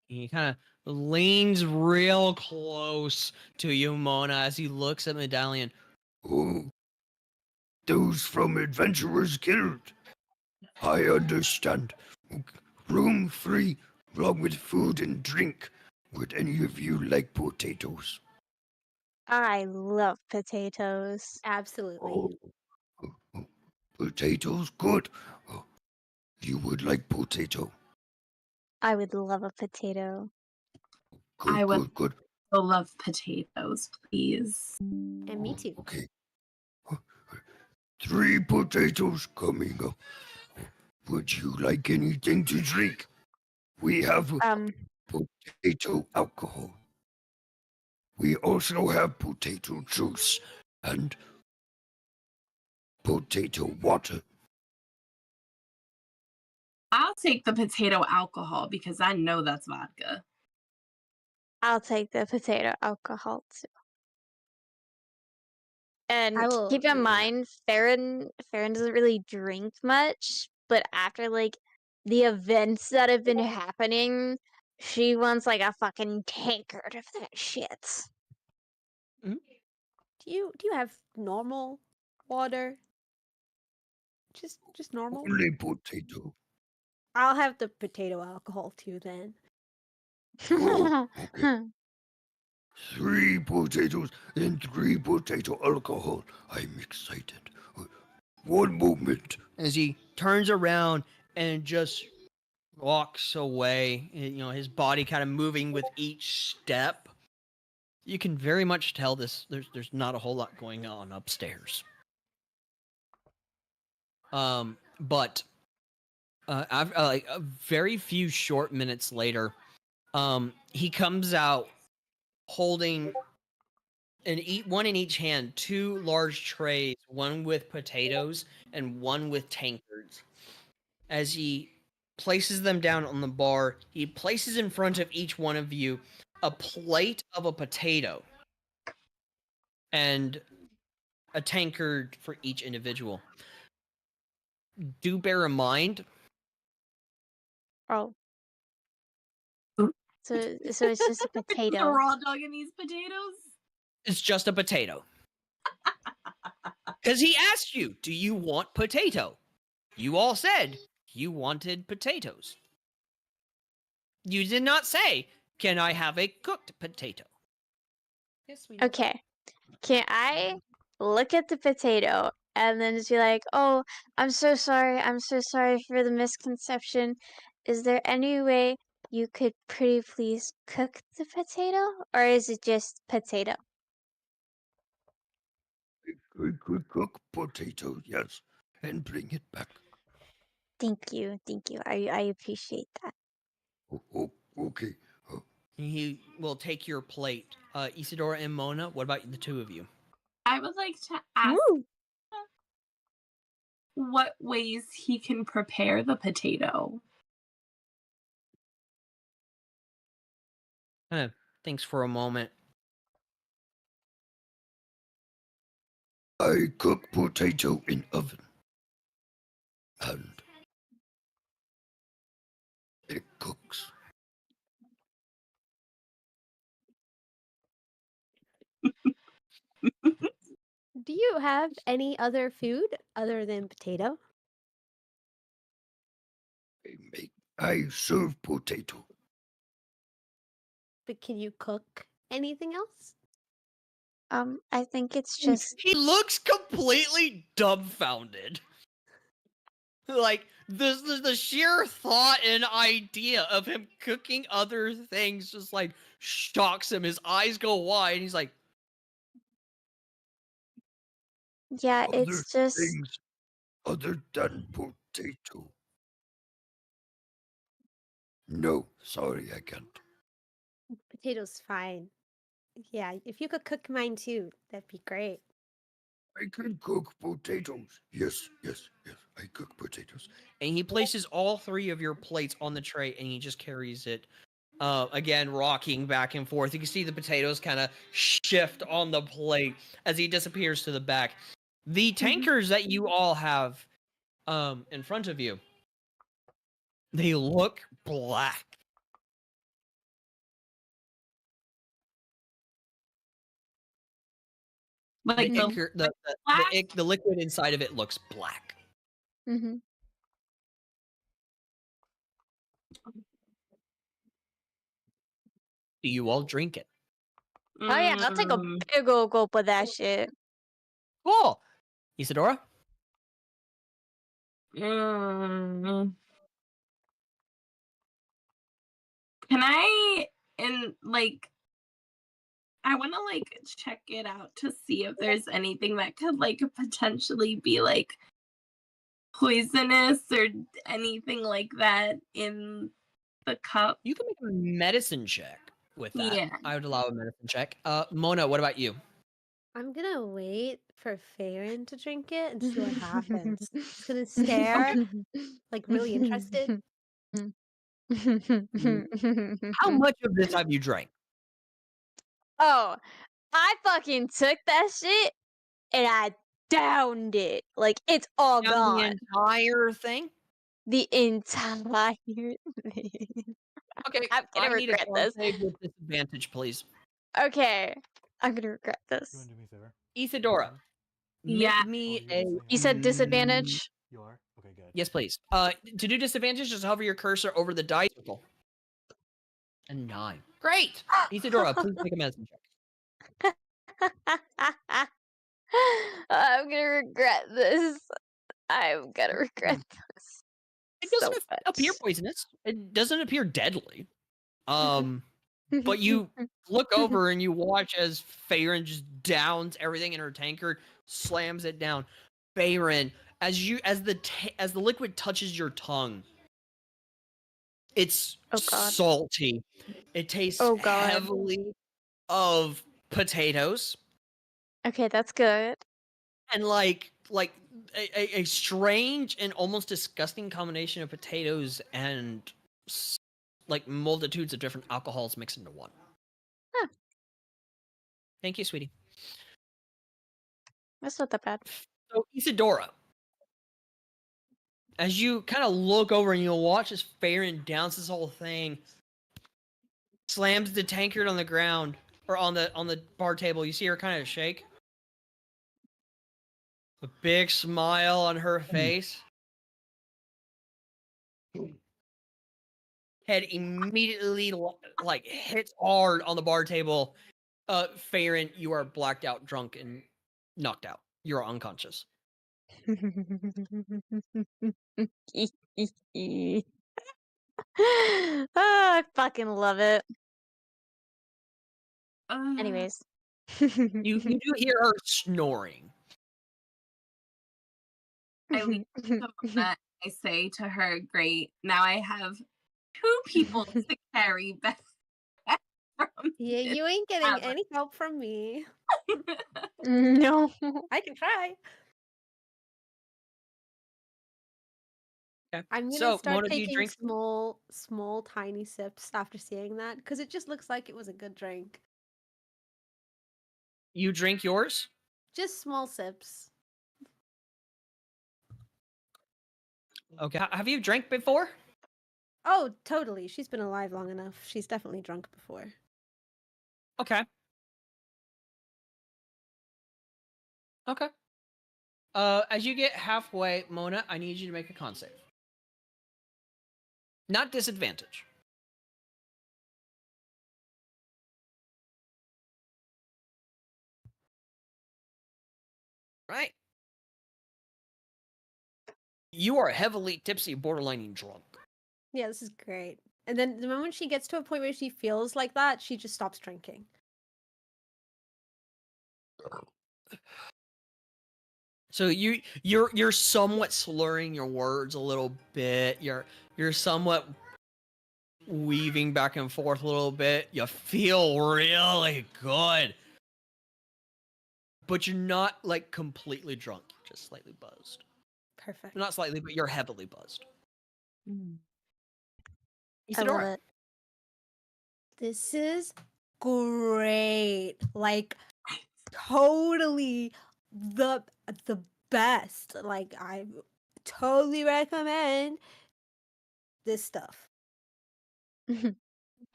He kind of leans real close to you, Mona, as he looks at medallion. Oh, those from Adventurers Guild. I understand. Room free, along with food and drink. Would any of you like potatoes? I love potatoes. Absolutely. Potatoes? Good. You would like potato? I would love a potato. Good, I would good. love potatoes, please. And me too. Okay. 3 potatoes coming up. Would you like anything to drink? We have potato alcohol. We also have potato juice and potato water. I'll take the potato alcohol because I know that's vodka. I'll take the potato alcohol too. And I will. keep in mind, Farron doesn't really drink much, but after like the events that have been happening, she wants like a fucking tankard of that shit. Do you have normal water? Just normal. Only potato. I'll have the potato alcohol too then. Oh, okay. 3 potatoes and 3 potato alcohol. I'm excited. 1 moment. As he turns around and just walks away, his body kind of moving with each step. You can very much tell there's not a whole lot going on upstairs. But like a very few short minutes later, he comes out holding one in each hand, 2 large trays, one with potatoes and one with tankards. As he places them down on the bar, he places in front of each one of you a plate of a potato and a tankard for each individual. Do bear in mind. Oh. So it's just a The potato. raw dog in these potatoes? It's just a potato. Because he asked you, do you want potato? You all said you wanted potatoes. You did not say, can I have a cooked potato? Yes, we do. Okay. Can I look at the potato and then just be like, oh, I'm so sorry for the misconception. Is there any way you could pretty please cook the potato? Or is it just potato? I could cook potato, yes, and bring it back. Thank you. I appreciate that. Oh, okay. He will take your plate. Isadora and Mona, what about the 2 of you? I would like to ask Woo! what ways he can prepare the potato. Kind of thinks for a moment. I cook potato in oven. And it cooks. Do you have any other food other than potato? I serve potato. But can you cook anything else? I think it's just He looks completely dumbfounded. Like, the sheer thought and idea of him cooking other things just, like, shocks him. His eyes go wide, and he's like... yeah, Other it's just things other than potato. No, sorry, I can't. Potato's fine. Yeah, if you could cook mine too, that'd be great. I can cook potatoes. Yes, I cook potatoes. And he places all 3 of your plates on the tray, and he just carries it, again, rocking back and forth. You can see the potatoes kind of shift on the plate as he disappears to the back. The tankers that you all have in front of you, they look black. Like The liquid inside of it looks black. mm-hmm. Do you all drink it? Oh yeah, I'll take a big old gulp of that shit. Cool. Isadora? Can I I want to check it out to see if there's anything that could potentially be poisonous or anything like that in the cup? You can make a medicine check with that. Yeah. I would allow a medicine check. Mona, what about you? I'm gonna wait for Farron to drink it and see what happens. Just gonna stare, like really interested. How much of this have you drank? Oh, I fucking took that shit and I downed it. Like it's all Down gone. the entire thing? The entire thing. Okay, I'm gonna I need a regret con this. save with disadvantage, please. Okay, I'm gonna regret You this. want to do me a favor? Isadora, Yeah. make me Oh, a. you're You said disadvantage? You are? Okay, good. Yes, please. To do disadvantage, just hover your cursor over the dice circle. A 9. Great! Isadora, please make a medicine check. I'm gonna regret this. I'm gonna regret this. It So doesn't appear much. poisonous. It doesn't appear deadly. But you look over and you watch as Farron just downs everything in her tankard, slams it down. Farron, as the liquid touches your tongue, it's Oh, God. salty. It tastes Oh, God. heavily of potatoes Okay, that's good. and like a strange and almost disgusting combination of potatoes and like multitudes of different alcohols mixed into one. Huh. Thank you, sweetie. That's not that bad. So Isadora, as you kind of look over and you'll watch as Farron downs this whole thing, slams the tankard on the ground or on the bar table. You see her kind of shake. A big smile on her face. Head immediately like hits hard on the bar table. Farron, you are blacked out, drunk, and knocked out. You're unconscious. I fucking love it. Anyways. You do hear her snoring. I leave to Mona. I say to her, "Great, now I have 2 people to carry back from Yeah, this you ain't getting house." any help from me. No. I can try. Okay. I'm gonna So, start Mona, do you taking drink? small, tiny sips after seeing that because it just looks like it was a good drink. You drink yours? Just small sips. Okay. Have you drank before? Oh, totally. She's been alive long enough. She's definitely drunk before. Okay. Okay. As you get halfway, Mona, I need you to make a con save. Not disadvantage. Right. You are heavily tipsy, borderlining drunk. Yeah, this is great. And then the moment she gets to a point where she feels like that, she just stops drinking. So you're somewhat slurring your words a little bit. You're somewhat weaving back and forth a little bit. You feel really good. But you're not like completely drunk. You're just slightly buzzed. Perfect. Not slightly, but you're heavily buzzed. I love Isadora. it. This is great. Like totally the best. Like I totally recommend this stuff.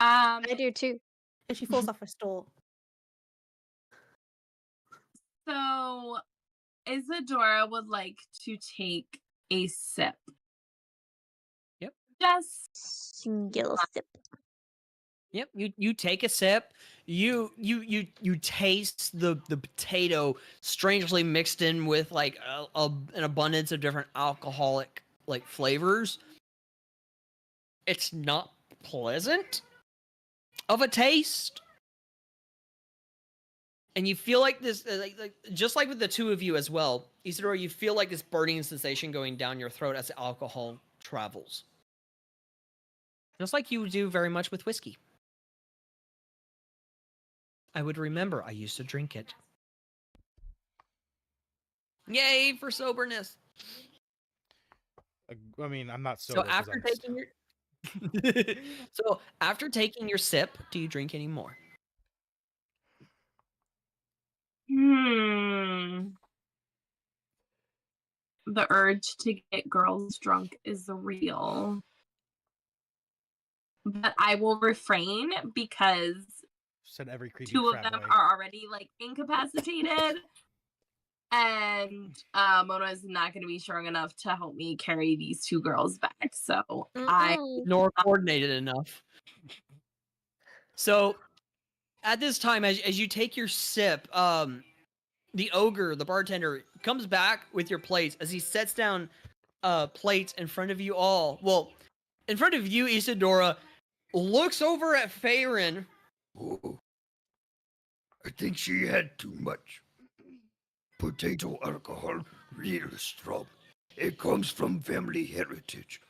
I do too. And she falls off her stool. So Isadora would like to take a sip. Yep. Just Single sip. Yep. You take a sip. You taste the potato strangely mixed in with like an abundance of different alcoholic like flavors. It's not pleasant of a taste. And you feel like this, just like with the two of you as well, Isidora, you feel like this burning sensation going down your throat as the alcohol travels. Just like you do very much with whiskey. I would remember I used to drink it. Yay for soberness. I mean, I'm not sober. So after taking your So after taking your sip, do you drink any more? The urge to get girls drunk is real. But I will refrain because Said every creepy two of frat them boy. are already like incapacitated. And Mona is not going to be strong enough to help me carry these two girls back. So Nor coordinated enough. So at this time, as you take your sip, the ogre, the bartender, comes back with your plates as he sets down plates in front of you all. Well, in front of you, Isadora, looks over at Faerun. Oh, I think she had too much. Potato alcohol, real strong. It comes from family heritage.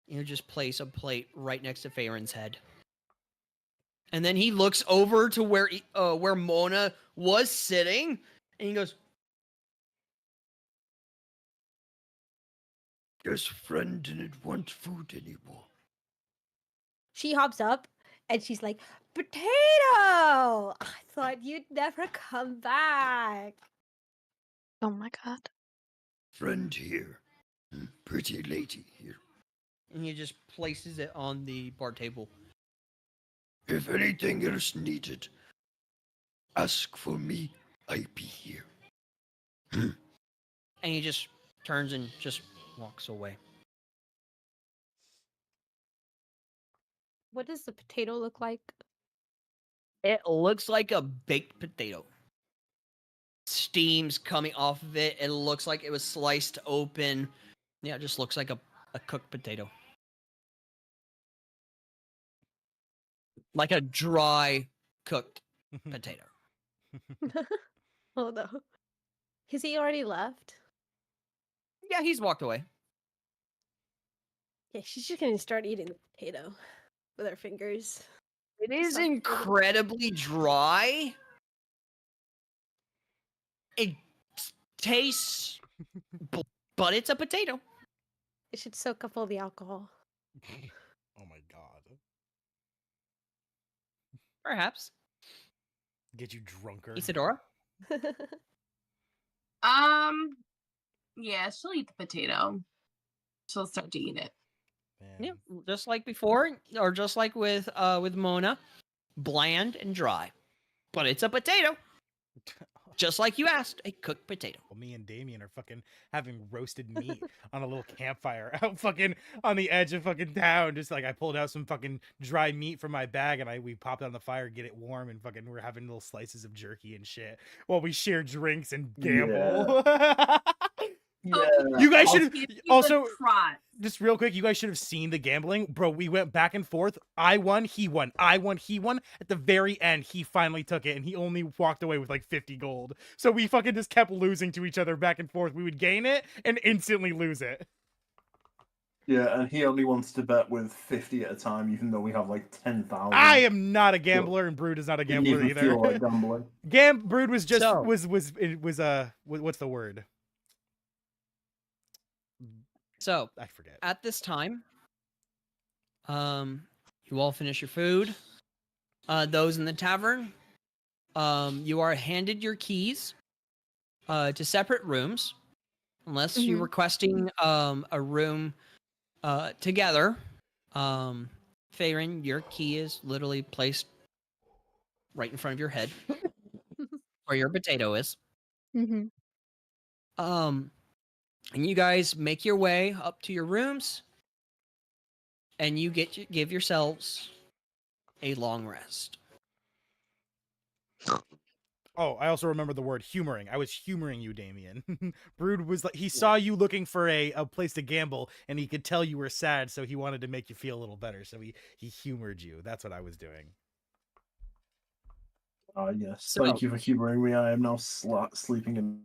You just place a plate right next to Faerun's head. And then he looks over to where Mona was sitting, and he goes, This friend didn't want food anymore. She hops up and she's like, "Potato! I thought you'd never come back." Oh my god. Friend here. Pretty lady here. and he just places it on the bar table. If anything else needed, ask for me. I be here. And he just turns and just walks away. What does the potato look like? It looks like a baked potato. Steam's coming off of it. It looks like it was sliced open. Yeah, it just looks like a cooked potato. Like a dry cooked potato. Oh no. Has he already left? Yeah, he's walked away. Yeah, she's just gonna start eating the potato with her fingers. It is Sounds good. incredibly dry. It tastes, but it's a potato. It should soak up all the alcohol. Oh my god. Perhaps. Get you drunker. Isadora? Yeah, she'll eat the potato. She'll start to eat it. Yeah, just like before, or just like with Mona, bland and dry. But it's a potato. Just like you asked, a cooked potato. Well, me and Damien are fucking having roasted meat on a little campfire out fucking on the edge of fucking town. Just like I pulled out some fucking dry meat from my bag and we popped it on the fire, get it warm, and fucking we're having little slices of jerky and shit while we share drinks and gamble. Yeah. You guys I'll should give you also the trot. just real quick, you guys should have seen the gambling. Bro, we went back and forth. I won, he won. I won, he won. At the very end, he finally took it and he only walked away with like 50 gold. So we fucking just kept losing to each other back and forth. We would gain it and instantly lose it. Yeah, and he only wants to bet with 50 at a time, even though we have like 10,000. I am not a gambler and Brood is not a Didn't gambler even either. feel like gambling. Brood was just So- was what's the word? So, I forget. at this time, you all finish your food. Those in the tavern, you are handed your keys to separate rooms, unless you're requesting a room together. Faerun, your key is literally placed right in front of your head, where your potato is. Mm-hmm. And you guys make your way up to your rooms, and you give yourselves a long rest. Oh, I also remember the word humoring. I was humoring you, Damien. Brood was like, he saw you looking for a place to gamble, and he could tell you were sad, so he wanted to make you feel a little better. So he humored you. That's what I was doing. Ah, yes. So- Thank you for humoring me. I am now sleeping in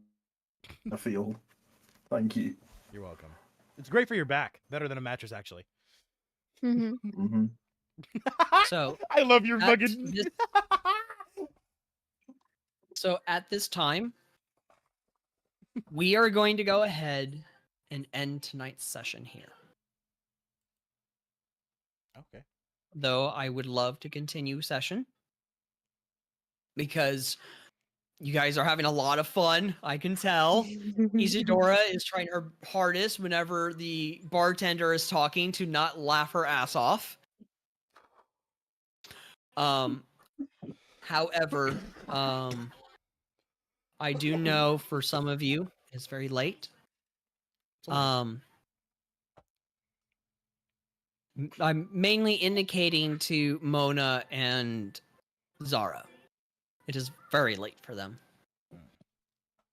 a field. Thank you. You're welcome. It's great for your back. Better than a mattress, actually. Mm-hmm. So I love your at fucking. this- So at this time, we are going to go ahead and end tonight's session here. Okay. Though I would love to continue session because you guys are having a lot of fun. I can tell. Isadora is trying her hardest whenever the bartender is talking to not laugh her ass off. However, I do know for some of you it's very late. I'm mainly indicating to Mona and Zara. It is very late for them.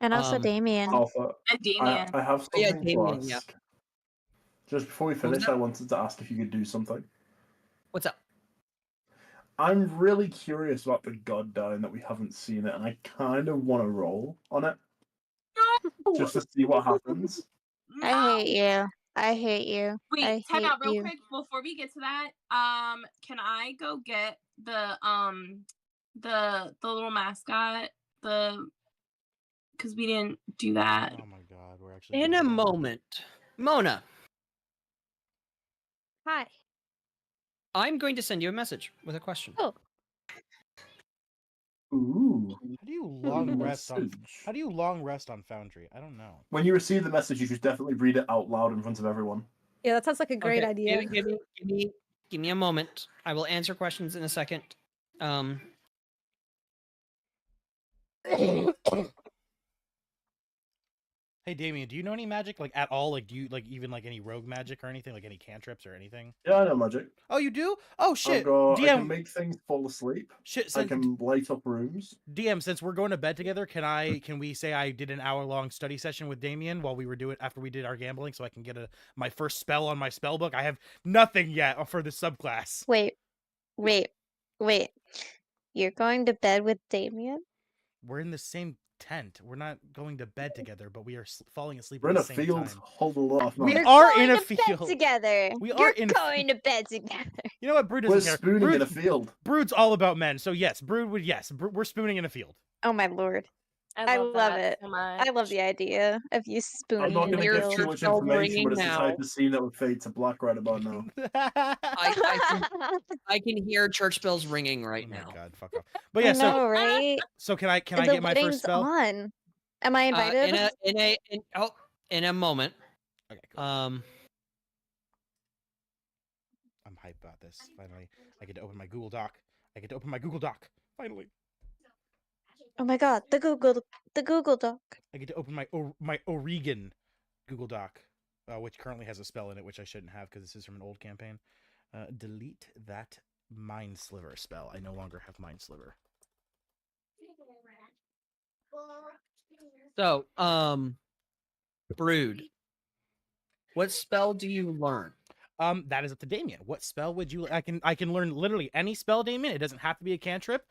And also Um, Damien. Alpha, And Damien. I have yeah, something to Damien, yeah. ask. Just before we What was finish, that? I wanted to ask if you could do something. What's up? I'm really curious about the god dying that we haven't seen it, and I kind of want to roll on it just to see what happens. I hate you. I hate you. Wait, I time hate out real you. quick before we get to that. Can I go get the little mascot? Because we didn't do that. Oh my god, we're actually. In a moment, Mona, Hi. I'm going to send you a message with a question. Oh. Ooh. How do you long rest on? Message. How do you long rest on Foundry? I don't know. When you receive the message, you should definitely read it out loud in front of everyone. Yeah, that sounds like a great Okay, idea. Give me a moment. I will answer questions in a second. Hey Damien, do you know any magic like at all? Like, do you like even like any rogue magic or anything? Like any cantrips or anything? Yeah, I know magic. Oh, you do? Oh shit! I DM, can make things fall asleep. shit. I Since, can light up rooms. DM, since we're going to bed together, can we say I did an hour-long study session with Damien while we were doing after we did our gambling, so I can get my first spell on my spell book? I have nothing yet for the subclass. Wait. You're going to bed with Damien? We're in the same tent. We're not going to bed together, but we are falling asleep We're at in the a same field. time. Hold a lot. We You're are going in a to bed field. together. We are You're in a going to bed together. You know what? Brood We're doesn't care. spooning in a Brood's, field. Brood's all about men, so yes, Brood would we're spooning in a field. Oh my lord. I love that it. so much. I love the idea of you I'm spooning not in going the to give field. too much Bell information, ringing but it's the now. type of scene that would fade to black right about now. I can hear church bells ringing right Oh my now. god, fuck off. But yeah, I know, right? so can I The get my first wedding's spell? on. Am I invited? In a moment. Okay, cool. Um, I'm hyped about this. Finally, I get to open my Google Doc. Finally, Oh my god, the Google Doc. I get to open my Oregon Google Doc, which currently has a spell in it, which I shouldn't have because this is from an old campaign. Delete that Mind Sliver spell. I no longer have Mind Sliver. So, Brood, what spell do you learn? That is up to Damien. What spell would you? I can learn literally any spell, Damien. It doesn't have to be a cantrip.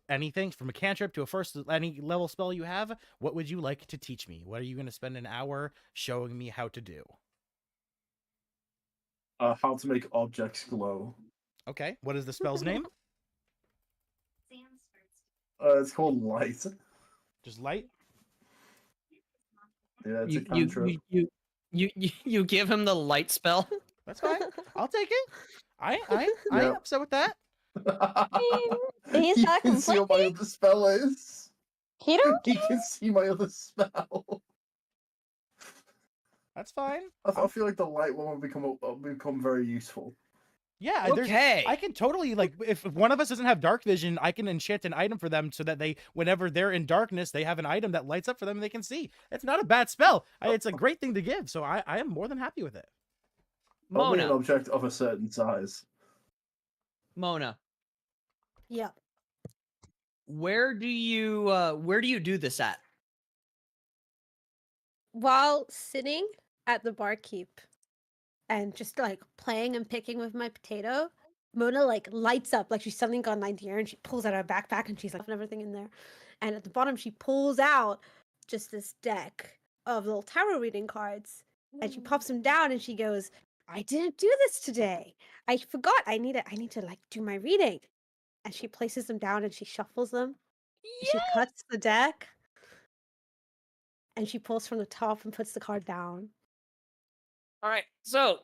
Anything from a cantrip to a first any level spell you have. What would you like to teach me? What are you going to spend an hour showing me how to do? How to make objects glow. Okay. What is the spell's name? It's called light. Just light. Yeah, it's a cantrip. You give him the light spell. That's fine. I'll take it. I ain't upset with that. He's You not can see what my complaining. other spell is. He don't You can see my other spell. That's fine. I feel like the light one will become very useful. Yeah. Okay. I can totally like if one of us doesn't have dark vision, I can enchant an item for them so that they, whenever they're in darkness, they have an item that lights up for them and they can see. It's not a bad spell. It's a great thing to give. So I am more than happy with it. Only an Mona. object of a certain size. Mona, Yeah. where do you do this at? While sitting at the barkeep and just like playing and picking with my potato, Mona like lights up like she's suddenly got an idea, and she pulls out her backpack and she's like everything in there. And at the bottom, she pulls out just this deck of little tarot reading cards, and she pops them down and she goes, "I didn't do this today. I forgot. I need to like do my reading." And she places them down and she shuffles them. And she cuts the deck and she pulls from the top and puts the card down. All right, so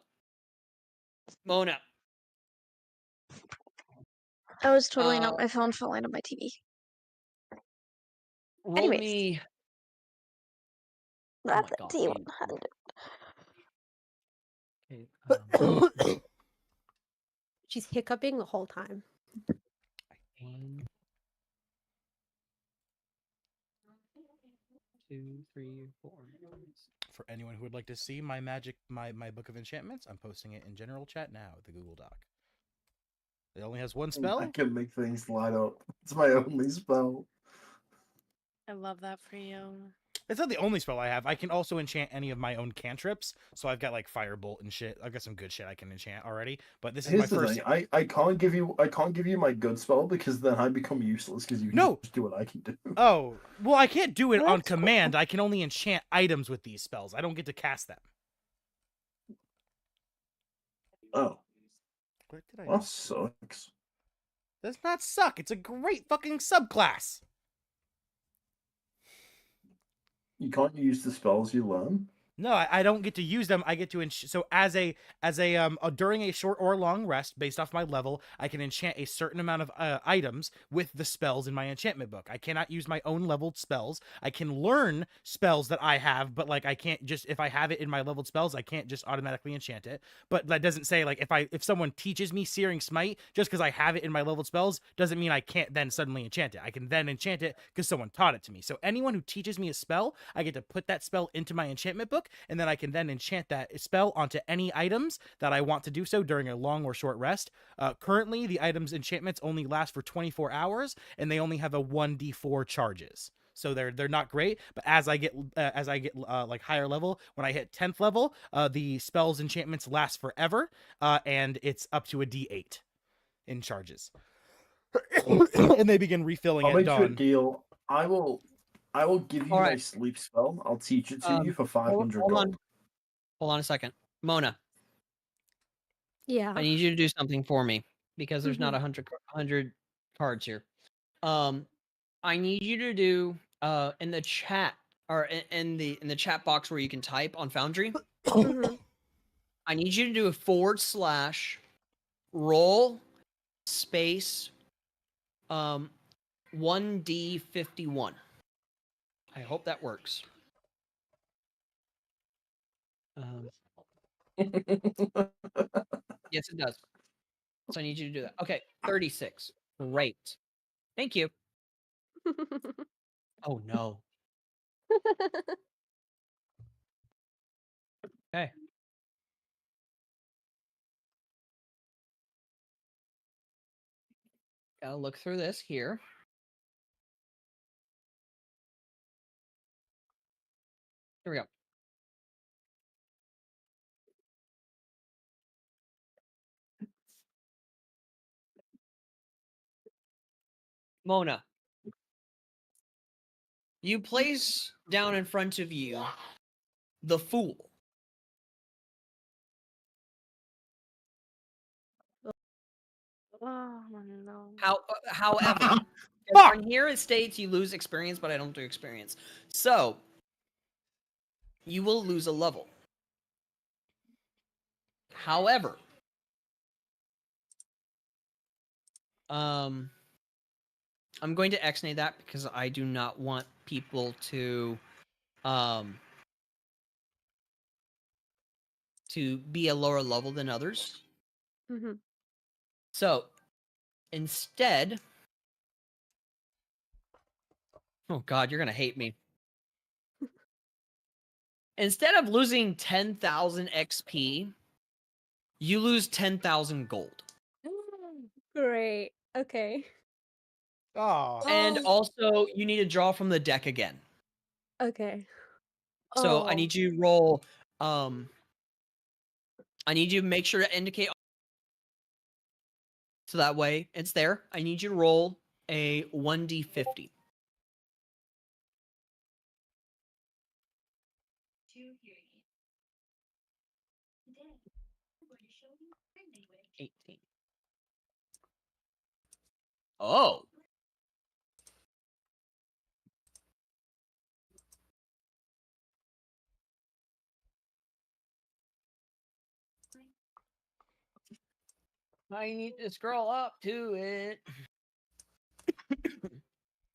Mona, That was totally Uh, not my phone falling on my TV. roll Anyways. me. Oh That's my a god. T100. Okay, She's hiccuping the whole time. 1, 2, 3, 4. For anyone who would like to see my book of enchantments, I'm posting it in general chat now at the Google Doc. It only has one spell. I can make things light up. It's my only spell. I love that for you. It's not the only spell I have. I can also enchant any of my own cantrips. So I've got like firebolt and shit. I've got some good shit I can enchant already. But this is Here's my the first. thing. I can't give you my good spell because then I become useless because you can just do what I can do. Oh, well, I can't do it Well, on that's cool. command. I can only enchant items with these spells. I don't get to cast them. Oh, What did I? that sucks. Does not suck. It's a great fucking subclass. You can't use the spells you learn. No, I don't get to use them. I get to so as a during a short or long rest based off my level, I can enchant a certain amount of items with the spells in my enchantment book. I cannot use my own leveled spells. I can learn spells that I have, but like I can't just if I have it in my leveled spells, I can't just automatically enchant it. But that doesn't say like if someone teaches me Searing Smite just because I have it in my leveled spells doesn't mean I can't then suddenly enchant it. I can then enchant it because someone taught it to me. So anyone who teaches me a spell, I get to put that spell into my enchantment book, and then I can then enchant that spell onto any items that I want to do so during a long or short rest. Currently, the items enchantments only last for 24 hours, and they only have a 1d4 charges. So they're not great, but as I get like higher level, when I hit 10th level, the spells enchantments last forever, and it's up to a d8 in charges, and they begin refilling I'll at make you a dawn. deal. I will give you All my right. sleep spell. I'll teach it to you for 500 hold gold. on. Hold on a second. Mona, Yeah. I need you to do something for me because there's not 100 cards here. I need you to do in the chat or in the chat box where you can type on Foundry. I need you to do a / roll space 1d51. I hope that works. Yes, it does. So I need you to do that. Okay, 36. Great. Thank you. Oh no. Okay. Gotta look through this here. Here we go. Mona, you place down in front of you the Fool. Oh no. However, Fuck! on here it states you lose experience, but I don't do experience. So, you will lose a level. However, I'm going to X-nay that because I do not want people to be a lower level than others. So, instead, oh god, you're gonna hate me. Instead of losing 10,000 XP, you lose 10,000 gold. Great. Okay. Oh. And also, you need to draw from the deck again. Okay. So I need you to roll. I need you to make sure to indicate So that way it's there. I need you to roll a 1d50. Oh. I need to scroll up to it.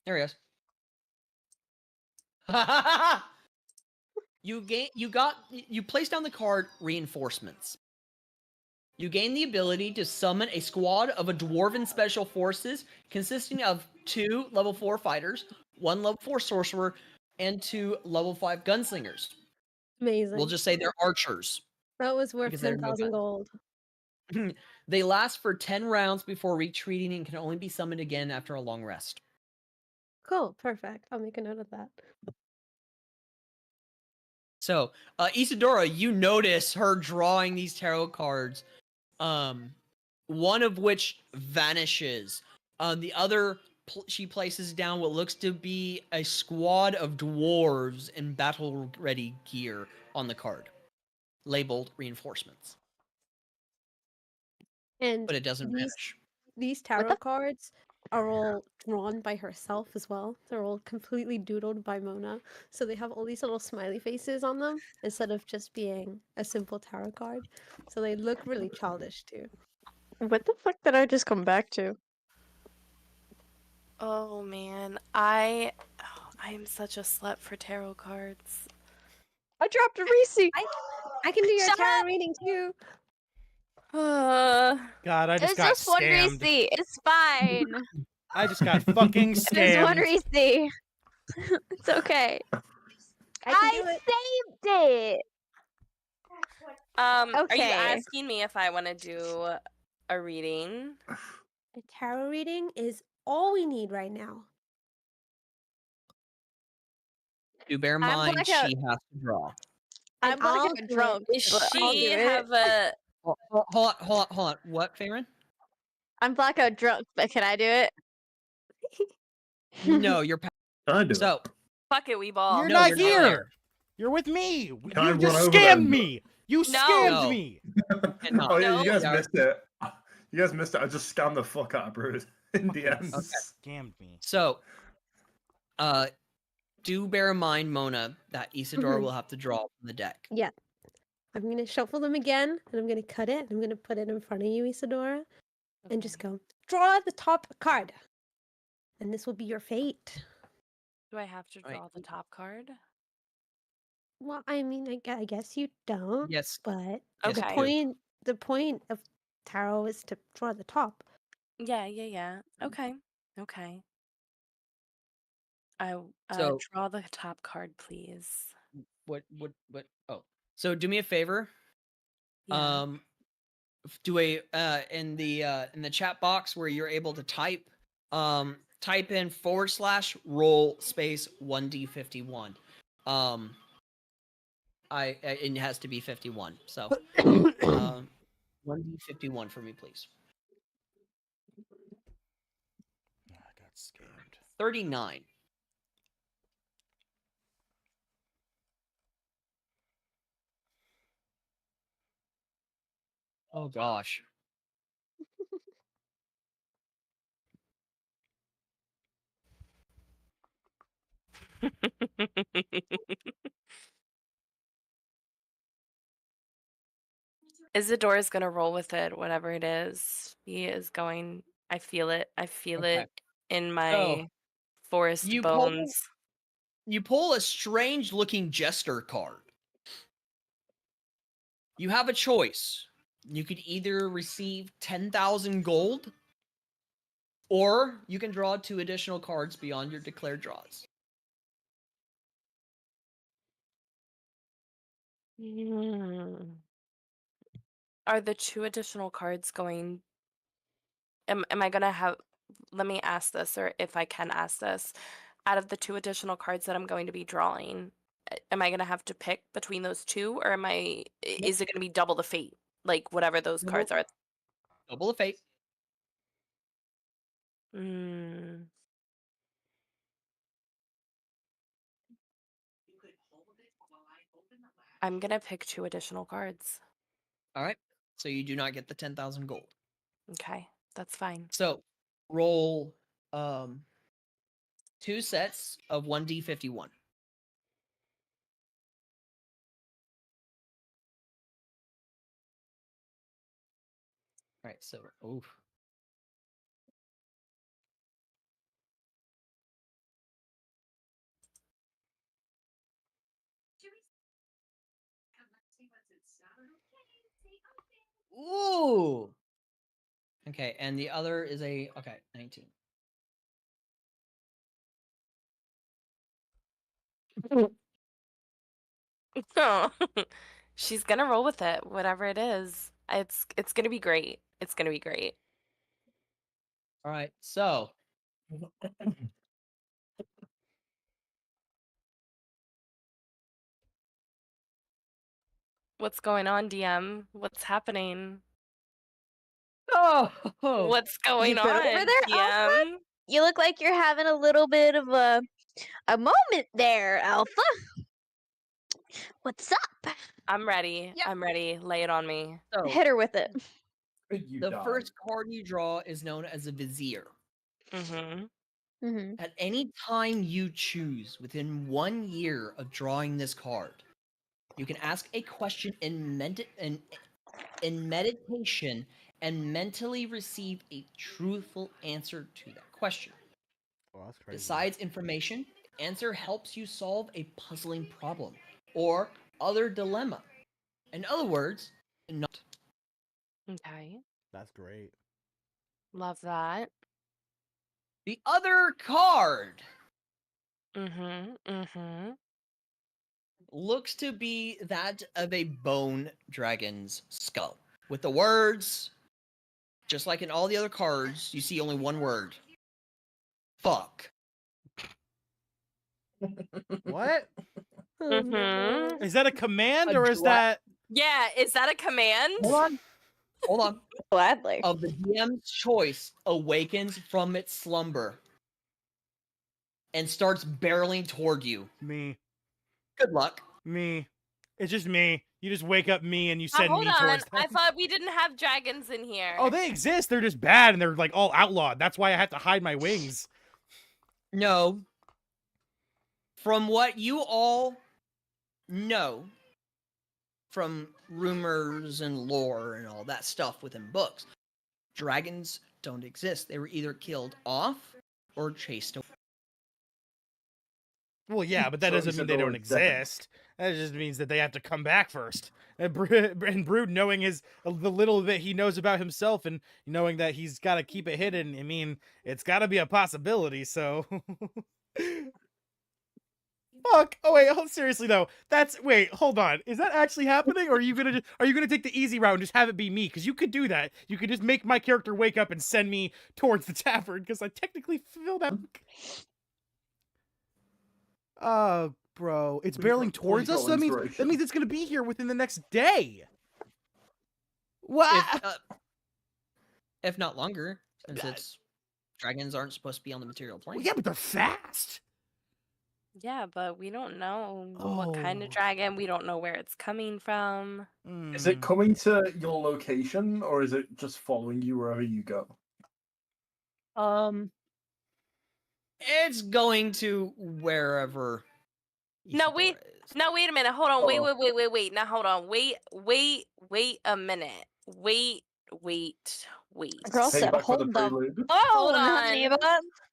There he is. You place down the card reinforcements. You gain the ability to summon a squad of a dwarven special forces consisting of 2 level 4 fighters, 1 level 4 sorcerer, and 2 level 5 gunslingers. Amazing. We'll just say they're archers. That was worth because they're 10,000 gold. They last for 10 rounds before retreating and can only be summoned again after a long rest. Cool, perfect. I'll make a note of that. So, Isadora, you notice her drawing these tarot cards, one of which vanishes. The other, she places down what looks to be a squad of dwarves in battle-ready gear on the card, labeled reinforcements. And But it doesn't vanish. These tarot cards are all drawn by herself as well. They're all completely doodled by Mona. So they have all these little smiley faces on them instead of just being a simple tarot card. So they look really childish too. What the fuck did I just come back to? Oh man, I am such a slut for tarot cards. I dropped a receipt. I can do your Shut tarot up! reading too. God, I just It's got just one scammed. receipt. It's fine. I just got fucking It's one scammed. receipt. It's okay. I saved it. Are you Okay. asking me if I want to do a reading? A tarot reading is all we need right now. Do bear in I'm mind blackout. she has to draw. I'm I'll blackout do drunk. Does but I'll she do it. have a? Hold on. What, Farron? I'm blackout drunk, but can I do it? No, you're. Can I do So, Fuck it, we ball. You're No, not you're not here. there. You're with me. Can I You just run over scammed them? me. You No. scammed No. me. No. Oh yeah, No. you guys Yeah. missed it. You guys missed it. I just scammed the fuck out of Bruce in the end. Scammed me. So, do bear in mind, Mona, that Isadora will have to draw from the deck. Yeah. I'm going to shuffle them again and I'm going to cut it. And I'm going to put it in front of you, Isadora, and just go, draw the top card. And this will be your fate. Do I have to Right. draw the top card? Well, I mean, I guess you don't, Yes. but Yes, the Okay. you do. point of tarot is to draw the top. Yeah. Okay. I So- draw the top card, please. What? Oh, so do me a favor. Yeah. Do a in the chat box where you're able to type in /roll space 1d51. It has to be 51. So 1d51 for me, please. I got scammed. 39. Oh gosh. Isadora's gonna roll with it, whatever it is. He is going. I feel it. I feel Okay. it in my forest You bones. You pull a strange looking jester card. You have a choice. You could either receive 10,000 gold, or you can draw 2 additional cards beyond your declared draws. Are the 2 additional cards going? Am I gonna have? Let me ask this, or if I can ask this, out of the 2 additional cards that I'm going to be drawing, am I gonna have to pick between those 2, or is it gonna be double the fate? Like whatever those cards are. Double the fate. Mm. I'm gonna pick 2 additional cards. All right. So you do not get the 10,000 gold. Okay, that's fine. So roll 2 sets of 1d51. All right. So oof. Ooh. Okay, and the other is a 19. Oh, she's gonna roll with it, whatever it is. It's gonna be great. It's gonna be great. All right. So What's going on, DM? What's happening? oh, What's going You good over on, there, Alpha? DM? You look like you're having a little bit of a moment there, Alpha. What's up? I'm ready. Yep. I'm ready. Lay it on me. so Hit her with it. You the die. first card you draw is known as a vizier. Mm-hmm. Mm-hmm. At any time you choose within 1 year of drawing this card, you can ask a question in meditation and mentally receive a truthful answer to that question. Oh, that's crazy. Besides information, the answer helps you solve a puzzling problem or other dilemma. In other words, not. Okay. That's great. Love that. The other card Mm-hmm. Mm-hmm. looks to be that of a bone dragon's skull. With the words, just like in all the other cards, you see only one word. Fuck. What? Mm-hmm. Is that a command A or is dra- that? Yeah, is that a command? Hold on. Gladly. Of the DM's choice awakens from its slumber and starts barreling toward you. Me. Good luck. Me. It's just me. You just wake up me and you send Hold me on. towards them. I thought we didn't have dragons in here. Oh, they exist. They're just bad and they're like all outlawed. That's why I have to hide my wings. No. From what you all know from rumors and lore and all that stuff within books, dragons don't exist. They were either killed off or chased away. Well, yeah, but that So you doesn't said mean they they don't were dead. exist. That just means that they have to come back first. And Brood, knowing the little bit he knows about himself and knowing that he's got to keep it hidden, I mean, it's got to be a possibility. So, fuck. Oh wait, seriously though, wait, hold on. Is that actually happening, or are you gonna take the easy route and just have it be me? Because you could do that. You could just make my character wake up and send me towards the tavern because I technically feel that. Oh, bro, it's barreling towards us. So that means it's gonna be here within the next day. What? If not longer, since dragons aren't supposed to be on the material plane. Well, yeah, but they're fast. Yeah, but we don't know what kind of Oh. dragon. We don't know where it's coming from. Is it coming to your location or is it just following you wherever you go? It's going to wherever. No, wait. No, wait a minute. Hold on. Wait. Oh. Wait. Now, hold on. Wait a minute. Wait. Girl said, Payback for the hold the prelude. Hold phone, on. honey. But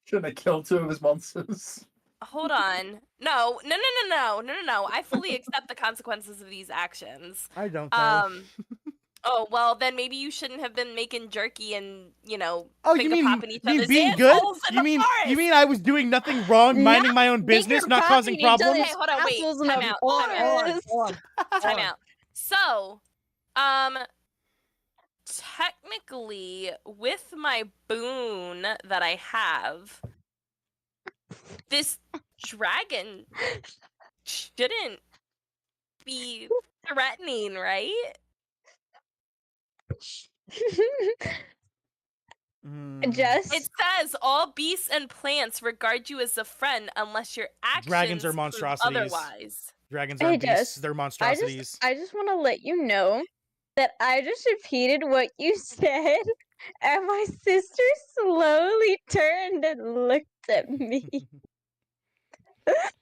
Shouldn't have killed 2 of his monsters. Hold on. No. I fully accept the consequences of these actions. I don't know. Oh, well, then maybe you shouldn't have been making jerky and, Oh, you mean popping each other's being good? assholes in the forest. You mean I was doing nothing wrong, minding my own business, not causing problems? Okay, hold on, wait. Time out. So, technically, with my boon that I have, this dragon shouldn't be threatening, right? Just It says all beasts and plants regard you as a friend unless your actions Dragons are prove monstrosities. otherwise. Dragons Hey, aren't beasts, Jess, they're monstrosities. I just want to let you know that I just repeated what you said, and my sister slowly turned and looked at me.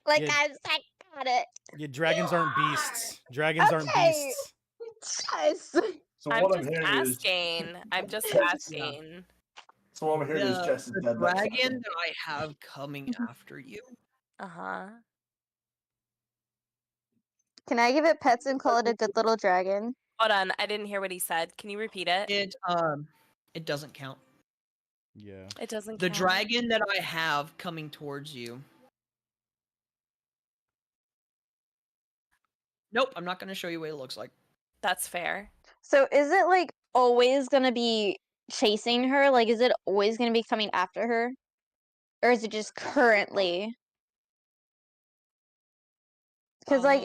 Like, Yeah. I was like, got it. Yeah, dragons aren't beasts. Dragons aren't Okay. beasts. Yes. So I'm what I'm just hearing is, asking. I'm just asking. so what I'm hearing is Jess is The dead. That's dragon that I have coming after you. Uh-huh. Can I give it pets and call it a good little dragon? Hold on, I didn't hear what he said. Can you repeat it? It doesn't count. Yeah. It doesn't The count. dragon that I have coming towards you. Nope, I'm not going to show you what it looks like. That's fair. So is it like always gonna be chasing her? Like, is it always gonna be coming after her? Or is it just currently? Because, like,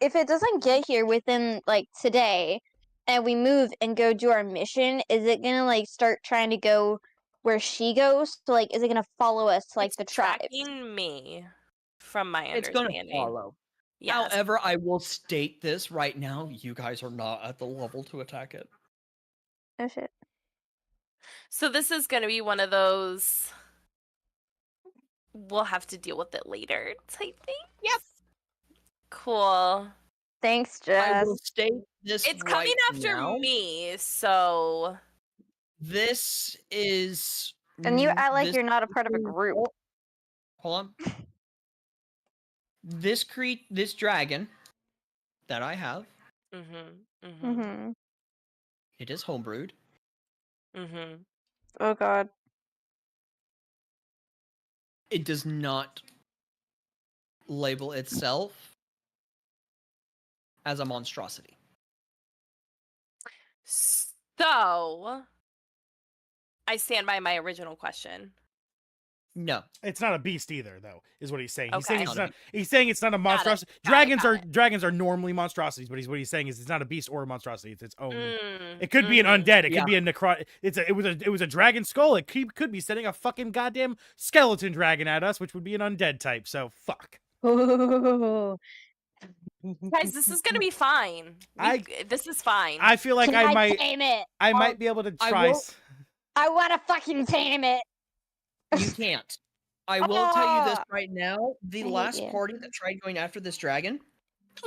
if it doesn't get here within, like, today, and we move and go do our mission, is it gonna, like, start trying to go where she goes? So, like, is it gonna follow us to, like, It's the tribe? tracking me, from my It's going understanding. to follow. Yes. However, I will state this right now. You guys are not at the level to attack it. Oh, shit. So this is going to be one of those we'll have to deal with it later type thing. Yep. Cool. Thanks, I Jess. will state this It's right coming after now. me, so This is... And you act like this you're not a part of a creature- group. Hold on. This dragon that I have, mm-hmm, mm-hmm, Mm-hmm. it is homebrewed. mm-hmm. Oh, God. It does not label itself as a monstrosity. So I stand by my original question. No. It's not a beast either, though, is what he's saying. He's saying Okay. it's not. He's saying it's not a monstrosity. Dragons are normally monstrosities, but what he's saying is it's not a beast or a monstrosity. It's its own. It could be an undead. It could be a necrot. It was a dragon skull. It could be sending a fucking goddamn skeleton dragon at us, which would be an undead type. So fuck. Guys, this is gonna be fine. This is fine. I feel like Can I tame it? I might be able to try. I want to fucking tame it. You can't. I will tell you this right now. The I hate last you. party that tried going after this dragon,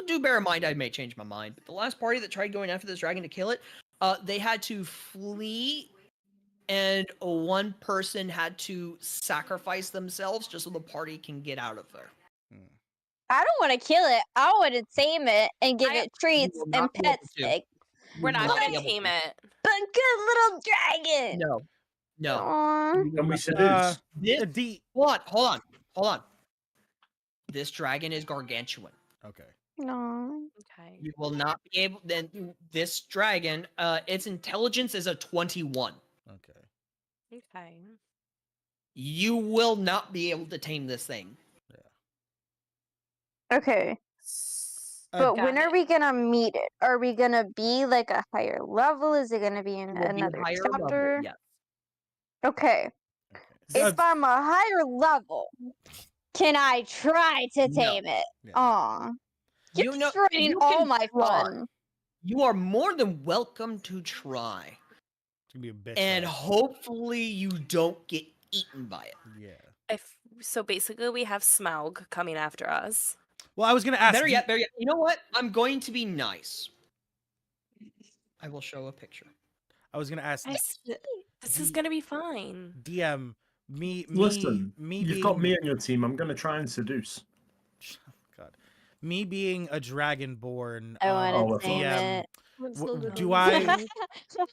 do bear in mind I may change my mind, but the last party that tried going after this dragon to kill it, they had to flee, and one person had to sacrifice themselves just so the party can get out of there. I don't want to kill it. I want to tame it and give it treats will and not be able pet to. stick. We're not not gonna be able tame to. it. But good little dragon. No. No. Aw. Can we seduce? Hold on. This dragon is gargantuan. Okay. No. Okay. You will not be able. Then this dragon, its intelligence is a 21. Okay. Okay. You will not be able to tame this thing. Okay. But Got when are it. we gonna meet it? Are we gonna be like a higher level? Is it gonna be in It will be another higher chapter? level. Yes. Okay. If I'm a higher level, can I try to No. tame it? Yeah. Aw. You're You know- destroying you all can my try. fun. You are more than welcome to try, It's gonna be a bitch. and though. hopefully you don't get eaten by it. Yeah. So basically we have Smaug coming after us. Well, I was gonna ask. Better yet. You know what? I'm going to be nice. I will show a picture. I was gonna ask. This is gonna be fine. DM me. Listen, me you've being, got me on your team. I'm going to try and seduce. God, me being a dragonborn. I want Oh, to tame DM, it. do I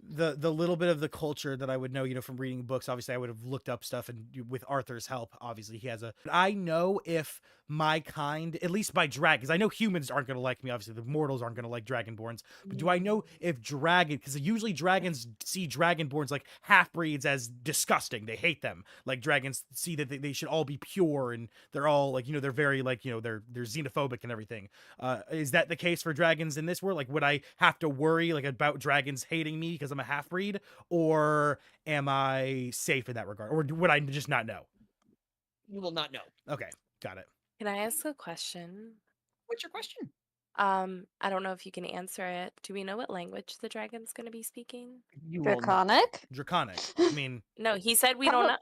the little bit of the culture that I would know, from reading books? Obviously, I would have looked up stuff, and with Arthur's help, obviously he has a. I know if my kind, at least by drag, because I know humans aren't going to like me. Obviously, the mortals aren't going to like dragonborns. But do I know if dragon? Because usually dragons see dragonborns like half breeds as disgusting. They hate them. Like dragons see that they should all be pure, and they're all like they're very like they're xenophobic and everything. Is that the case for dragons in this world? Like, would I have to worry like about dragons hating me because I'm a half breed, or am I safe in that regard, or would I just not know? You will not know. Okay, got it. Can I ask a question? What's your question? I don't know if you can answer it. Do we know what language the dragon's going to be speaking? You will not know. Draconic? Draconic. I mean, No, he said we don't know.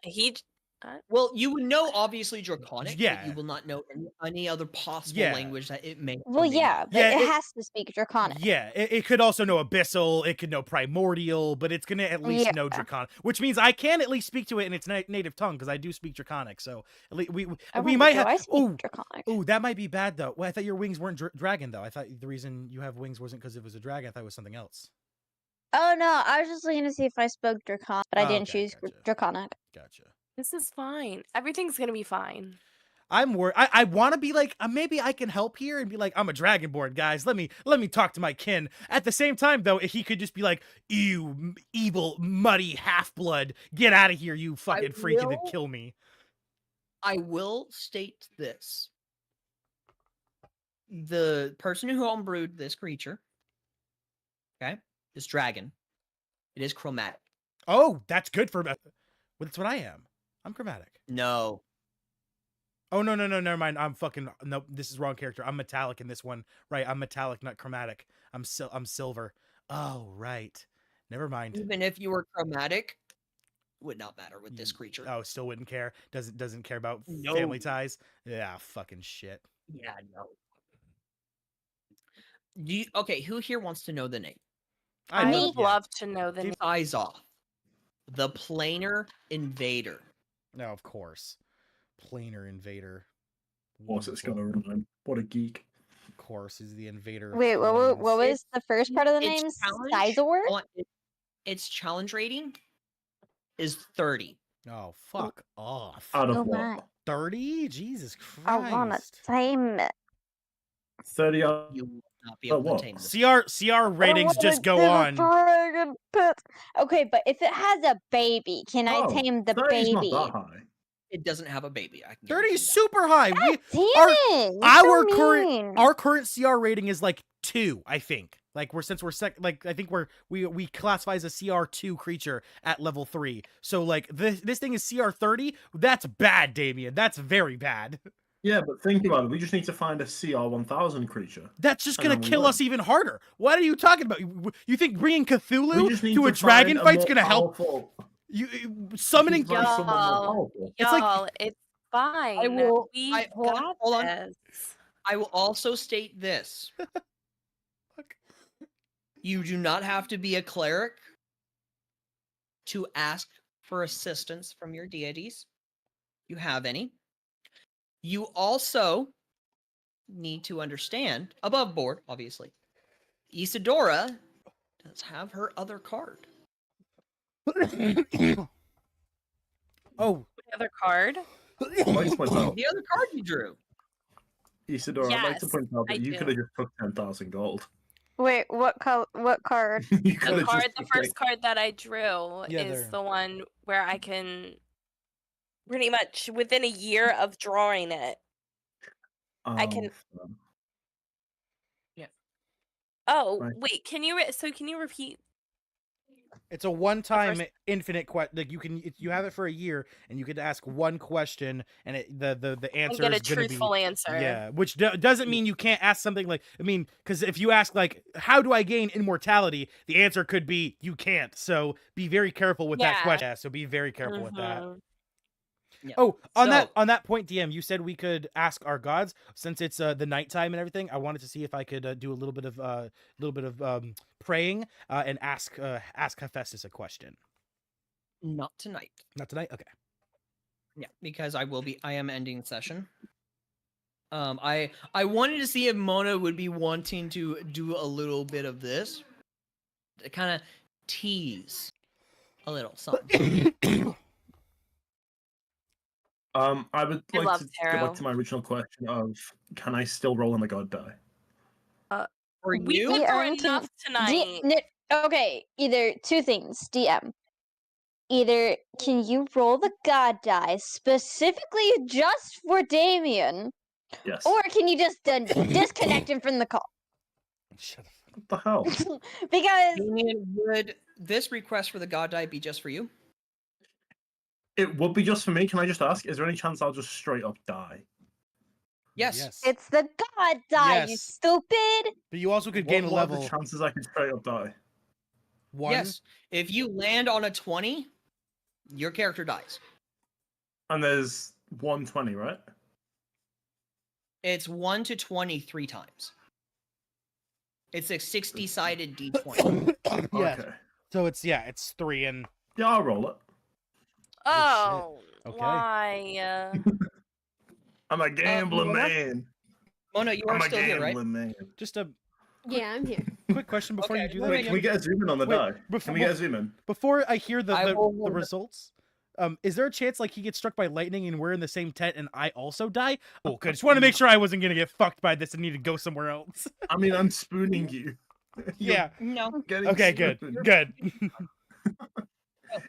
Well, you would know obviously Draconic, but Yeah. you will not know any other possible Yeah. language that it may. Well, or may yeah, not. but Yeah, it it- has to speak Draconic. yeah, it could also know Abyssal, it could know Primordial, but it's gonna at least Yeah. know Draconic, which means I can at least speak to it in its native tongue, because I do speak Draconic, so at least we Oh, might do have... I speak Ooh, Draconic? ooh, that might be bad, though. Well, I thought your wings weren't dragon, though. I thought the reason you have wings wasn't because it was a dragon, I thought it was something else. Oh no, I was just looking to see if I spoke Draconic, but I Oh, didn't okay, choose gotcha. Draconic. Gotcha. This is fine. Everything's going to be fine. I'm worried. I want to be like, maybe I can help here and be like, I'm a dragonborn, guys. Let me talk to my kin. At the same time, though, if he could just be like, ew, evil, muddy half-blood, get out of here, you fucking freak, and then kill me. I will state this. The person who homebrewed this creature, okay, this dragon, it is chromatic. Oh, that's good for... That's what I am. I'm chromatic. No. Oh, no, never mind. I'm fucking... Nope, this is wrong character. I'm metallic in this one. Right, I'm metallic, not chromatic. I'm silver. Oh, right. Never mind. Even if you were chromatic, would not matter with this creature. Oh, still wouldn't care? Doesn't care about No. family ties? Yeah, fucking shit. Yeah, no. Okay, who here wants to know the name? I know, would yeah. love to know the name. Keep eyes off. The Planar Invader. No, of course. Planar Invader. Of course, it's gonna rhyme. What a geek. Of course, is the invader. of Wait, what planes. was the first part of the name? Its challenge Sizor? its challenge rating is 30. Oh, fuck off. Out of Oh what? my. 30? Jesus Christ. I wanna tame it. 30 out. You will not be Oh, able what? to tame this. CR ratings just go on. Dragon pit. Okay, but if it has a baby, can I Oh, tame the 30's baby? not that high. It doesn't have a baby. I can 30 guarantee is that. super high. God We damn it! You're our so current mean. our current CR rating is like 2, I think. Like we're I think we classify as a CR2 creature at level 3. So like this thing is CR 30. That's bad, Damien. That's very bad. Yeah, but think about it. We just need to find a CR 1000 creature. That's just And gonna then we kill win. us even harder. What are you talking about? You think bringing We Cthulhu just need to a find dragon fight's more gonna help? powerful- You summoning? Find someone more Y'all. powerful. It's like- Y'all, it's fine. will- We hold on, got hold on. this. I will also state this. Fuck. You do not have to be a cleric to ask for assistance from your deities. You have any. You also need to understand, above board, obviously, Isadora does have her other card. Oh, The other card? I'd like to point out, The other card you drew. Isadora, I'd like to Yes, point out that I you do. could have just took 10,000 gold. Wait, what card? You The coulda card, just the took, first card that I drew Yeah, is there. the one where I can pretty much within a year of drawing it. I can- um, Oh, Right. wait, can you repeat? it's a one-time first- infinite question. Like you have it for a year, and you get to ask one question, and the answer And get a is gonna be truthful answer. yeah. Which doesn't mean you can't ask something like because if you ask like how do I gain immortality, the answer could be you can't. So be very careful with that Yeah. question. Yeah, so be very careful with that. Mhm. Yeah. Oh, on So- that point, DM, you said we could ask our gods since it's the nighttime and everything. I wanted to see if I could do a little bit of praying and ask Hephaestus a question. Not tonight. Not tonight. Okay. Yeah, because I am ending the session. I wanted to see if Mona would be wanting to do a little bit of this. To kind of tease a little something. I would I like love to go tarot. back to my original question of can I still roll on the god die? For We you, did We for aren't in- enough tonight. Okay, either two things, DM. Either can you roll the god die specifically just for Damien, Yes. or can you just disconnect him from the call? Shut the fuck What the hell? Because Damien, would this request for the god die be just for you? It would be just for me. Can I just ask? Is there any chance I'll just straight up die? Yes. it's the god die, you Yes. stupid. But you also could gain a What are level. the chances I could straight up die? 1. Yes. If you land on a 20, your character dies. And there's 120, right? It's 1 to 20 3 times. It's a 60-sided d20. Yeah. Okay. So it's 3 and Yeah, I'll roll it. Oh, Okay. why? I'm a gambling Mona? man. Mona, you I'm are a still here, right? gambling man. just a Yeah, I'm here. quick question before Okay, you do let that. me- Wait, can we get a zoom in on the Wait, die? before- Can we get a zoom in? Before I hear I the will- results, is there a chance like he gets struck by lightning and we're in the same tent and I also die? Oh, good. Just want to make sure I wasn't gonna get fucked by this and need to go somewhere else. I mean, I'm spooning you. You're Yeah. No. getting Okay. Good. spooned. Good.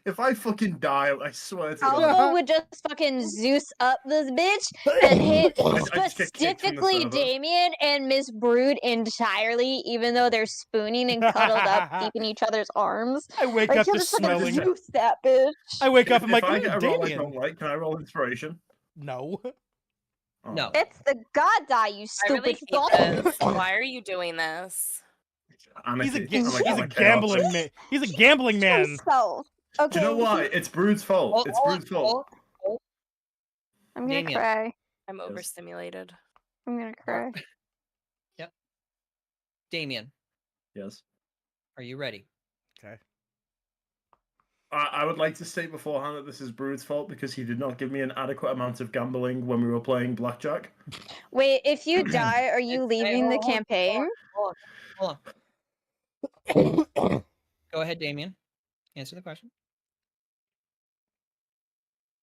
If I fucking die, I swear to God. Alpha would just fucking Zeus up this bitch and hit I just get kicked from the specifically server. Damien and Miss Brood entirely, even though they're spooning and cuddled up deep in each other's arms. I wake Like up he'll to just fucking smelling. Zeus that bitch. I wake up. I'm If like, I get a roll I Damien. don't like, can I roll inspiration? No. Oh. No. It's the god die, you I really stupid hate fuck. this. Why are you doing this? He's a Anarchy. I'm he's a like gambling chaos. man. He's a gambling man. Himself. Okay. Do you know why? It's Brood's fault. It's Brood's fault. I'm gonna Damien. cry. I'm Yes. overstimulated. I'm gonna cry. Damien, Yes. are you ready? Okay. I would like to state beforehand that this is Brood's fault because he did not give me an adequate amount of gambling when we were playing blackjack. Wait, if you die, are you leaving the campaign? Hold on. Go ahead, Damien. Answer the question.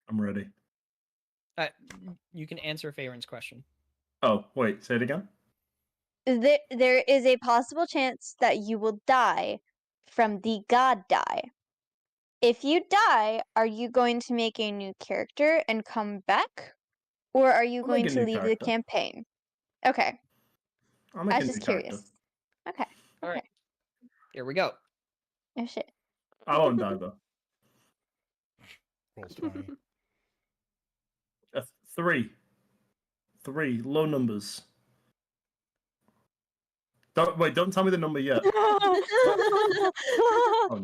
I'm ready. You can answer Faron's question. Oh, wait, say it again? There is a possible chance that you will die from the god die. If you die, are you going to make a new character and come back? Or are you I'll going make a to new leave character. the campaign? Okay, I'll I make was a just new character. curious. Okay. All right. Here we go. Oh shit. I won't die though. Rolls 20. 3. 3. Low numbers. Don't tell me the number yet. Oh,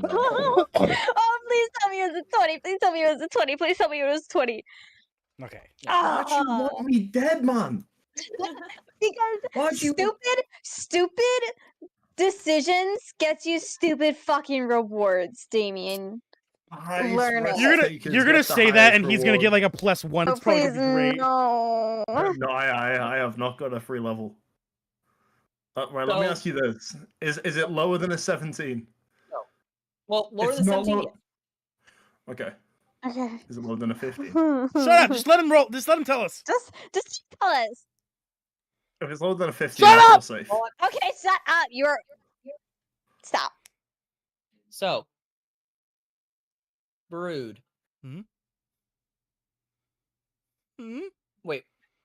no. please tell me it was a 20. Please tell me it was a 20. Please tell me it was 20. Okay. Why'd you want me dead, man? Because Why'd you... stupid decisions gets you stupid fucking rewards, Damien. Learn it. You're gonna say that, and he's gonna get like a +1. Oh, It's probably please, gonna be great. no. No, I have not got a free level. Right, let me ask you this: Is it lower than a 17? No. Well, lower It's than not 17. low- Okay. Okay. Is it lower than a 15? Shut up! Just let him roll. Just let him tell us. Just tell us. If it's lower than a 15, Shut I feel up! safe. Okay, shut up. You're stop. So, Brood. Hmm? Wait,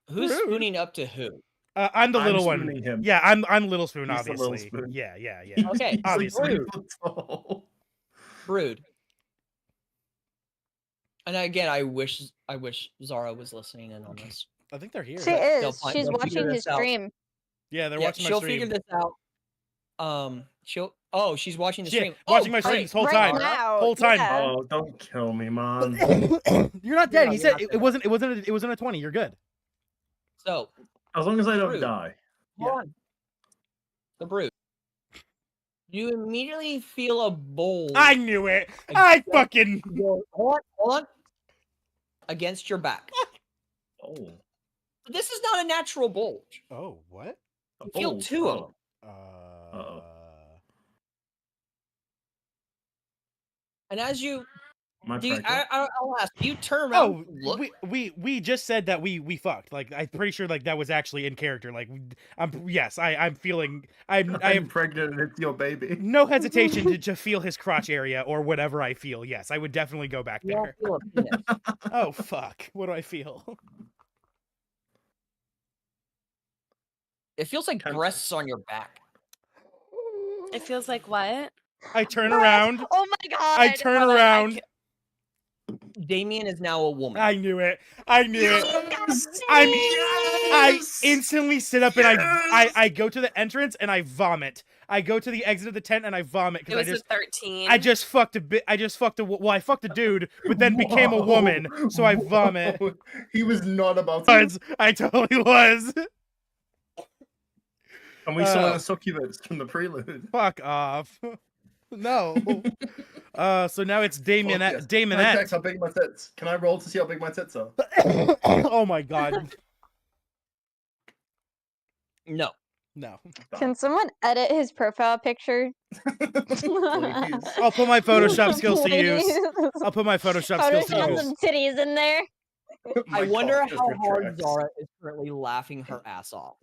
who's Brood? spooning up to who? I'm the I'm little one. spooning him. Yeah, I'm Little Spoon, He's the little obviously. spoon. Yeah. Okay, He's like obviously. 3 foot tall. Brood. And again, I wish Zara was listening in on this. I think they're here. She They'll is. find- She's they'll figure watching his this out. stream. Yeah, they're Yeah, watching my she'll stream. figure this out. She's watching the Yeah, stream. watching my great. stream this whole Right time. now, Whole time. yeah. Oh, don't kill me, man. You're not dead. No, He you're said not it dead. wasn't a 20. You're good. So, As long as I don't Brood. die. hold on. The Brood. You immediately feel a bowl. I knew it. I fucking. Hold on. Against your back. Oh. This is not a natural bulge. Oh, what? You feel two of them. Uh-oh. And as you, My do you pregnant? I'll ask, do you turn around? Oh, and look. we just said that we fucked. Like I'm pretty sure like that was actually in character. Like I'm feeling I I'm have pregnant and it's your baby. no hesitation to feel his crotch area or whatever I feel. Yes, I would definitely go back You don't there. feel a penis. Oh fuck! What do I feel? It feels like breasts on your back. It feels like what? I turn Brett, around. Oh my god. I turn Hold on, around. Damien is now a woman. I knew it. I knew it. Yes! I Yes! instantly sit up and I go to the entrance and I vomit. I go to the exit of the tent and I vomit It because was a 13. I just fucked a bit. I fucked a dude, but then became a Whoa. woman. So I vomit. Whoa. He was not about to. I totally was. And we saw a succubus from the prelude. Fuck off. No. So now it's Damien. Fuck yes. Damonette. Can I check how big my tits? Can I roll to see how big my tits are? Oh my god. No. No. Can someone edit his profile picture? Please. I'll put my Photoshop skills to use. Please. I'll put my Photoshop skills to Photoshop use. some titties in there. My I wonder cock just how hard retracts. Zara is currently laughing her ass off.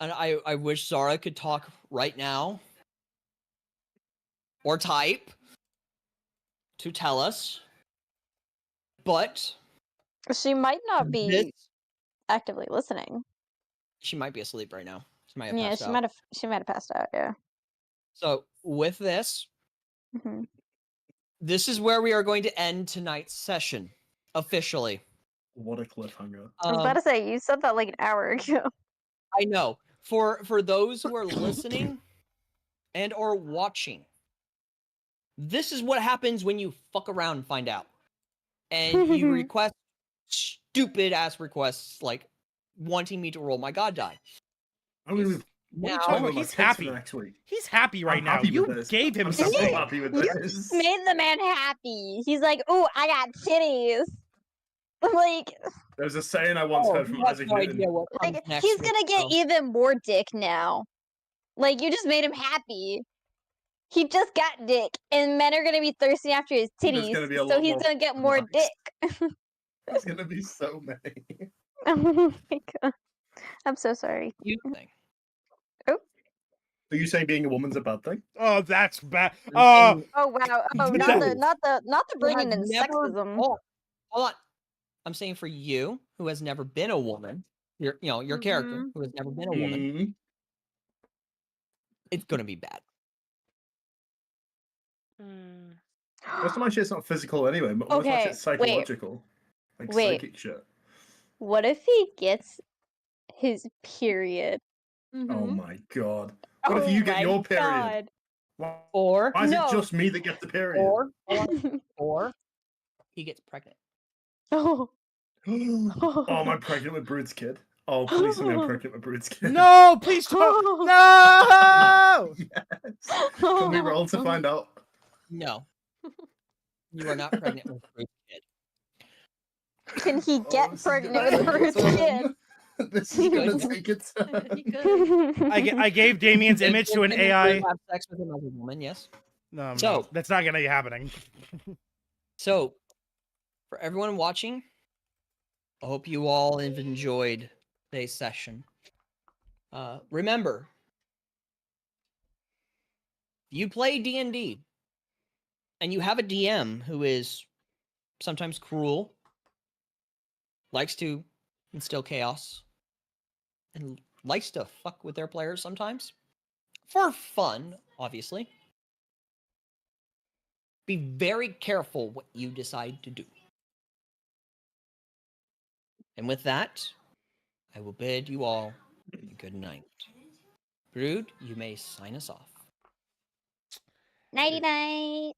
And I wish Zara could talk right now. Or type. To tell us. But. She might not be this- actively listening. She might be asleep right now. She might have Yeah, passed she out. might have passed out. Yeah. So, with this, Mhm. this is where we are going to end tonight's session. Officially. What a cliffhanger. I was about to say you said that like an hour ago. I know. For those who are listening and or watching, this is what happens when you fuck around and find out. And you request stupid ass requests like wanting me to roll my god die. I mean, Now, He's happy. Next week. He's happy right I'm now. happy with You this. gave him I'm so something. happy with You this. made the man happy. He's like, "Ooh, I got titties." I'm like, There's a saying I once heard you from have Isaac no Newton. idea what comes like next he's with gonna get the- even more dick now. Like you just made him happy. He just got dick, and men are gonna be thirsty after his There's titties, gonna be a so lot he's more gonna get more likes. dick. There's gonna be so many. Oh my god, I'm so sorry. you thing. Are you saying being a woman's a bad thing? Oh, that's bad. I'm saying Oh wow. Oh, No. not the who has bringing in never- sexism. Hold on. I'm saying for you, who has never been a woman, your character who has never been a woman, Mm. it's gonna be bad. Mm. Most of my shit's not physical anyway. Most of my Okay, shit's wait. psychological. Like Wait. psychic shit. What if he gets his period? Oh Mhm. my god. What if Oh you get my your period? God. Why, Or why is No. it just me that gets the period? or he gets pregnant. Oh. Oh, I'm pregnant with Brood's kid. Oh, please tell me I'm pregnant with Brood's kid. No, please don't. No. Yes. Can we roll to find out? No. You are not pregnant with Bruce's kid. Can he get this is pregnant gonna with take Bruce's a kid? turn. This is gonna Good. take a turn. He could. I gave Damien's image to an If you AI. have sex with another woman, yes. No, So- that's not gonna be happening. So, for everyone watching, I hope you all have enjoyed today's session. Remember, you play D&D, and you have a DM who is sometimes cruel, likes to instill chaos, and likes to fuck with their players sometimes. For fun, obviously. Be very careful what you decide to do. And with that, I will bid you all good night. Brood, you may sign us off. Nighty night.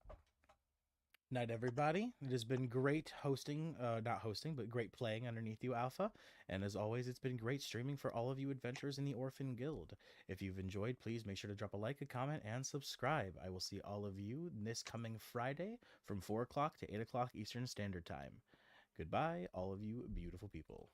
Night, everybody. It has been great hosting, not hosting, but great playing underneath you, Alpha. And as always, it's been great streaming for all of you adventurers in the Orphan Guild. If you've enjoyed, please make sure to drop a like, a comment, and subscribe. I will see all of you this coming Friday from 4 o'clock to 8 o'clock Eastern Standard Time. Goodbye, all of you beautiful people.